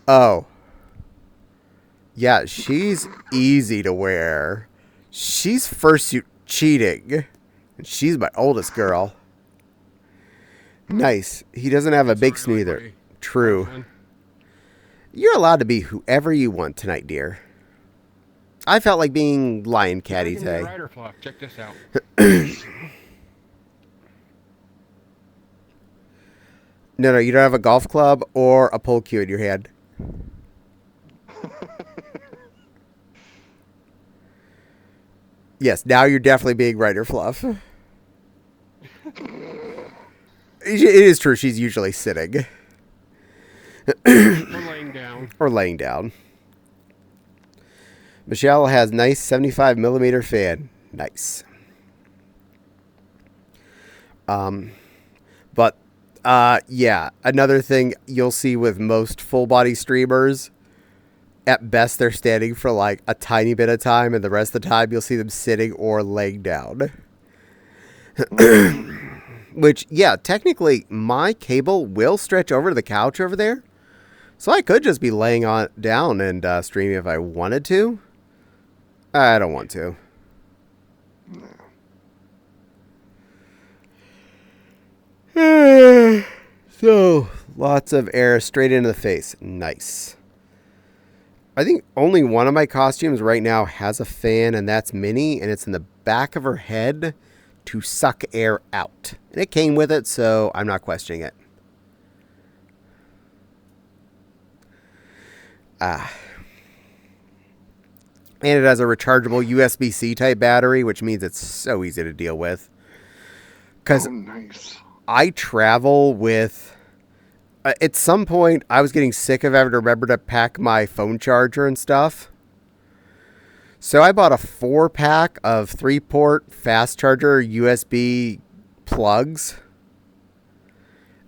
Oh. Yeah, she's easy to wear. She's fursuit cheating. And she's my oldest girl. Nice. He doesn't have a big Sorry, sneether. True. You're allowed to be whoever you want tonight, dear. I felt like being Lion Caddie today. Rider Fluff. Check this out. No, you don't have a golf club or a pole cue in your hand. Yes, now you're definitely being Writer Fluff. It is true. She's usually sitting. Or laying down. Or laying down. Michelle has nice 75 millimeter fan. Nice. But yeah, another thing you'll see with most full body streamers, at best they're standing for like a tiny bit of time, and the rest of the time you'll see them sitting or laying down. Which, yeah, technically my cable will stretch over to the couch over there. So I could just be laying on down and streaming if I wanted to. I don't want to. So, lots of air straight into the face. Nice. I think only one of my costumes right now has a fan, and that's Minnie, and it's in the back of her head to suck air out. And it came with it, so I'm not questioning it. And it has a rechargeable USB-C type battery, which means it's so easy to deal with. Because nice. I travel with... at some point, I was getting sick of having to remember to pack my phone charger and stuff. So I bought a 4-pack of 3-port fast charger USB plugs.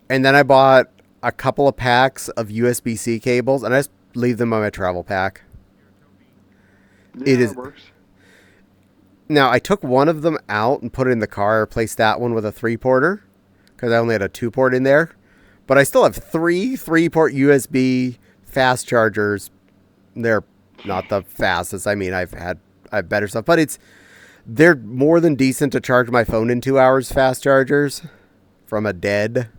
And then I bought a couple of packs of USB-C cables, and I just leave them on my travel pack. Yeah, it works. Now, I took one of them out and put it in the car, replaced that one with a 3-porter, because I only had a 2-port in there. But I still have 3-port USB fast chargers. They're not the fastest. I mean, I have better stuff, but they're more than decent to charge my phone in 2 hours fast chargers from a dead.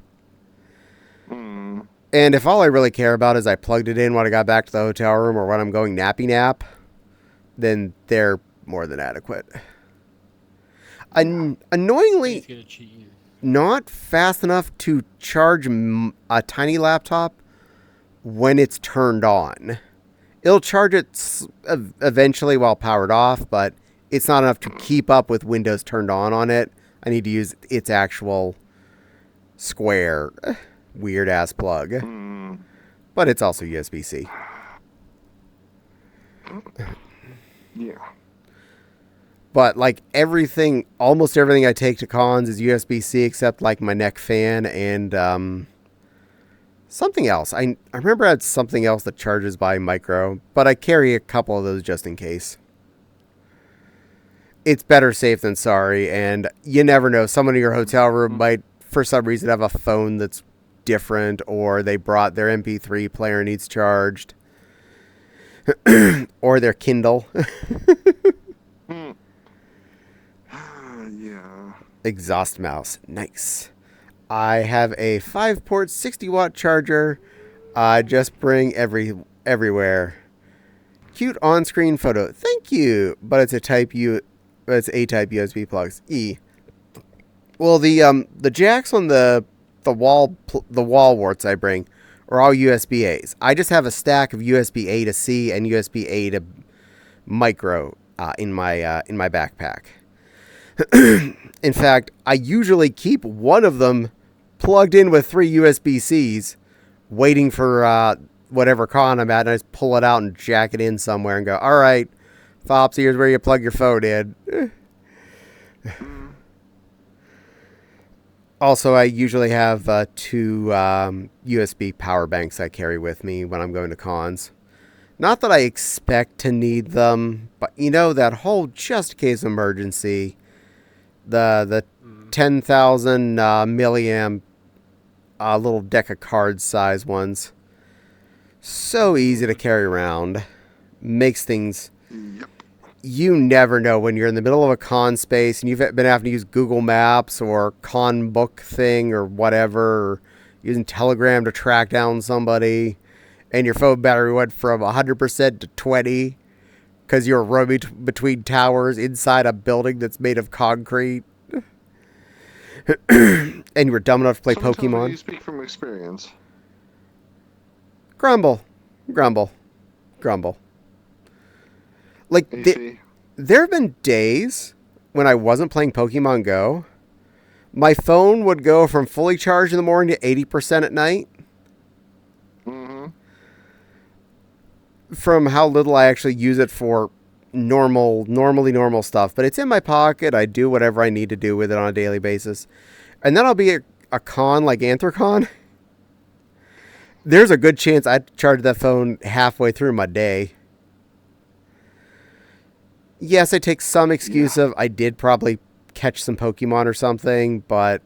And if all I really care about is I plugged it in when I got back to the hotel room or when I'm going nappy nap, then they're more than adequate. Annoyingly, not fast enough to charge a tiny laptop when it's turned on. It'll charge it eventually while powered off, but it's not enough to keep up with Windows turned on it. I need to use its actual square, weird-ass plug. But it's also USB-C. Yeah. But, like, almost everything I take to cons is USB-C except, like, my neck fan and something else. I remember I had something else that charges by micro, but I carry a couple of those just in case. It's better safe than sorry, and you never know. Someone in your hotel room might, for some reason, have a phone that's different, or they brought their MP3 player needs charged, or their Kindle. Yeah. Exhaust mouse. Nice. I have a 5-port 60-watt charger. I just bring everywhere. Cute on-screen photo. Thank you. But it's a type A-type USB plugs. E. Well, the jacks on the wall warts I bring are all USB A's. I just have a stack of USB A to C and USB A to micro in my backpack. In fact, I usually keep one of them plugged in with 3 USB-Cs, waiting for whatever con I'm at, and I just pull it out and jack it in somewhere and go, all right, Fops, here's where you plug your phone in. Also, I usually have 2 USB power banks I carry with me when I'm going to cons. Not that I expect to need them, but you know, that whole just in case emergency, the 10,000 milliamp little deck of cards size ones. So easy to carry around. Makes things... Yep. You never know when you're in the middle of a con space and you've been having to use Google Maps or con book thing or whatever, or using Telegram to track down somebody, and your phone battery went from 100% to 20 because you're roaming between towers inside a building that's made of concrete. And you were dumb enough to play Sometimes Pokemon. you speak from experience. Grumble. Like, AC. There have been days when I wasn't playing Pokemon Go. My phone would go from fully charged in the morning to 80% at night. Mm-hmm. From how little I actually use it for normally normal stuff. But it's in my pocket. I do whatever I need to do with it on a daily basis. And then I'll be at a con like Anthrocon. There's a good chance I'd charge that phone halfway through my day. Yes, I take some excuse of I did probably catch some Pokemon or something, but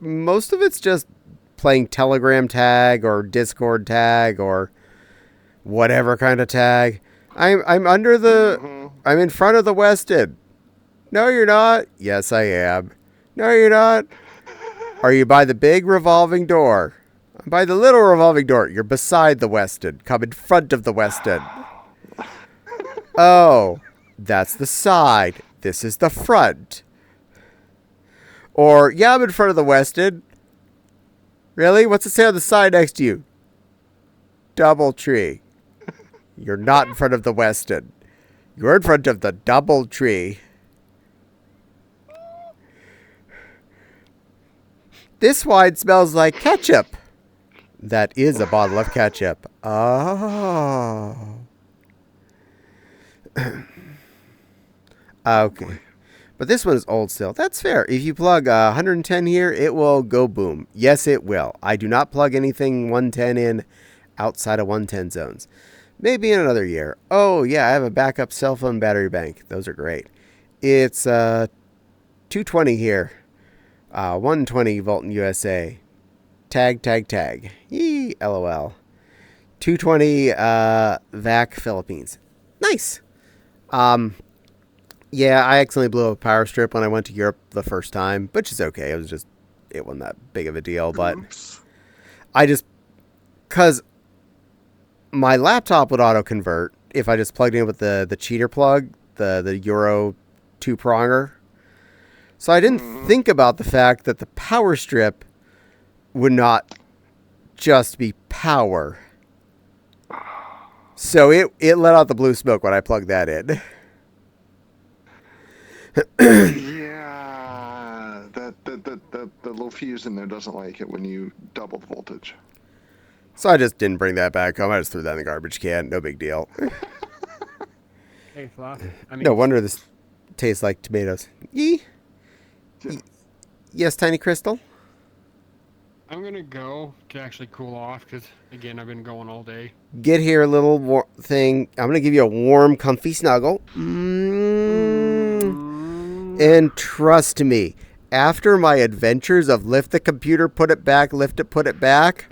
most of it's just playing Telegram tag or Discord tag or whatever kind of tag. I'm under the... I'm in front of the Westin. No, you're not. Yes, I am. No, you're not. Are you by the big revolving door? I'm by the little revolving door. You're beside the Westin. Come in front of the Westin. Oh, that's the side. This is the front. Or, yeah, I'm in front of the Westin. Really? What's it say on the side next to you? Doubletree. You're not in front of the Westin. You're in front of the Doubletree. This wine smells like ketchup. That is a bottle of ketchup. Oh. Okay. But this one is old still. That's fair. If you plug 110 here, it will go boom. Yes, it will. I do not plug anything 110 in outside of 110 zones. Maybe in another year. Oh, yeah, I have a backup cell phone battery bank. Those are great. It's 220 here. 120 volt in USA. Tag, tag, tag. Yee, LOL. 220 VAC Philippines. Nice. Yeah, I accidentally blew up a power strip when I went to Europe the first time, which is okay. It wasn't that big of a deal, but because my laptop would auto-convert if I just plugged in with the cheater plug, the Euro 2-pronger. So I didn't think about the fact that the power strip would not just be power. So it let out the blue smoke when I plugged that in. Yeah, the little fuse in there doesn't like it when you double the voltage. So I just didn't bring that back home. I just threw that in the garbage can. No big deal. Hey, Fluff. I mean, No wonder this tastes like tomatoes. Yee. Yes, Tiny Crystal? I'm going to go to actually cool off because, again, I've been going all day. Get here, a little thing. I'm going to give you a warm, comfy snuggle. And trust me, after my adventures of lift the computer, put it back, lift it, put it back,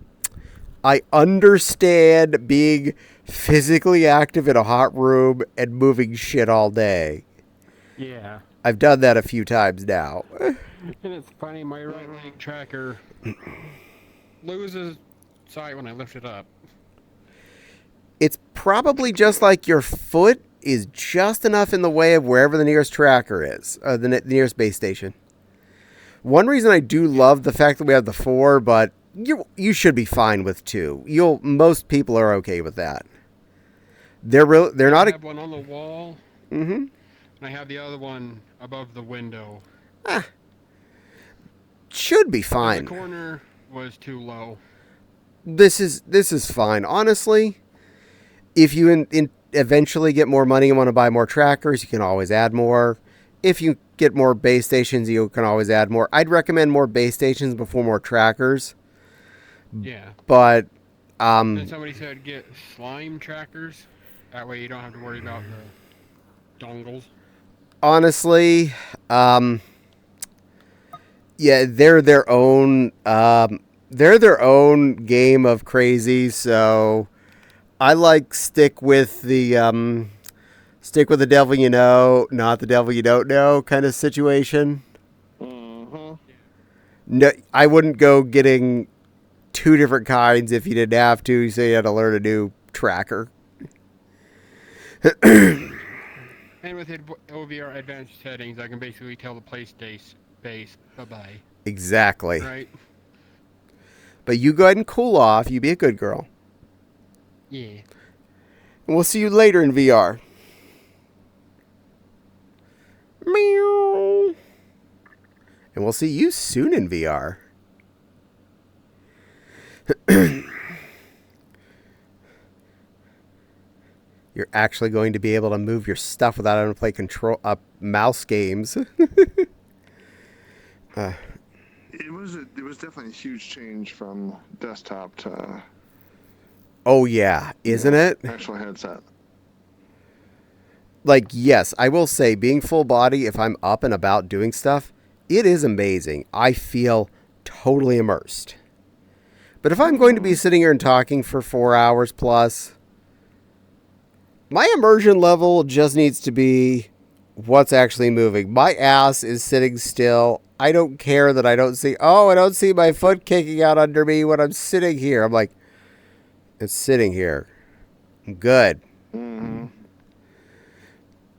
I understand being physically active in a hot room and moving shit all day. Yeah. I've done that a few times now. And it's funny, my right leg tracker loses sight when I lift it up. It's probably just like your foot is just enough in the way of wherever the nearest tracker is, the nearest base station. One reason I do love the fact that we have the 4, but you should be fine with 2. Most people are okay with that. They're not. I have one on the wall. Mm-hmm. And I have the other one above the window. Should be fine. The corner was too low. This is fine. Honestly, if you eventually get more money and want to buy more trackers, you can always add more. If you get more base stations, you can always add more. I'd recommend more base stations before more trackers. Yeah. But and somebody said get slime trackers. That way you don't have to worry about the dongles. Honestly, yeah, they're their own game of crazy. So I stick with the devil you know, not the devil you don't know kind of situation. Mm-hmm. No, I wouldn't go getting 2 different kinds if you didn't have to. So you had to learn a new tracker. And with OVR advanced settings, I can basically tell the PlayStation base bye-bye. Exactly. Right? But you go ahead and cool off. You be a good girl. Yeah. And we'll see you later in VR. Meow. And we'll see you soon in VR. You're actually going to be able to move your stuff without having to play mouse games. It was definitely a huge change from desktop to Oh yeah, isn't it? actual headset. Like, yes, I will say, being full body, if I'm up and about doing stuff, it is amazing. I feel totally immersed. But if I'm going to be sitting here and talking for 4 hours plus, my immersion level just needs to be what's actually moving. My ass is sitting still. I don't care that I don't see my foot kicking out under me when I'm sitting here. I'm like, it's sitting here. Good. Mm-hmm.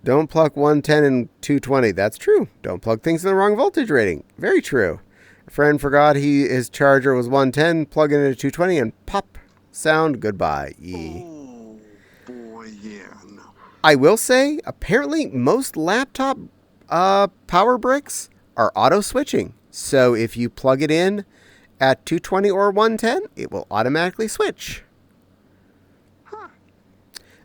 Don't plug 110 and 220. That's true. Don't plug things in the wrong voltage rating. Very true. A friend forgot his charger was 110, plug it into 220, and pop. Sound goodbye. Oh, boy, yeah. No. I will say, apparently, most laptop power bricks are auto switching. So if you plug it in at 220 or 110, it will automatically switch.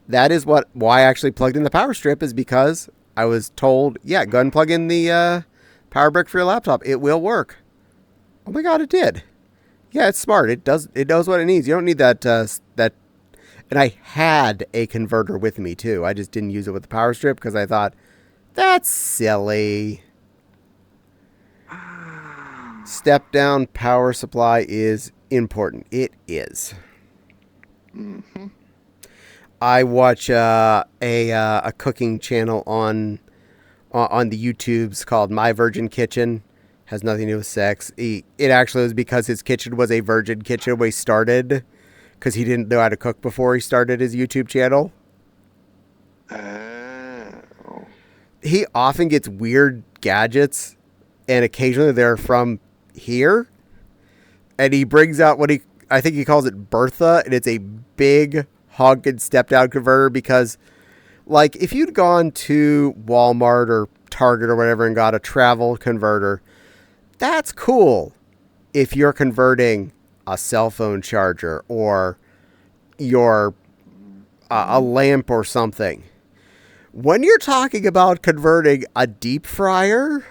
That is why I actually plugged in the power strip, is because I was told, yeah, go ahead and plug in the power brick for your laptop. It will work. Oh my God, it did. Yeah, it's smart. It knows what it needs. You don't need that. And I had a converter with me too. I just didn't use it with the power strip because I thought, that's silly. Step down power supply is important. It is. Mm-hmm. I watch a cooking channel on the YouTubes called My Virgin Kitchen. Has nothing to do with sex. It actually was because his kitchen was a virgin kitchen when he started, because he didn't know how to cook before he started his YouTube channel. Oh. He often gets weird gadgets, and occasionally they're from here. And he brings out I think he calls it Bertha, and it's a big honkin' step-down converter, because, like, if you'd gone to Walmart or Target or whatever and got a travel converter, that's cool if you're converting a cell phone charger or your a lamp or something. When you're talking about converting a deep fryer,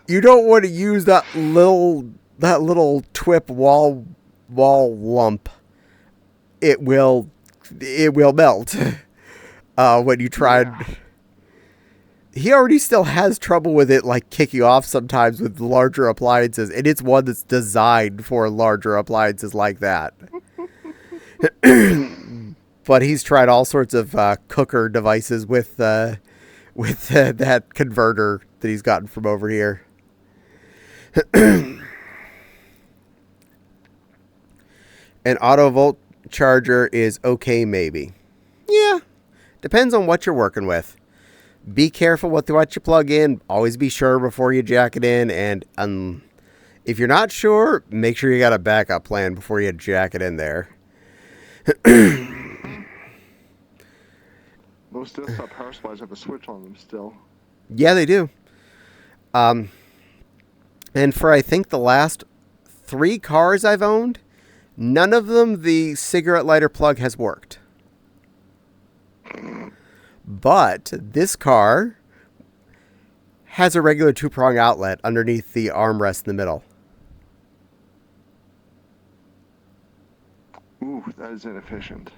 you don't want to use that little TWIP wall lump. It will melt when you try. Yeah. He already still has trouble with it, like, kicking off sometimes with larger appliances, and it's one that's designed for larger appliances like that. But he's tried all sorts of cooker devices with that converter that he's gotten from over here. An auto volt charger is okay, maybe. Yeah, depends on what you're working with. Be careful with what you plug in. Always be sure before you jack it in. And if you're not sure, make sure you got a backup plan before you jack it in there. Most desktop power supplies have a switch on them still. Yeah, they do. And for, I think, the last 3 cars I've owned, none of them the cigarette lighter plug has worked. But this car has a regular 2-prong outlet underneath the armrest in the middle. Ooh, that is inefficient.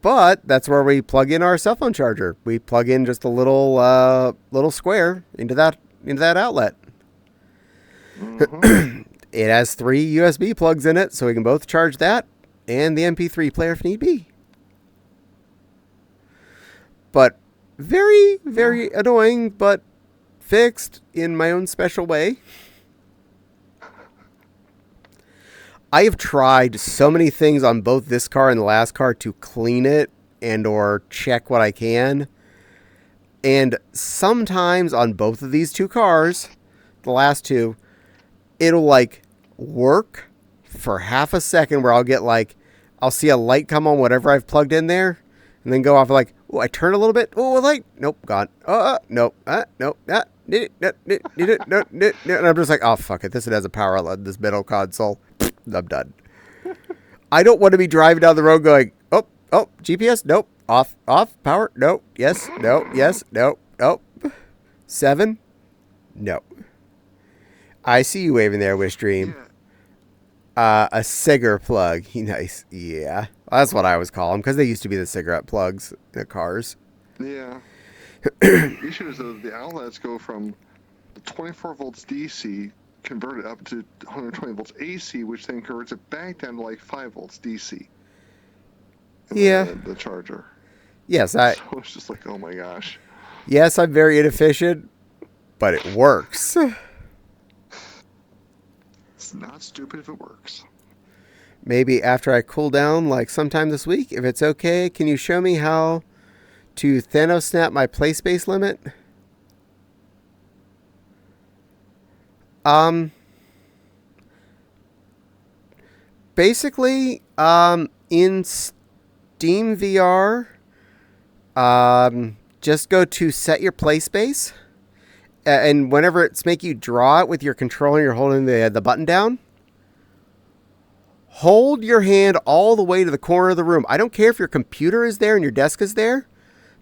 But that's where we plug in our cell phone charger. We plug in just a little square into that outlet. Mm-hmm. It has 3 USB plugs in it, so we can both charge that and the MP3 player if need be. But very, very annoying, but fixed in my own special way. I have tried so many things on both this car and the last car to clean it and or check what I can. And sometimes on both of these 2 cars, the last 2, it'll like work for half a second where I'll see a light come on whatever I've plugged in there. and then go off like, oh, I turn a little bit. Oh, light. Nope, gone. Nope. Nope. No, and I'm just like, oh, fuck it. This has a power outlet, this middle console. I'm done. I don't want to be driving down the road going, oh, GPS, nope. Off, power, nope. Yes, no, yes, nope, nope. 7, no. I see you waving there, Wishstream. A cigar plug. Nice. Yeah. That's what I always call them, because they used to be the cigarette plugs in the cars. Yeah. The issue is that the outlets go from 24 volts DC converted up to 120 volts AC, which then converts it back down to like 5 volts DC. Yeah. The charger. Yes, So it's just like, oh my gosh. Yes, I'm very inefficient, but it works. It's not stupid if it works. Maybe after I cool down, like sometime this week, if it's okay, can you show me how to Thanos snap my play space limit? Basically, in Steam VR, just go to set your play space, and whenever it's make you draw it with your controller, you're holding the button down. Hold your hand all the way to the corner of the room. I don't care if your computer is there and your desk is there.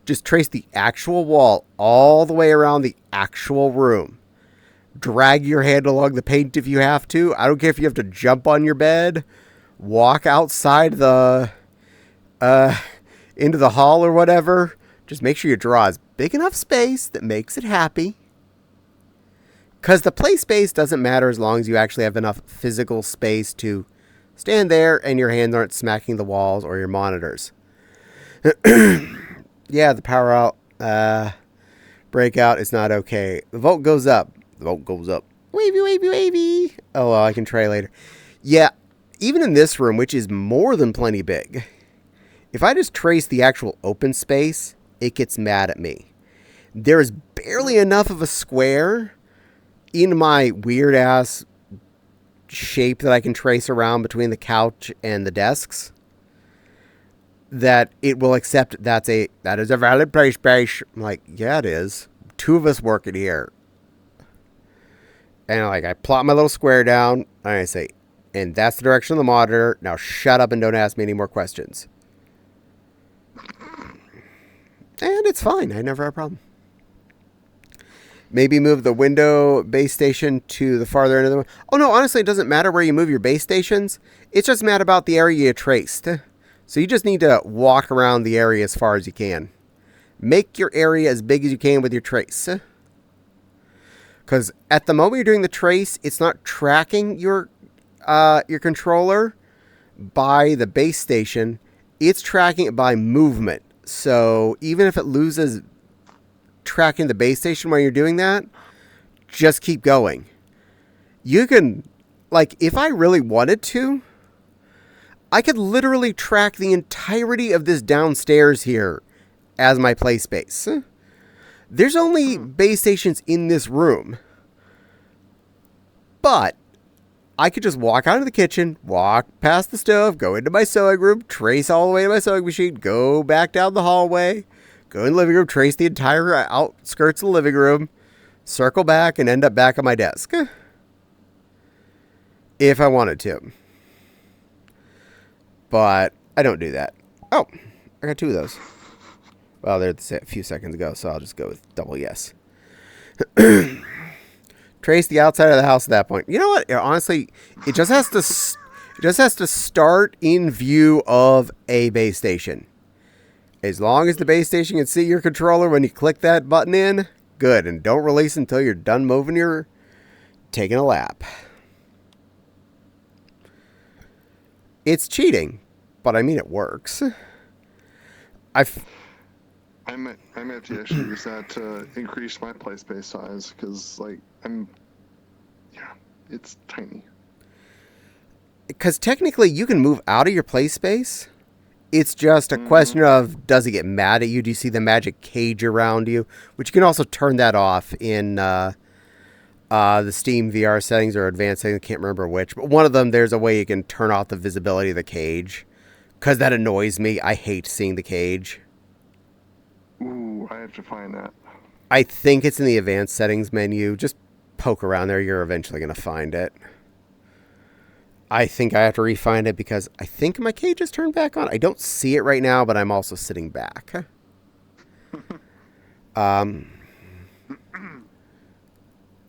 Just trace the actual wall all the way around the actual room. Drag your hand along the paint if you have to. I don't care if you have to jump on your bed, walk outside the into the hall or whatever. Just make sure your draw is big enough space that makes it happy. Because the play space doesn't matter as long as you actually have enough physical space to stand there and your hands aren't smacking the walls or your monitors. Yeah, the power out breakout is not okay. The volt goes up. The volt goes up. Wavy, wavy, wavy. Oh, well, I can try later. Yeah, even in this room, which is more than plenty big, if I just trace the actual open space, it gets mad at me. There is barely enough of a square in my weird-ass shape that I can trace around between the couch and the desks that it will accept that is a valid play space. I'm like, yeah, it is. 2 of us work in here. And like I plot my little square down and I say, and that's the direction of the monitor. Now shut up and don't ask me any more questions. And it's fine. I never have a problem. Maybe move the window base station to the farther end of the room. Oh, no, honestly, it doesn't matter where you move your base stations. It's just mad about the area you traced. So you just need to walk around the area as far as you can. Make your area as big as you can with your trace. Because at the moment you're doing the trace, it's not tracking your controller by the base station. It's tracking it by movement. So even if it loses tracking the base station while you're doing that, just keep going. You can, like, if I really wanted to, I could literally track the entirety of this downstairs here as my play space. There's only base stations in this room, but I could just walk out of the kitchen, walk past the stove, go into my sewing room, trace all the way to my sewing machine, go back down the hallway, go in the living room, trace the entire outskirts of the living room, circle back, and end up back on my desk. If I wanted to. But I don't do that. Oh, I got 2 of those. Well, they're a few seconds ago, so I'll just go with double yes. Trace the outside of the house at that point. You know what? Honestly, it just has to start in view of a base station. As long as the base station can see your controller when you click that button in, good. And don't release until you're done moving taking a lap. It's cheating, but I mean it works. I might have to actually use that to increase my play space size because, like, it's tiny. Because technically you can move out of your play space. It's just a question of, does it get mad at you? Do you see the magic cage around you? Which you can also turn that off in the Steam VR settings or advanced settings. I can't remember which. But one of them, there's a way you can turn off the visibility of the cage. Because that annoys me. I hate seeing the cage. Ooh, I have to find that. I think it's in the advanced settings menu. Just poke around there. You're eventually going to find it. I think I have to re-find it because I think my cage is turned back on. I don't see it right now, but I'm also sitting back.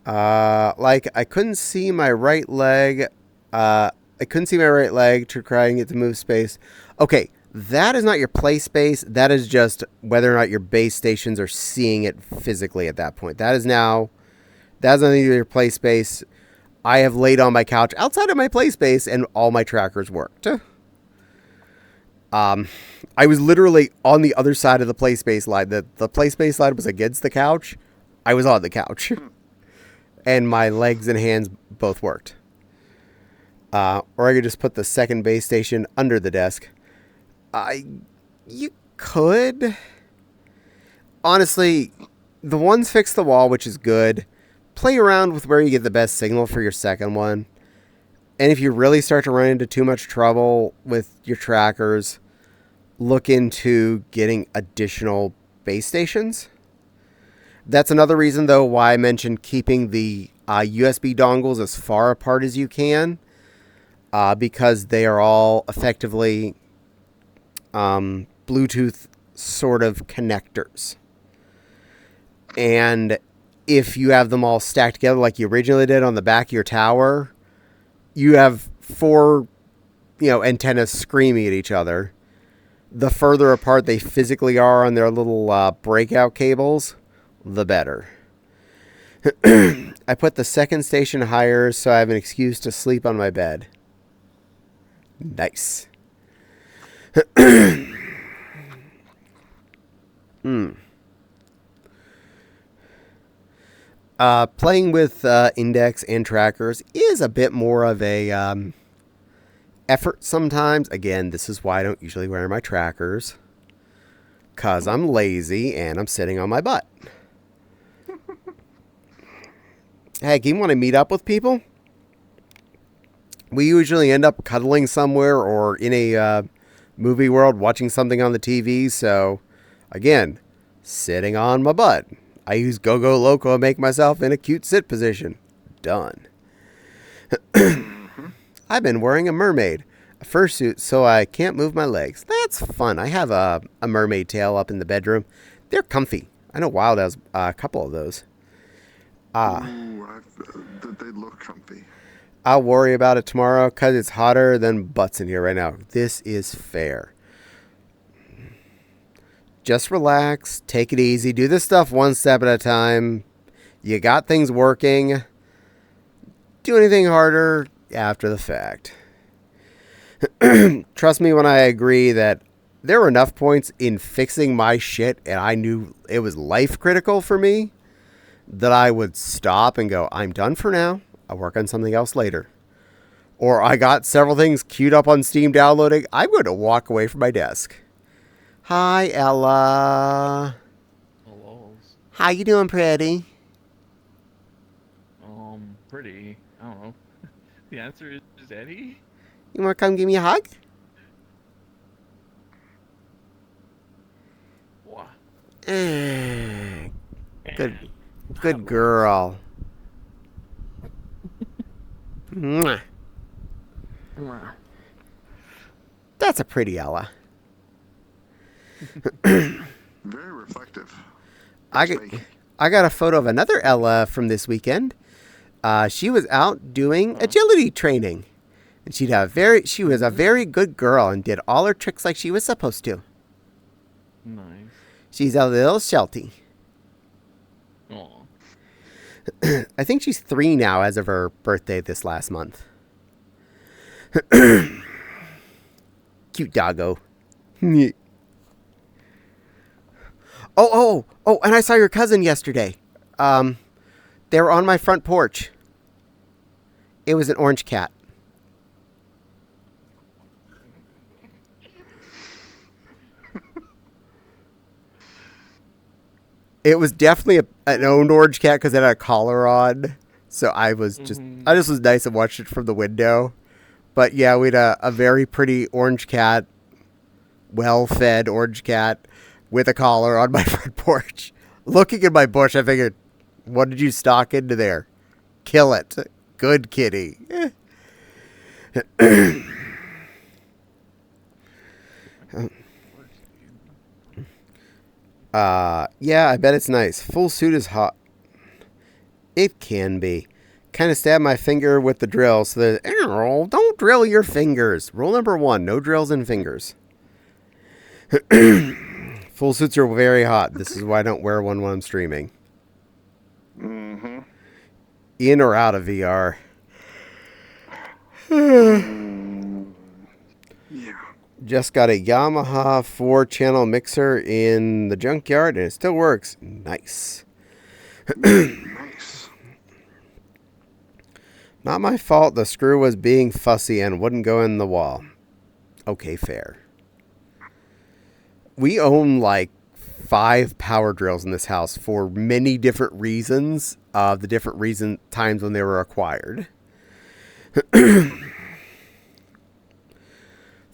Like, I couldn't see my right leg. I couldn't see my right leg to try and get to move space. Okay, that is not your play space. That is just whether or not your base stations are seeing it physically at that point. That's nothing to do with your play space. I have laid on my couch outside of my play space and all my trackers worked. I was literally on the other side of the play space line. The play space line was against the couch. I was on the couch. And my legs and hands both worked. Or I could just put the second base station under the desk. You could. Honestly, the ones fix the wall, which is good. Play around with where you get the best signal for your second one. And if you really start to run into too much trouble with your trackers, look into getting additional base stations. That's another reason, though, why I mentioned keeping the USB dongles as far apart as you can. Because they are all effectively Bluetooth sort of connectors. And if you have them all stacked together like you originally did on the back of your tower, you have 4, antennas screaming at each other. The further apart they physically are on their little breakout cables, the better. I put the second station higher so I have an excuse to sleep on my bed. Nice. Playing with index and trackers is a bit more of a effort sometimes. Again, this is why I don't usually wear my trackers. Because I'm lazy and I'm sitting on my butt. Hey, do you want to meet up with people? We usually end up cuddling somewhere or in a movie world watching something on the TV. So, again, sitting on my butt. I use Go-Go Loco and make myself in a cute sit position. Done. I've been wearing a mermaid, a fursuit, so I can't move my legs. That's fun. I have a mermaid tail up in the bedroom. They're comfy. I know Wild has a couple of those. They look comfy. I'll worry about it tomorrow because it's hotter than butts in here right now. This is fair. Just relax, take it easy, do this stuff one step at a time. You got things working. Do anything harder after the fact. Trust me when I agree that there were enough points in fixing my shit and I knew it was life critical for me that I would stop and go, I'm done for now. I'll work on something else later. Or I got several things queued up on Steam downloading. I'm going to walk away from my desk. Hi, Ella. Hello. How you doing, pretty? Pretty. I don't know. The answer is Eddie. You want to come give me a hug? What? Good girl. Mwah. That's a pretty Ella. Very reflective. I got a photo of another Ella from this weekend. She was out doing agility training, and she was a very good girl and did all her tricks like she was supposed to. Nice. She's a little shelty. Aw. I think she's 3 now as of her birthday this last month. Cute doggo. Oh, and I saw your cousin yesterday. They were on my front porch. It was an orange cat. It was definitely an owned orange cat because it had a collar on. So I just was nice and watched it from the window. But yeah, we had a very pretty orange cat, well-fed orange cat with a collar on my front porch. Looking at my bush, I figured, what did you stock into there? Kill it. Good kitty. Yeah, I bet it's nice. Full suit is hot. It can be. Kind of stabbed my finger with the drill, so that, don't drill your fingers. Rule number 1, no drills in fingers. Full suits are very hot. This is why I don't wear one when I'm streaming. Mm-hmm. In or out of VR. Yeah. Just got a Yamaha 4-channel mixer in the junkyard, and it still works. Nice. Nice. Not my fault the screw was being fussy and wouldn't go in the wall. Okay, fair. We own like 5 power drills in this house for many different reasons. The different times when they were acquired.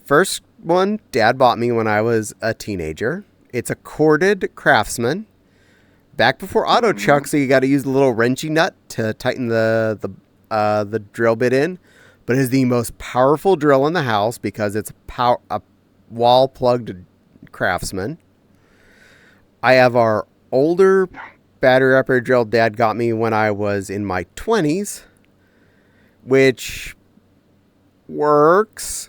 First one, Dad bought me when I was a teenager. It's a corded Craftsman. Back before auto chuck, so you got to use the little wrenchy nut to tighten the drill bit in. But it is the most powerful drill in the house because it's a wall plugged Craftsman. I have our older battery operated drill Dad got me when I was in my 20s, which works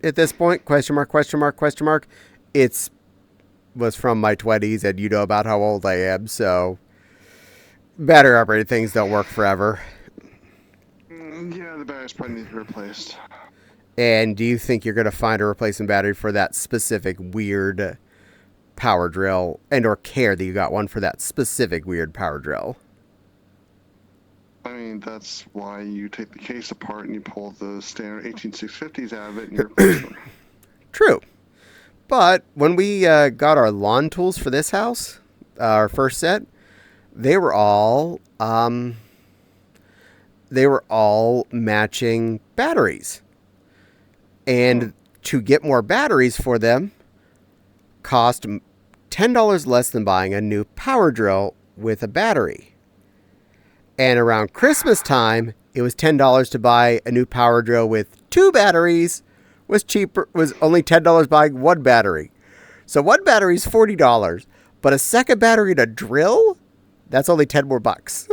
at this point. Question mark, question mark, question mark. It's was from my 20s, and you know about how old I am, so battery operated things don't work forever. Yeah, the batteries probably need to be replaced. And do you think you're going to find a replacement battery for that specific weird power drill, and or care that you got one for that specific weird power drill? I mean, that's why you take the case apart and you pull the standard 18650s out of it and you replace them. True. But when we got our lawn tools for this house, our first set, they were all matching batteries. And to get more batteries for them cost $10 less than buying a new power drill with a battery. And around Christmas time, it was $10 to buy a new power drill with 2 batteries. Was only $10 buying 1 battery. So 1 battery is $40, but a second battery to drill, that's only 10 more bucks.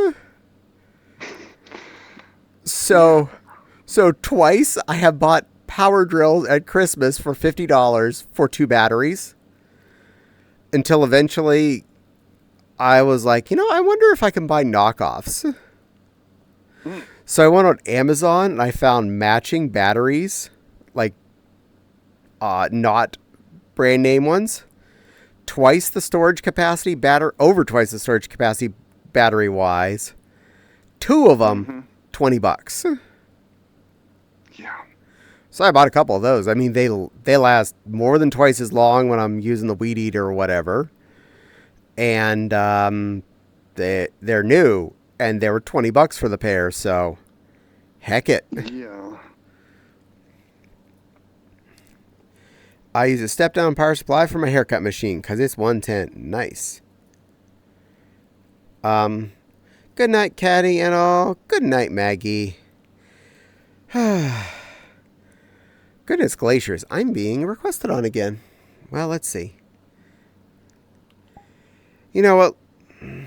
So twice I have bought power drills at Christmas for $50 for 2 batteries, until eventually I was like, I wonder if I can buy knockoffs. So I went on Amazon and I found matching batteries, like not brand name ones, twice the storage capacity, over twice the storage capacity battery wise. 2 of them, $20. Yeah. So I bought a couple of those. I mean, they last more than twice as long when I'm using the weed eater or whatever. And they're new, and they were $20 for the pair. So, heck it. Yeah. I use a step-down power supply for my haircut machine because it's 110. Nice. Good night, Caddie, and all. Good night, Maggie. Goodness glaciers, I'm being requested on again. Well, let's see. You know what? You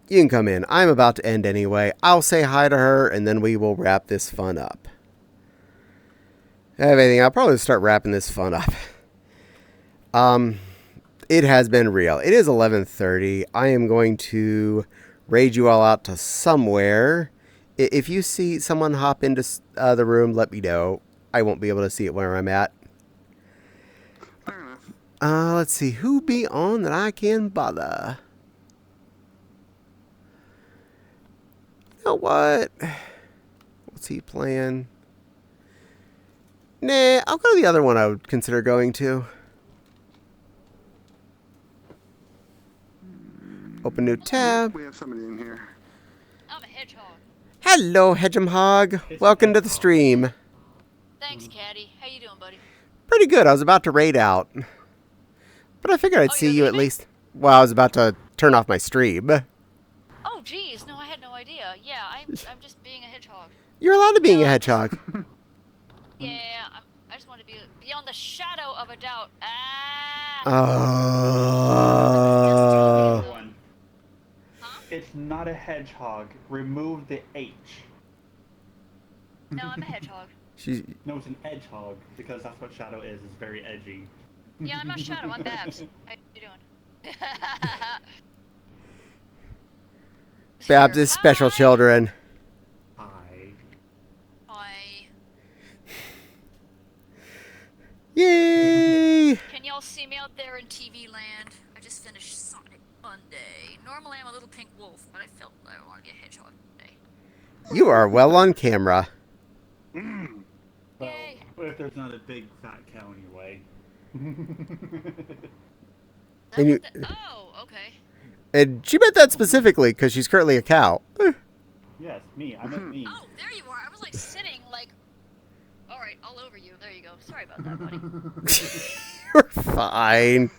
can come in. I'm about to end anyway. I'll say hi to her, and then we will wrap this fun up. I'll probably start wrapping this fun up. It has been real. It is 11:30. I am going to raid you all out to somewhere. If you see someone hop into the room, let me know. I won't be able to see it where I'm at. Fair enough. Let's see. Who be on that I can bother? You know what? What's he playing? Nah, I'll go to the other one I would consider going to. Open new tab. We have somebody in here. I'm a hedgehog. Hello, Hedgehog. Welcome to the stream. Thanks, Caddie. How you doing, buddy? Pretty good. I was about to raid out. But I figured I'd Oh, see you're you at leaving? least. Well, I was about to turn off my stream. Oh, geez, no, I had no idea. Yeah, I'm just being a hedgehog. You're allowed to being No, a I'm just- hedgehog. Yeah, I just want to be beyond the shadow of a doubt. Ah. Oh. One. Huh? It's not a hedgehog. Remove the H. No, I'm a hedgehog. She's No, it's an edgehog because that's what Shadow is. It's very edgy. Yeah, I'm not Shadow. I'm Babs. How you doing? Babs is special Hi. children. Hi. Hi. Yay! Can y'all see me out there in TV land? I just finished Sonic Monday. Normally I'm a little pink wolf, but I felt I want to be a hedgehog today. You are well on camera. Well, Yay. what if there's not a big fat cow in your way? And you- Oh, okay. And she meant that specifically because she's currently a cow. Yes, me. I meant me. Oh, there you are. I was like sitting like, all right, all over you. There you go. Sorry about that, buddy. You're fine.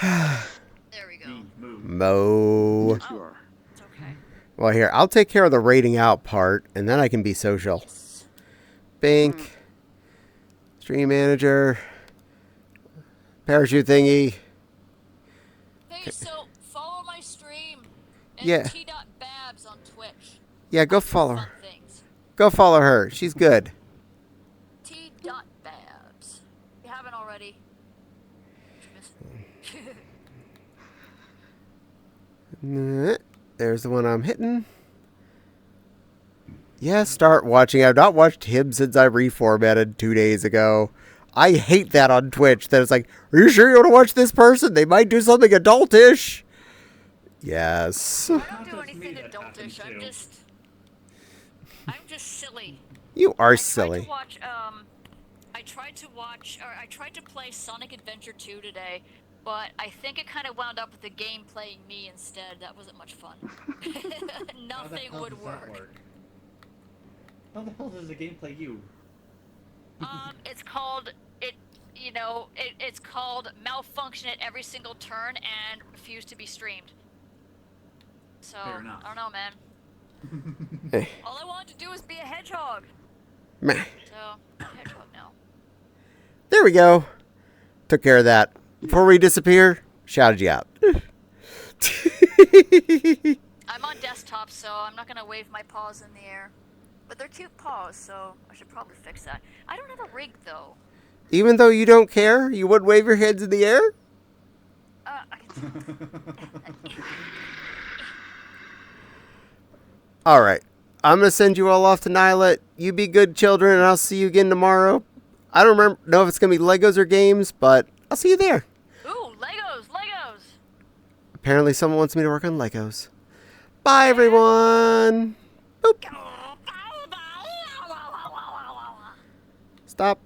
There we go. Me, move. Mo. Yes, you are. It's okay. Well, here, I'll take care of the rating out part, and then I can be social. Yes. Bink. Stream manager. Parachute thingy. Hey, so follow my stream and Yeah. t.babs on Twitch. Yeah, go I do follow fun her. things. Go follow her. She's good. t.babs. If you haven't already. There's the one I'm hitting. Yeah, start watching. I've not watched him since I reformatted 2 days ago. I hate that on Twitch. That it's like, are you sure you want to watch this person? They might do something adultish. Yes. I Not don't do just me anything that happens adultish. too. I'm just silly. You are I silly. tried to play Sonic Adventure 2 today, but I think it kind of wound up with the game playing me instead. That wasn't much fun. How the Nothing hell would does that work. How the hell does the game play you? It's called malfunction at every single turn and refuse to be streamed. So Fair enough. I don't know, man. Eh, All I wanted to do was be a hedgehog. meh. So I'm a hedgehog now. There we go. Took care of that. Before we disappear, shouted you out. I'm on desktop, so I'm not gonna wave my paws in the air. But they're cute paws, so I should probably fix that. I don't have a rig though. Even though you don't care, you would wave your hands in the air? I can... All right. I'm going to send you all off to Nyla. You be good children, and I'll see you again tomorrow. I don't know if it's going to be Legos or games, but I'll see you there. Ooh, Legos! Apparently someone wants me to work on Legos. Bye, everyone. Boop. Stop.